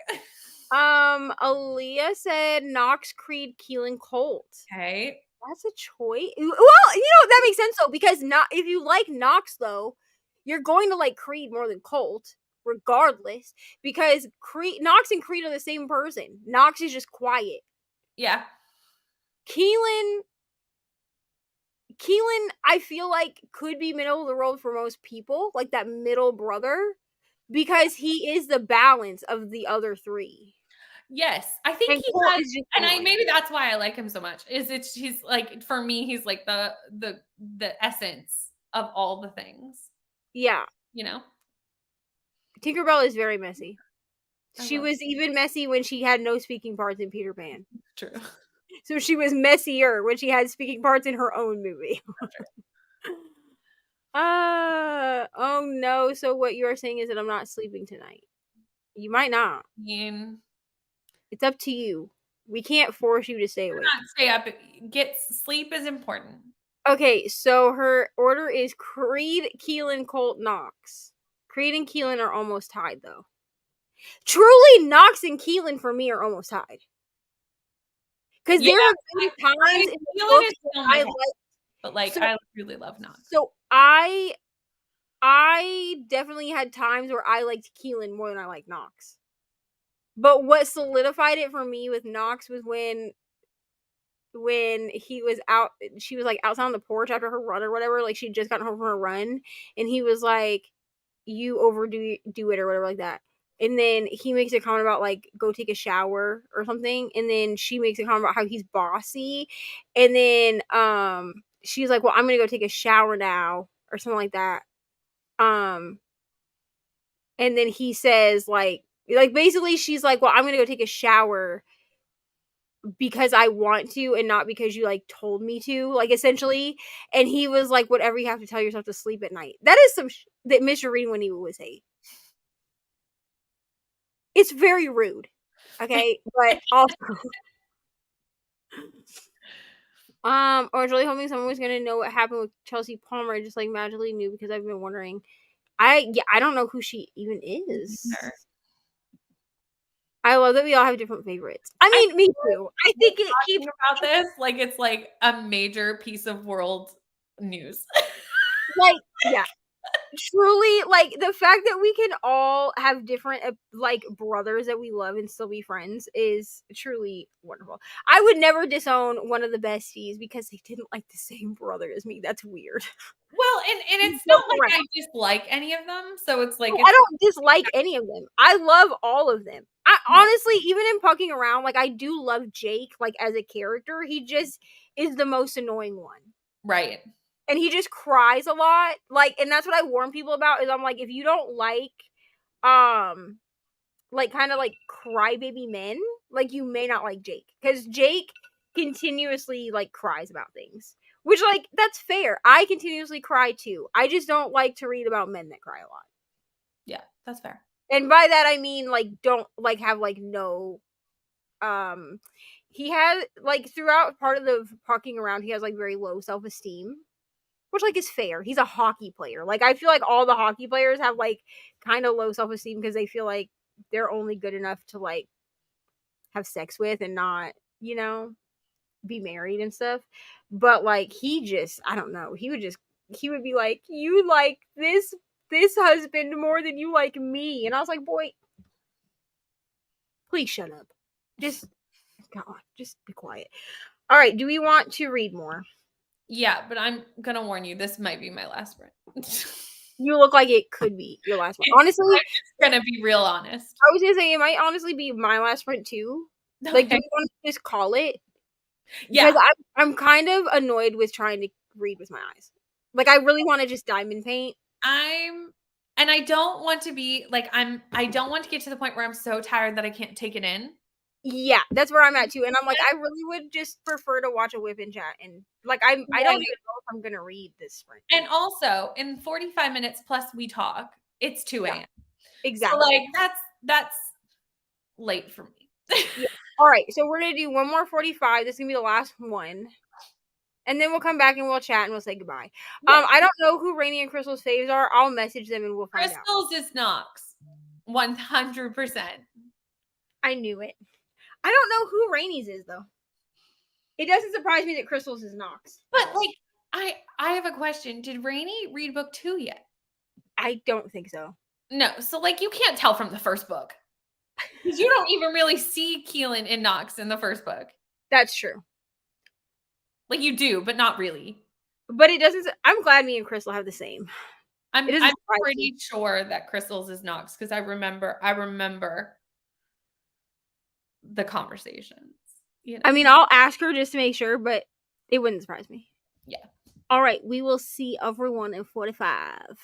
Aaliyah said Knox, Creed, Keelan, Colt. Okay. That's a choice. Well, that makes sense though, because if you like Knox though, you're going to like Creed more than Colt, regardless, because Knox and Creed are the same person. Knox is just quiet. Yeah. Keelan, I feel like could be middle of the road for most people, like that middle brother, because he is the balance of the other three. Yes, I think he has, and maybe that's why I like him so much. He's like, for me, he's like the essence of all the things. Yeah, Tinkerbell is very messy. She was even messy when she had no speaking parts in Peter Pan. True. So she was messier when she had speaking parts in her own movie. Oh no. So what you're saying is that I'm not sleeping tonight. You might not. It's up to you. We can't force you to stay awake. Not stay up. Sleep is important. Okay, so her order is Creed, Keelan, Colt, Knox. Creed and Keelan are almost tied, though. Truly, Knox and Keelan for me are almost tied. Because there have been times in the book that I like, but like, I really love Knox. So I definitely had times where I liked Keelan more than I liked Knox. But what solidified it for me with Knox was when he was out, she was like outside on the porch after her run or whatever, like she'd just gotten home from her run, and he was like, you overdo it or whatever like that. And then he makes a comment about like, go take a shower or something, and then she makes a comment about how he's bossy, and then she's like, well, I'm gonna go take a shower now or something like that. And then he says like basically she's like, well, I'm gonna go take a shower because I want to and not because you like told me to, like, essentially. And he was like, whatever you have to tell yourself to sleep at night. That is some that Mr. Greenwood would say. It's very rude. Okay, but also I was really hoping someone was gonna know what happened with Chelsea Palmer. I just like magically knew because I've been wondering. I don't know who she even is. I love that we all have different favorites. I mean, me too. I think it keeps about this like it's like a major piece of world news. Like, yeah. truly, like, the fact that we can all have different, like, brothers that we love and still be friends is truly wonderful. I would never disown one of the besties because they didn't like the same brother as me. That's weird. Well, and it's Flip not like around. I dislike any of them. So it's like, Oh, it's I don't dislike any of them. I love all of them. I honestly, even in Pucking Around, like, I do love Jake, like, as a character. He just is the most annoying one. right. And he just cries a lot. Like, and that's what I warn people about is I'm like, if you don't like kind of like crybaby men, like, you may not like Jake. Because Jake continuously like cries about things. Which, like, that's fair. I continuously cry too. I just don't like to read about men that cry a lot. Yeah, that's fair. And by that I mean, like, don't like have like no he has like throughout part of the Pucking Around, he has like very low self-esteem, which, like, is fair. He's a hockey player. Like, I feel like all the hockey players have like kind of low self-esteem because they feel like they're only good enough to like have sex with and not, be married and stuff. But like, he just, I don't know, he would be like, you like this husband more than you like me. And I was like, boy, please shut up. Just God, just be quiet. All right, do we want to read more? Yeah, but I'm gonna warn you, this might be my last one. You look like it could be your last one. Honestly, I'm just gonna be real honest. I was gonna say it might honestly be my last sprint too. Like, do Okay. we want to just call it? Yeah. Because I'm kind of annoyed with trying to read with my eyes. Like, I really want to just diamond paint. And I don't want to be like, I don't want to get to the point where I'm so tired that I can't take it in. Yeah, that's where I'm at too. And I'm like, I really would just prefer to watch a whip and chat. And like, I don't even know if I'm gonna read this sprint. And also, in 45 minutes plus we talk, it's 2 a.m. Exactly. So like, that's late for me. Yeah. All right, so we're gonna do one more 45. This is gonna be the last one. And then we'll come back and we'll chat and we'll say goodbye. Yeah. I don't know who Rainy and Crystal's faves are. I'll message them and we'll find out. Crystals is Knox. 100%. I knew it. I don't know who Rainy's is though. It doesn't surprise me that Crystal's is Knox. But like, I have a question. Did Rainy read book 2 yet? I don't think so. No. So like, you can't tell from the first book. Because you don't even really see Keelan and Knox in the first book. That's true. Like, you do, but not really. But it doesn't. I'm glad me and Crystal have the same. I'm It doesn't surprise pretty me. sure that Crystal's is Knox because I remember the conversations. You know? I mean, I'll ask her just to make sure, but it wouldn't surprise me. Yeah. All right, we will see everyone in 45.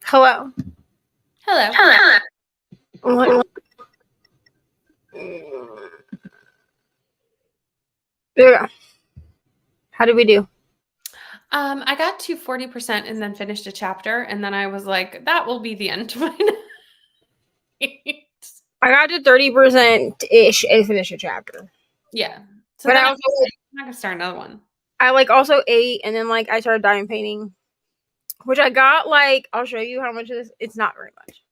Hello. Hello. There we go. How did we do? I got to 40% and then finished a chapter, and then I was like, that will be the end to my night. I got to 30% ish and finished a chapter. Yeah. So But then I I'm also not gonna start another one. I like also ate, and then like I started diamond painting, which I got like I'll show you how much of this. It's not very much.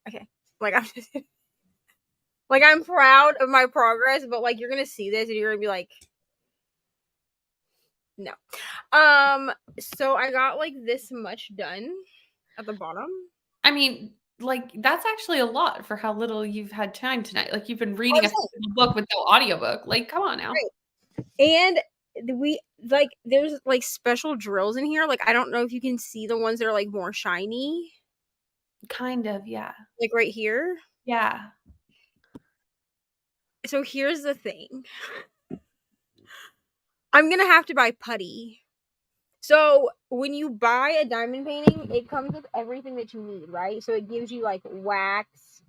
Okay, like I'm just like I'm proud of my progress, but like you're gonna see this and you're gonna be like, no. So I got like this much done at the bottom. I mean, like that's actually a lot for how little you've had time tonight. Like you've been reading a book with no audiobook. Like, come on now. Right. And we like there's like special drills in here. Like I don't know if you can see the ones that are like more shiny. Kind of, yeah. Like right here. Yeah. So here's the thing. I'm gonna have to buy putty. So when you buy a diamond painting, it comes with everything that you need, right? So it gives you like wax,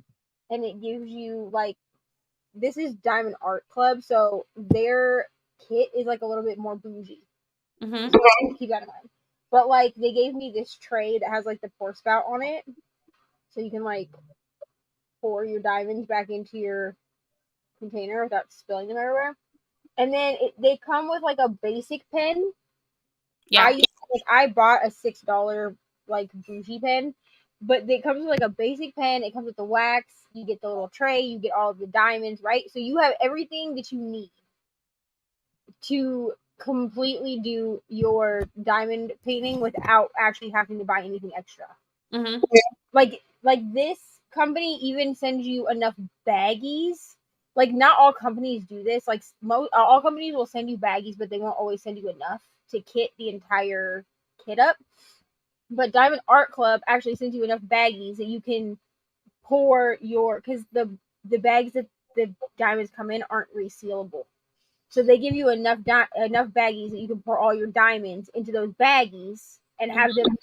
and it gives you like this is Diamond Art Club, so their kit is like a little bit more bougie. Mm-hmm. So keep that in mind. But like they gave me this tray that has like the pour spout on it, so you can like pour your diamonds back into your container without spilling them everywhere. And then they come with like a basic pen. Yeah. I bought a $6 like bougie pen, but it comes with like a basic pen. It comes with the wax. You get the little tray. You get all of the diamonds, right? So you have everything that you need to completely do your diamond painting without actually having to buy anything extra. Mm-hmm. Like this company even sends you enough baggies. Like not all companies do this. Like all companies will send you baggies, but they won't always send you enough to kit the entire kit up. But Diamond Art Club actually sends you enough baggies that you can pour your because the bags that the diamonds come in aren't resealable. So they give you enough baggies that you can pour all your diamonds into those baggies and have them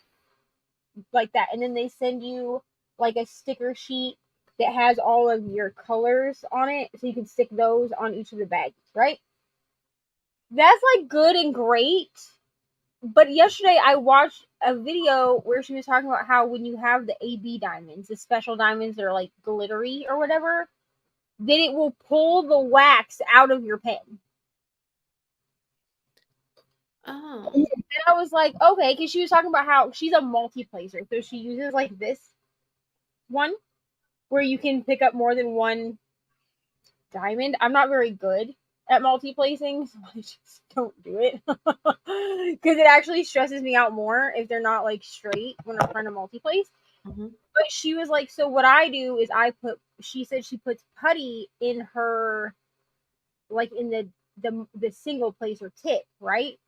like that. And then they send you like a sticker sheet that has all of your colors on it, so you can stick those on each of the baggies, right? That's like good and great. But yesterday I watched a video where she was talking about how when you have the AB diamonds, the special diamonds that are like glittery or whatever, then it will pull the wax out of your pen. Oh. And I was like, okay, because she was talking about how she's a multi-placer. So she uses like this one where you can pick up more than one diamond. I'm not very good at multi-placing, so I just don't do it. Because it actually stresses me out more if they're not like straight when I'm trying to multi-place. Mm-hmm. But she was like, so what I do is she said she puts putty in her, like in the single placer tip, right?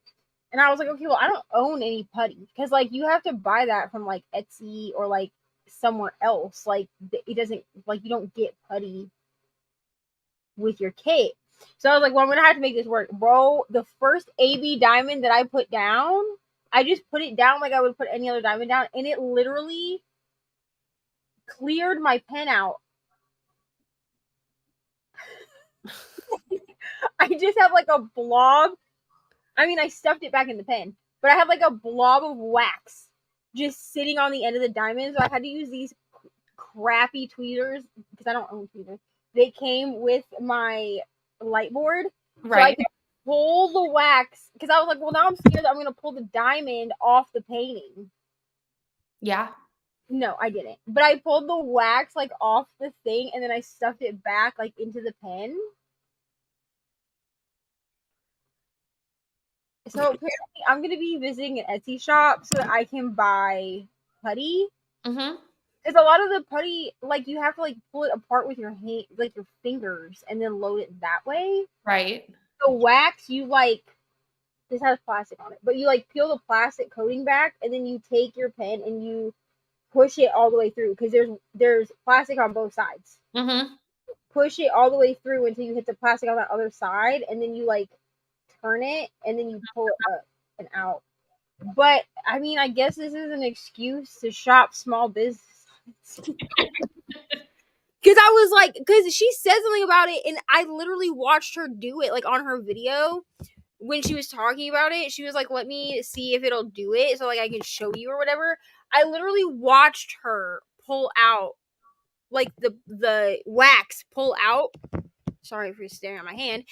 And I was like, okay, well, I don't own any putty because like you have to buy that from like Etsy or like somewhere else. Like it doesn't like you don't get putty with your kit. So I was like, well, I'm gonna have to make this work, bro. The first AB diamond that I put down, I just put it down like I would put any other diamond down, and it literally cleared my pen out. I just have like a blob. I mean, I stuffed it back in the pen, but I have like a blob of wax just sitting on the end of the diamond. So I had to use these crappy tweezers because I don't own tweezers. They came with my light board, Right. So I could pull the wax because I was like, well, now I'm scared that I'm gonna pull the diamond off the painting. Yeah. No, I didn't. But I pulled the wax like off the thing and then I stuffed it back like into the pen. So apparently I'm gonna be visiting an Etsy shop so that I can buy putty. Mm-hmm. Because a lot of the putty, like you have to like pull it apart with your hand, like your fingers, and then load it that way. Right. The wax, you like this has plastic on it, but you like peel the plastic coating back, and then you take your pen and you push it all the way through because there's plastic on both sides. Mm-hmm. Push it all the way through until you hit the plastic on that other side, and then you like turn it, and then you pull it up and out. But I mean, I guess this is an excuse to shop small business. Because I was like, because she said something about it, and I literally watched her do it, like on her video when she was talking about it. She was like, "Let me see if it'll do it, so like I can show you or whatever." I literally watched her pull out, like the wax pull out. Sorry for staring at my hand.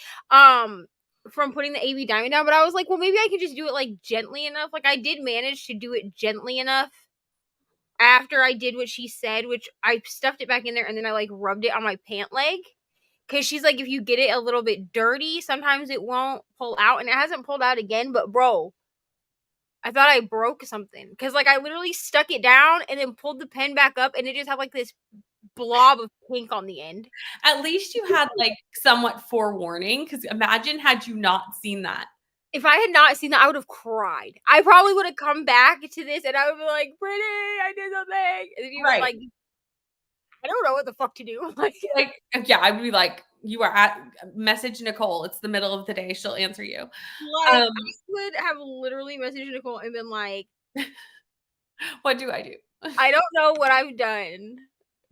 From putting the AB diamond down, but I was like, well, maybe I could just do it like gently enough. Like I did manage to do it gently enough after I did what she said, which I stuffed it back in there and then I like rubbed it on my pant leg. Cause she's like, if you get it a little bit dirty, sometimes it won't pull out, and it hasn't pulled out again. But bro, I thought I broke something. Cause like I literally stuck it down and then pulled the pen back up, and it just had like this blob of pink on the end. At least you had like somewhat forewarning, because imagine had you not seen that. If I had not seen that, I would have cried. I probably would have come back to this and I would be like, Brittany, I did something. And you were like, I don't know what the fuck to do. Like, yeah, I would be like, you are at message Nicole. It's the middle of the day. She'll answer you. Like, I would have literally messaged Nicole and been like, what do I do? I don't know what I've done,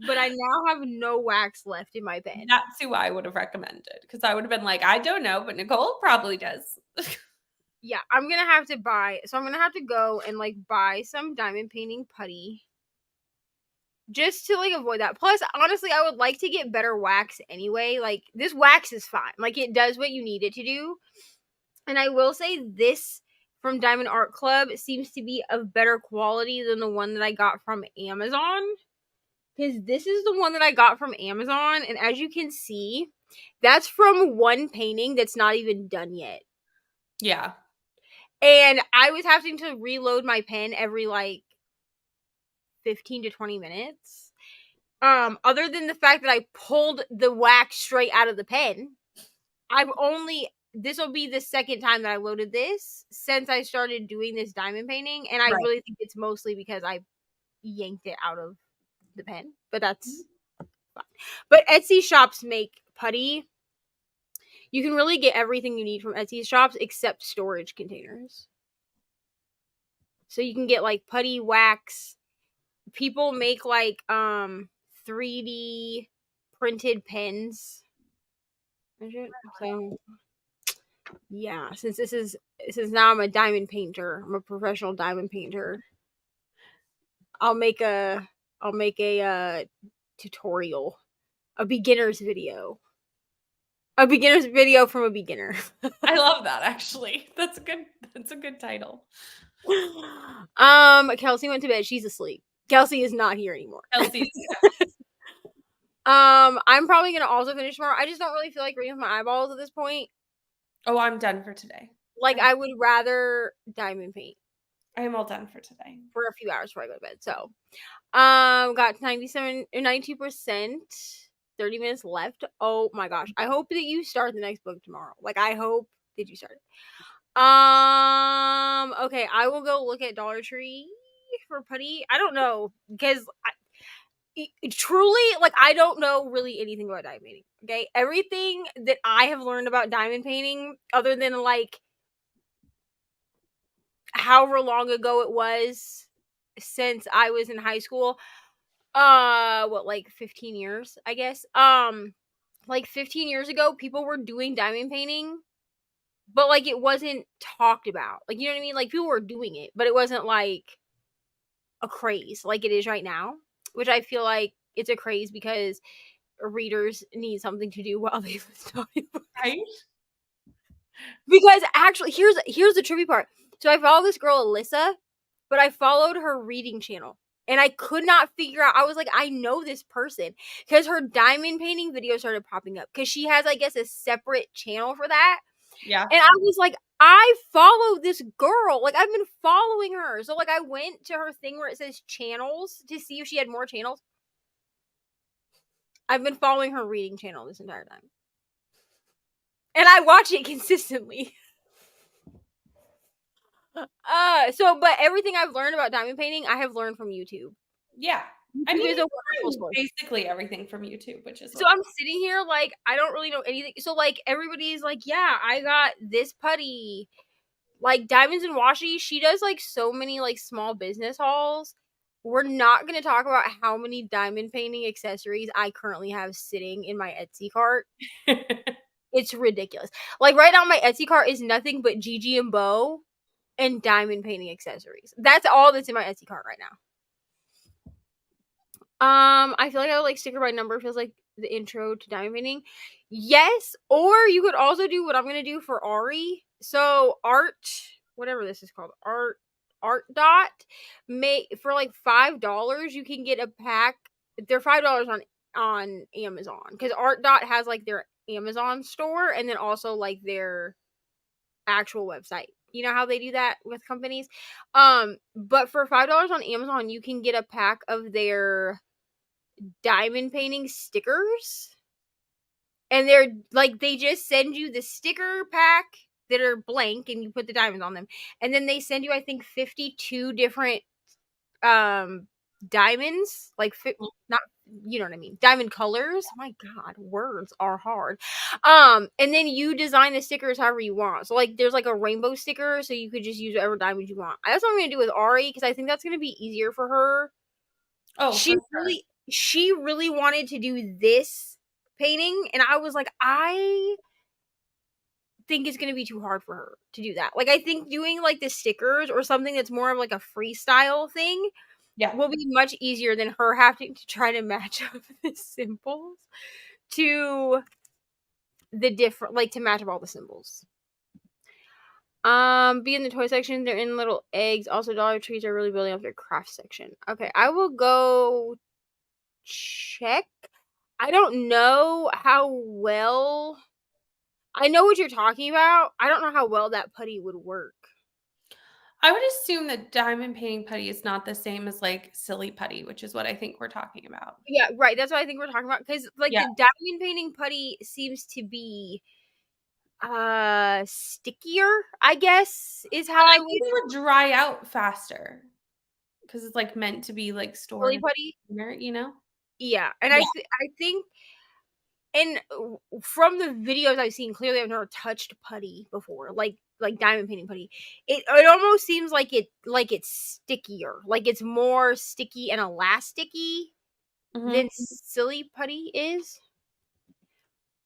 but I now have no wax left in my pen. That's who I would have recommended, because I would have been like, I don't know, but Nicole probably does. Yeah, I'm going to have to go and like buy some diamond painting putty just to like avoid that. Plus, honestly, I would like to get better wax anyway. Like this wax is fine. Like it does what you need it to do. And I will say this from Diamond Art Club seems to be of better quality than the one that I got from Amazon. Because this is the one that I got from Amazon. And as you can see, that's from one painting that's not even done yet. Yeah. And I was having to reload my pen every like 15 to 20 minutes. Other than the fact that I pulled the wax straight out of the pen, this will be the second time that I loaded this since I started doing this diamond painting. And I really think it's mostly because I yanked it out of the pen. But that's fine. But Etsy shops make putty. You can really get everything you need from Etsy shops except storage containers. So you can get like putty, wax. People make like 3D printed pens. So yeah, since now I'm a diamond painter. I'm a professional diamond painter. I'll make a tutorial, a beginner's video. A beginner's video from a beginner. I love that, actually. That's a good title. Kelsey went to bed. She's asleep. Kelsey is not here anymore. Kelsey's I'm probably gonna also finish tomorrow. I just don't really feel like reading my eyeballs at this point. Oh, I'm done for today. Like I would rather diamond paint. I am all done for today. For a few hours before I go to bed. So got 92%. 30 minutes left. Oh my gosh. I hope that you start the next book tomorrow. Like I hope that you start it. Okay, I will go look at Dollar Tree for putty. I don't know because truly, like I don't know really anything about diamond painting. Okay, everything that I have learned about diamond painting, other than like however long ago it was since I was in high school, like 15 years, I guess. Like 15 years ago, people were doing diamond painting, but like it wasn't talked about. Like, you know what I mean? Like people were doing it, but it wasn't like a craze like it is right now, which I feel like it's a craze because readers need something to do while they listen to audiobooks. Right? Because actually, here's the trippy part. So I follow this girl, Alyssa, but I followed her reading channel. And I could not figure out, I was like, I know this person. Because her diamond painting video started popping up. Because she has, I guess, a separate channel for that. Yeah. And I was like, I follow this girl. Like, I've been following her. So, like, I went to her thing where it says channels to see if she had more channels. I've been following her reading channel this entire time. And I watch it consistently. But everything I've learned about diamond painting, I have learned from YouTube. Yeah. YouTube is a wonderful source. Basically everything from YouTube, which is so I'm sitting here like I don't really know anything. So like everybody's like, yeah, I got this putty. like Diamonds and Washi, she does like so many like small business hauls. We're not going to talk about how many diamond painting accessories I currently have sitting in my Etsy cart. It's ridiculous. Like right now my Etsy cart is nothing but Gigi and Bo and diamond painting accessories. That's all that's in my Etsy cart right now. I feel like I would like sticker by number feels like the intro to diamond painting. Yes, or you could also do what I'm gonna do for Ari. So whatever this is called, art dot, for like $5 you can get a pack. They're $5 on Amazon because Art Dot has like their Amazon store and then also like their actual website. You know how they do that with companies? But for $5 on Amazon, you can get a pack of their diamond painting stickers. And they're like, they just send you the sticker pack that are blank and you put the diamonds on them. And then they send you, I think, 52 different diamonds, like not, you know what I mean, diamond colors. My God, words are hard. And then you design the stickers however you want. So like there's like a rainbow sticker, so you could just use whatever diamond you want. That's what I'm gonna do with Ari because I think that's gonna be easier for her. Oh, she really wanted to do this painting, and I was like, I think it's gonna be too hard for her to do that. Like I think doing like the stickers or something that's more of like a freestyle thing will be much easier than her having to try to match up the symbols to the different, like to match up all the symbols. Be in the toy section. They're in little eggs. Also, Dollar Trees are really building up their craft section. Okay, I will go check. I don't know how well. I know what you're talking about. I don't know how well that putty would work. I would assume that diamond painting putty is not the same as like silly putty, which is what I think we're talking about. Yeah, right. That's what I think we're talking about. Because like the diamond painting putty seems to be stickier, I guess, is how I think it would dry out faster. Because it's like meant to be like stored silly putty, you know? Yeah. And I think, and from the videos I've seen, clearly I've never touched putty before, like diamond painting putty. It almost seems like it's stickier, like it's more sticky and elasticy than silly putty is.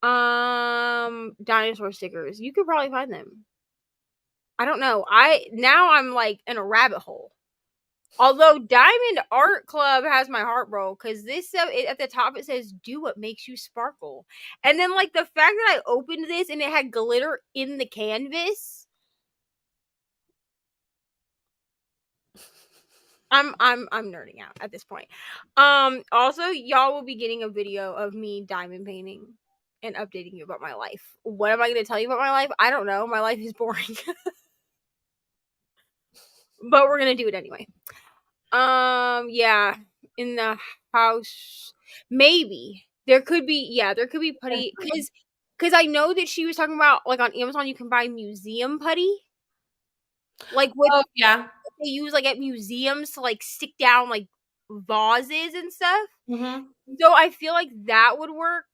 Dinosaur stickers, you could probably find them. I don't know. I'm like in a rabbit hole. Although Diamond Art Club has my heart, bro, because this at the top it says "Do what makes you sparkle," and then like the fact that I opened this and it had glitter in the canvas, I'm nerding out at this point. Also, y'all will be getting a video of me diamond painting and updating you about my life. What am I going to tell you about my life? I don't know. My life is boring, but we're gonna do it anyway. Yeah, in the house, maybe there could be putty because I know that she was talking about like on Amazon you can buy museum putty, like what they use like at museums to like stick down like vases and stuff. So I feel like that would work.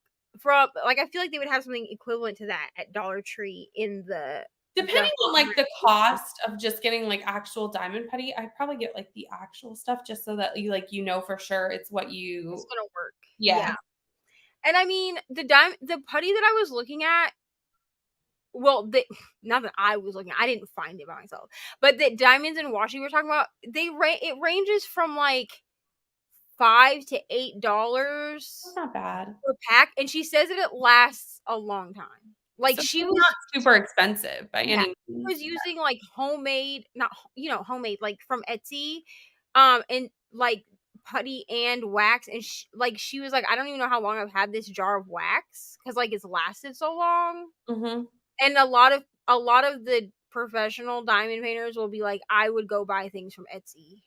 I feel like they would have something equivalent to that at Dollar Tree in the. Depending on like the cost of just getting like actual diamond putty, I'd probably get like the actual stuff just so that you know for sure it's what it's gonna work. Yeah. And I mean the putty that I was looking at, well, not that I was looking at, I didn't find it by myself, but the Diamonds and Washi we're talking about, it ranges from like $5 to $8. That's not bad per pack, and she says that it lasts a long time. Like so she was not super expensive by any means. She was using like homemade, not homemade, like from Etsy, and like putty and wax, and she was like, I don't even know how long I've had this jar of wax because like it's lasted so long. And a lot of the professional diamond painters will be like, I would go buy things from Etsy.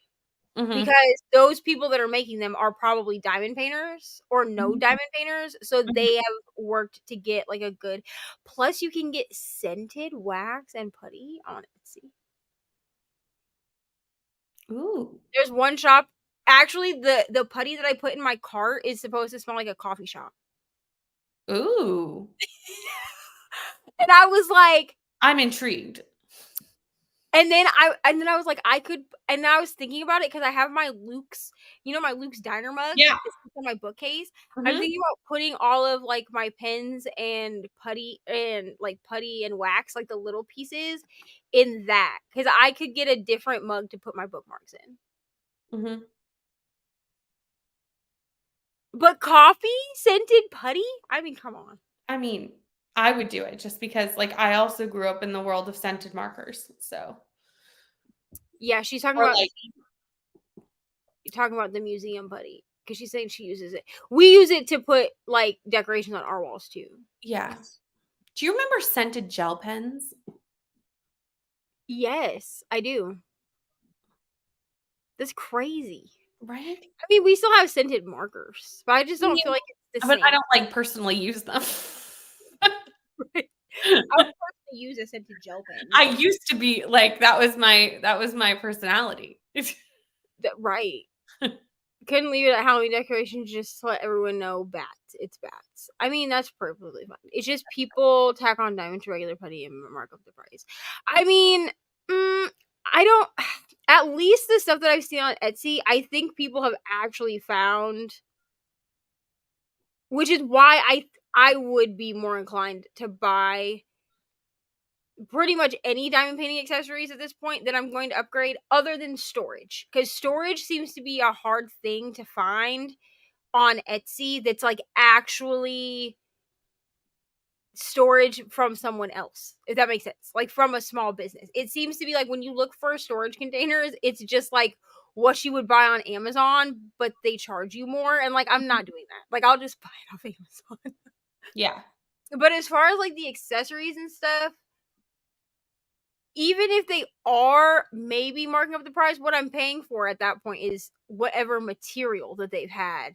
Because those people that are making them are probably diamond painters or no diamond painters. So they have worked to get like a good. Plus, you can get scented wax and putty on Etsy. Ooh. There's one shop. Actually, the putty that I put in my cart is supposed to smell like a coffee shop. Ooh. And I was like, I'm intrigued. And then I was like, I could, and I was thinking about it because I have my Luke's, my Luke's Diner mug. Yeah. It's on my bookcase. I'm Mhm. thinking about putting all of like my pens and putty and wax, like the little pieces, in that, because I could get a different mug to put my bookmarks in. Mhm. But coffee scented putty? I mean, come on. I mean, I would do it just because, like, I also grew up in the world of scented markers, so. Yeah, she's talking Or, about like the museum putty, because she's saying she uses it. We use it to put like decorations on our walls too. yeah. Do you remember scented gel pens? Yes, I do. That's crazy. Right? I mean, we still have scented markers, but I just don't feel like it's the But same. I don't, like, personally use them. Right. I would personally use a scented gel pen. I used to be like, that was my personality. Right. Couldn't leave it at Halloween decorations just to let everyone know bats. It's bats. I mean, that's perfectly fine. It's just people tack on diamond to regular putty and mark up the price. I mean, I don't. At least the stuff that I've seen on Etsy, I think people have actually found, which is why I would be more inclined to buy pretty much any diamond painting accessories at this point that I'm going to upgrade, other than storage, because storage seems to be a hard thing to find on Etsy that's like actually storage from someone else, if that makes sense, like from a small business. It seems to be like when you look for storage containers, it's just like what you would buy on Amazon, but they charge you more, and like I'm not doing that. Like I'll just buy it off Amazon. Yeah. But as far as like the accessories and stuff, even if they are maybe marking up the price, what I'm paying for at that point is whatever material that they've had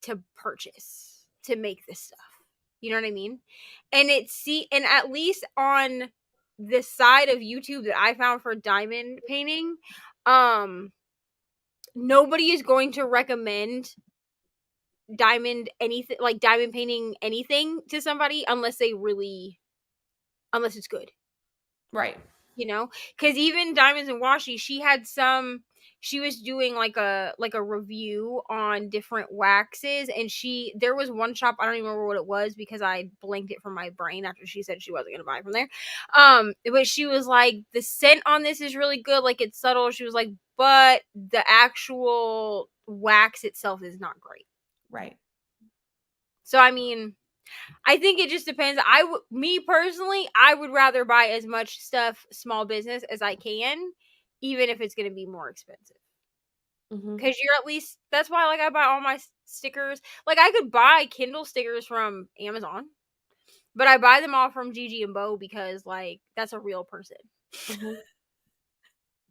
to purchase to make this stuff. You know what I mean? And and at least on the side of YouTube that I found for diamond painting, nobody is going to recommend diamond painting anything to somebody unless it's good. Right. Because even Diamonds and Washi, she was doing like a review on different waxes, and there was one shop, I don't even remember what it was because I blanked it from my brain after she said she wasn't gonna buy from there. But she was like, the scent on this is really good, like it's subtle. She was like, but the actual wax itself is not great. Right. So I mean, I think it just depends. Me personally, I would rather buy as much stuff small business as I can, even if it's going to be more expensive. Because you're at least, that's why like I buy all my stickers. Like I could buy Kindle stickers from Amazon, but I buy them all from Gigi and Bo because like that's a real person.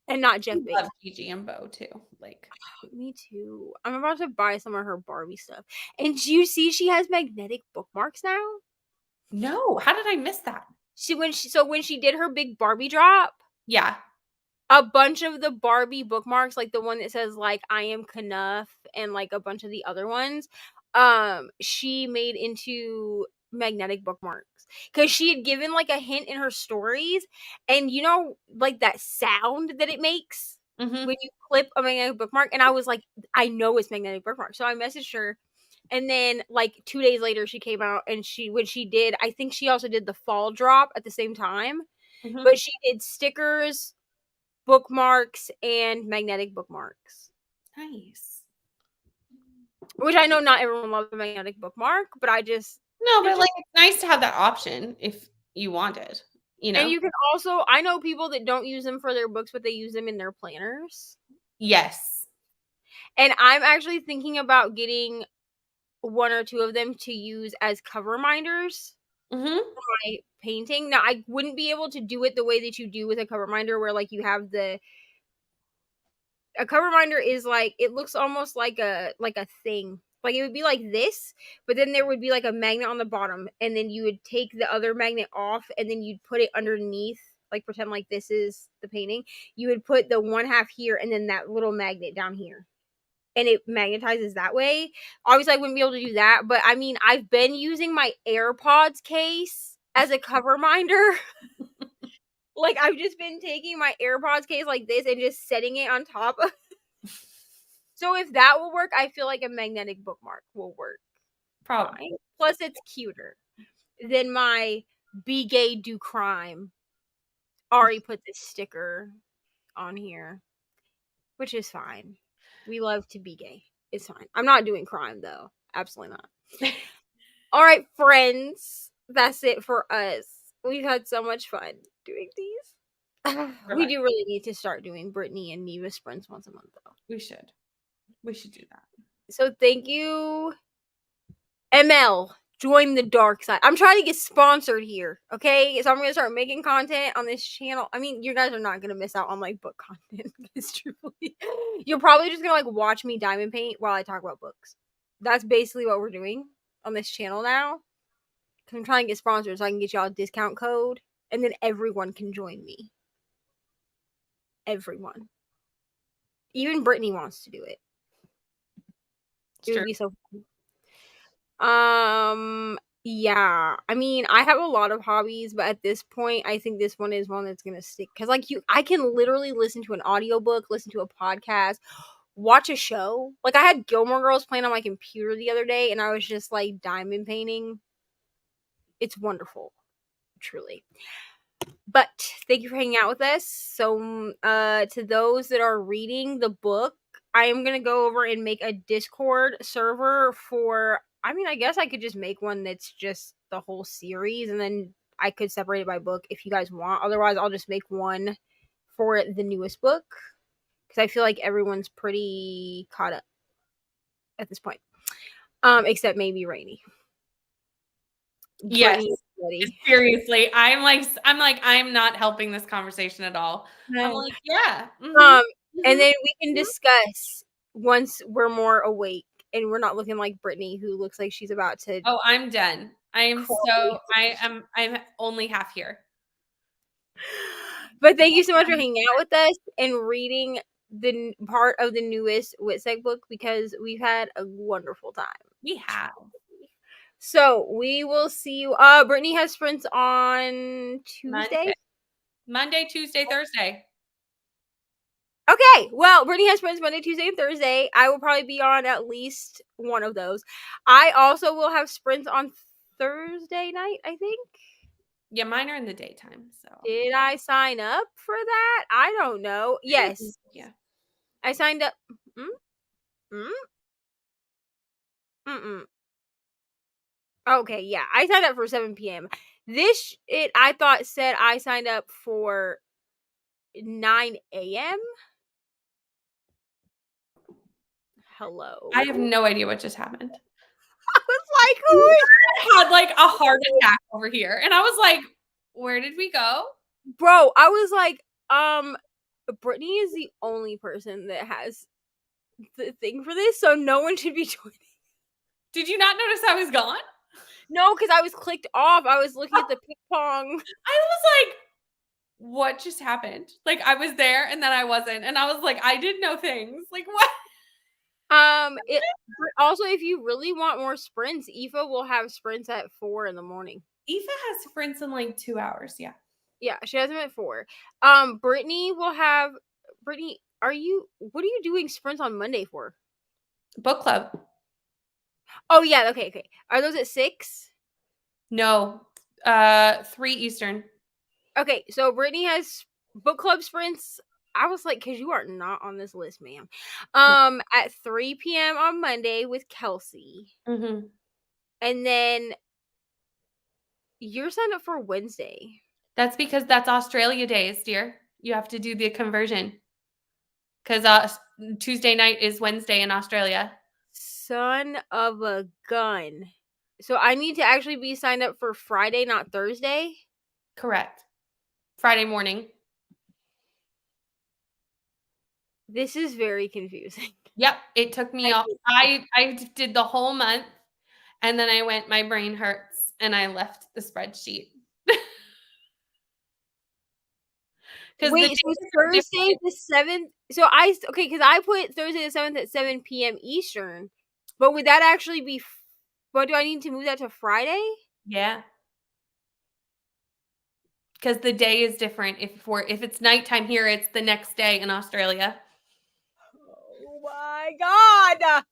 And not Jeff Bezos. I love Gigi and Bo too. Like, me too. I'm about to buy some of her Barbie stuff. And do you see she has magnetic bookmarks now? no, how did I miss that? When she did her big Barbie drop, Yeah. a bunch of the Barbie bookmarks, like the one that says like I am Knuff and like a bunch of the other ones, she made into magnetic bookmarks because she had given like a hint in her stories, and like that sound that it makes when you clip a magnetic bookmark, and I was like, I know it's magnetic bookmark, so I messaged her. And then like 2 days later she came out, and when she did, I think she also did the fall drop at the same time. But she did stickers, bookmarks, and magnetic bookmarks. Nice. Which I know not everyone loves a magnetic bookmark, but I just No, but like it's nice to have that option if you want it, And you can also, I know people that don't use them for their books, but they use them in their planners. Yes. And I'm actually thinking about getting one or two of them to use as cover reminders for my painting. Now, I wouldn't be able to do it the way that you do with a cover reminder, where like you have a cover reminder is like, it looks almost like a thing. Like it would be like this, but then there would be like a magnet on the bottom, and then you would take the other magnet off, and then you'd put it underneath, like pretend like this is the painting. You would put the one half here, and then that little magnet down here, and it magnetizes that way. Obviously, I wouldn't be able to do that, but I mean, I've been using my AirPods case as a cover reminder. Like, I've just been taking my AirPods case like this and just setting it on top of. So if that will work, I feel like a magnetic bookmark will work. Probably. Fine. Plus, it's cuter than my Be Gay Do Crime. Ari put this sticker on here, which is fine. We love to be gay. It's fine. I'm not doing crime, though. Absolutely not. All right, friends. That's it for us. We've had so much fun doing these. We do really need to start doing Brittany and Neva sprints once a month, though. We should. We should do that. So thank you, ML. Join the dark side. I'm trying to get sponsored here, okay? So I'm gonna start making content on this channel. I mean, you guys are not gonna miss out on like book content. Because truly, you're probably just gonna like watch me diamond paint while I talk about books. That's basically what we're doing on this channel now. Cause I'm trying to get sponsored so I can get y'all a discount code, and then everyone can join me. Everyone, even Brittany wants to do it. It would be so fun. Yeah. I mean, I have a lot of hobbies, but at this point, I think this one is one that's gonna stick. Cause like I can literally listen to an audiobook, listen to a podcast, watch a show. Like I had Gilmore Girls playing on my computer the other day, and I was just like diamond painting. It's wonderful, truly. But thank you for hanging out with us. So, to those that are reading the book, I am gonna go over and make a Discord server for. I mean, I guess I could just make one that's just the whole series, and then I could separate it by book if you guys want. Otherwise, I'll just make one for the newest book because I feel like everyone's pretty caught up at this point, except maybe Rainy. Yes. Seriously, I'm not helping this conversation at all. I'm like, yeah. And then we can discuss once we're more awake and we're not looking like Brittany, who looks like she's about to. Oh, I'm done. I'm only half here. But thank you so much for hanging out with us and reading the part of the newest WITSEC book because we've had a wonderful time. We have. So we will see you. Brittany has sprints on Tuesday. Monday, Tuesday, Thursday. Okay, well, Brittany has sprints Monday, Tuesday, and Thursday. I will probably be on at least one of those. I also will have sprints on Thursday night, I think. Yeah, mine are in the daytime. So did I sign up for that? I don't know. Yes. Yeah. I signed up. Okay, yeah. I signed up for 7 p.m. I thought said I signed up for 9 a.m. Hello. I have no idea what just happened. I was like, who had like a heart attack over here. And I was like, where did we go? Bro, I was like, Brittany is the only person that has the thing for this, so no one should be joining. Did you not notice I was gone? No, because I was clicked off. I was looking at the ping pong. I was like, what just happened? Like, I was there and then I wasn't. And I was like, I did know things. Like, what? Also, if you really want more sprints, Aoife will have sprints at 4 in the morning. Aoife has sprints in like 2 hours. Yeah. Yeah, she has them at 4. Brittany will have. Brittany, what are you doing sprints on Monday for? Book club. Oh, yeah. Okay. Are those at 6? No. 3 Eastern. Okay, so Brittany has book club sprints. I was like, because you are not on this list, ma'am. At 3 p.m. on Monday with Kelsey. Mm-hmm. And then you're signed up for Wednesday. That's because that's Australia days, dear. You have to do the conversion. Because Tuesday night is Wednesday in Australia. Son of a gun. So I need to actually be signed up for Friday, not Thursday? Correct. Friday morning. This is very confusing. Yep. It took me off. I did the whole month and then I went, my brain hurts, and I left the spreadsheet. Wait, so Thursday the 7th. So because I put Thursday the 7th at 7 p.m. Eastern. But would that actually be but do I need to move that to Friday? Yeah. Because the day is different. If it's nighttime here, it's the next day in Australia. Oh my God.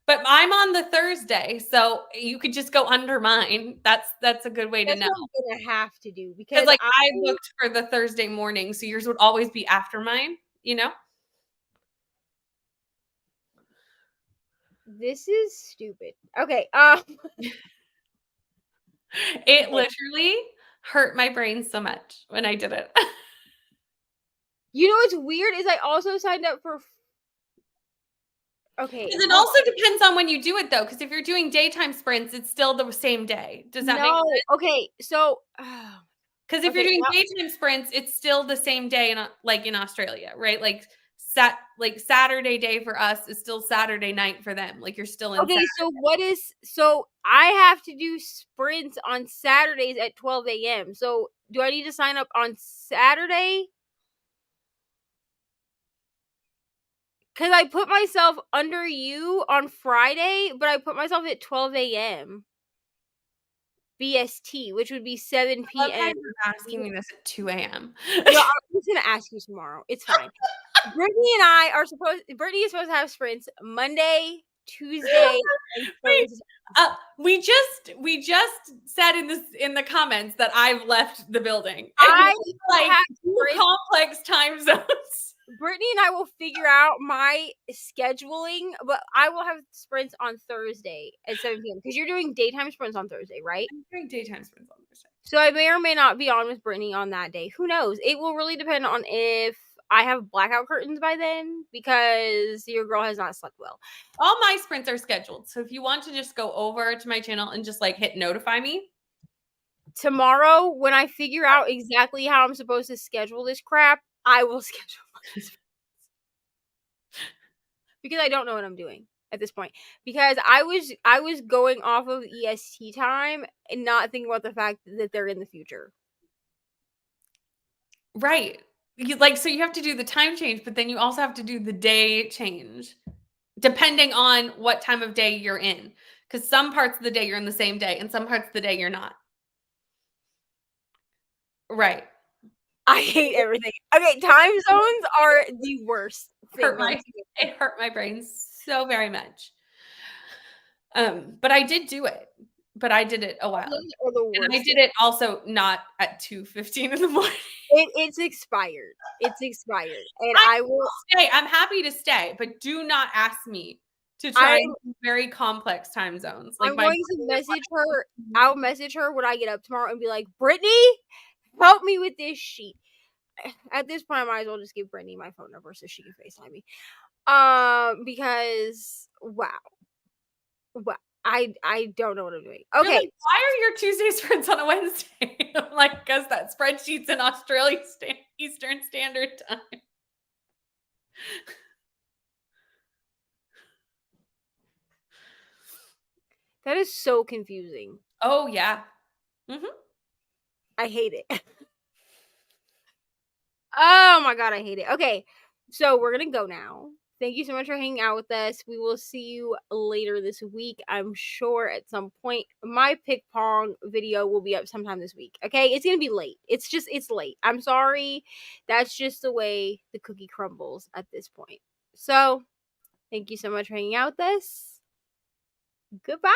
But I'm on the Thursday, so you could just go under mine. That's a good way to That's know. what I'm gonna have to do because Because like I booked for the Thursday morning, so yours would always be after mine, you know? This is stupid. Okay, It literally hurt my brain so much when I did it. you know what's weird is I also signed up for. Okay, Because it also depends on when you do it, though. Because if you're doing daytime sprints, it's still the same day. Does that make no. sense? Okay, so Because if okay, you're doing now- daytime sprints, it's still the same day in Australia, right? Like Saturday day for us is still Saturday night for them. Like you're still in. okay, Saturday. so I have to do sprints on Saturdays at 12 a.m. So do I need to sign up on Saturday? Because I put myself under you on Friday, but I put myself at 12 a.m. BST, which would be 7 I love how p.m. you're asking me this at 2 a.m. No, I'm just gonna ask you tomorrow. It's fine. Brittany and I are Brittany is supposed to have sprints Monday, Tuesday, and Wait, Thursday. we just said in the comments that I've left the building. I like have two sprints. complex time zones. Brittany and I will figure out my scheduling, but I will have sprints on Thursday at 7 p.m. because you're doing daytime sprints on Thursday, right? I'm doing daytime sprints on Thursday. So I may or may not be on with Brittany on that day. Who knows? It will really depend on if I have blackout curtains by then because your girl has not slept well. All my sprints are scheduled. So if you want to just go over to my channel and just like hit notify me. Tomorrow, when I figure out exactly how I'm supposed to schedule this crap, I will schedule my sprints. Because I don't know what I'm doing at this point. Because I was going off of EST time and not thinking about the fact that they're in the future. Right. So you have to do the time change, but then you also have to do the day change depending on what time of day you're in. Because some parts of the day you're in the same day and some parts of the day you're not. Right. I hate everything. Okay, time zones are the worst thing. It hurt my brain so very much. But I did do it. But I did it a while. And I did it also not at 2:15 in the morning. It's expired. It's expired. And I will stay. I'm happy to stay, but do not ask me to try very complex time zones. I'm going to message her. I'll message her when I get up tomorrow and be like, Brittany, help me with this sheet. At this point, I might as well just give Brittany my phone number so she can FaceTime me. Because wow, I don't know what I'm doing. Okay, like, why are your Tuesday sprints on a Wednesday? I'm like, because that spreadsheet's in Australia Eastern Standard Time. That is so confusing. Oh yeah. I hate it. Oh my god, I hate it. Okay, so we're gonna go now. Thank you so much for hanging out with us. We will see you later this week. I'm sure at some point my pick pong video will be up sometime this week. Okay, it's gonna be late. It's late. I'm sorry. That's just the way the cookie crumbles at this point. So, thank you so much for hanging out with us. Goodbye.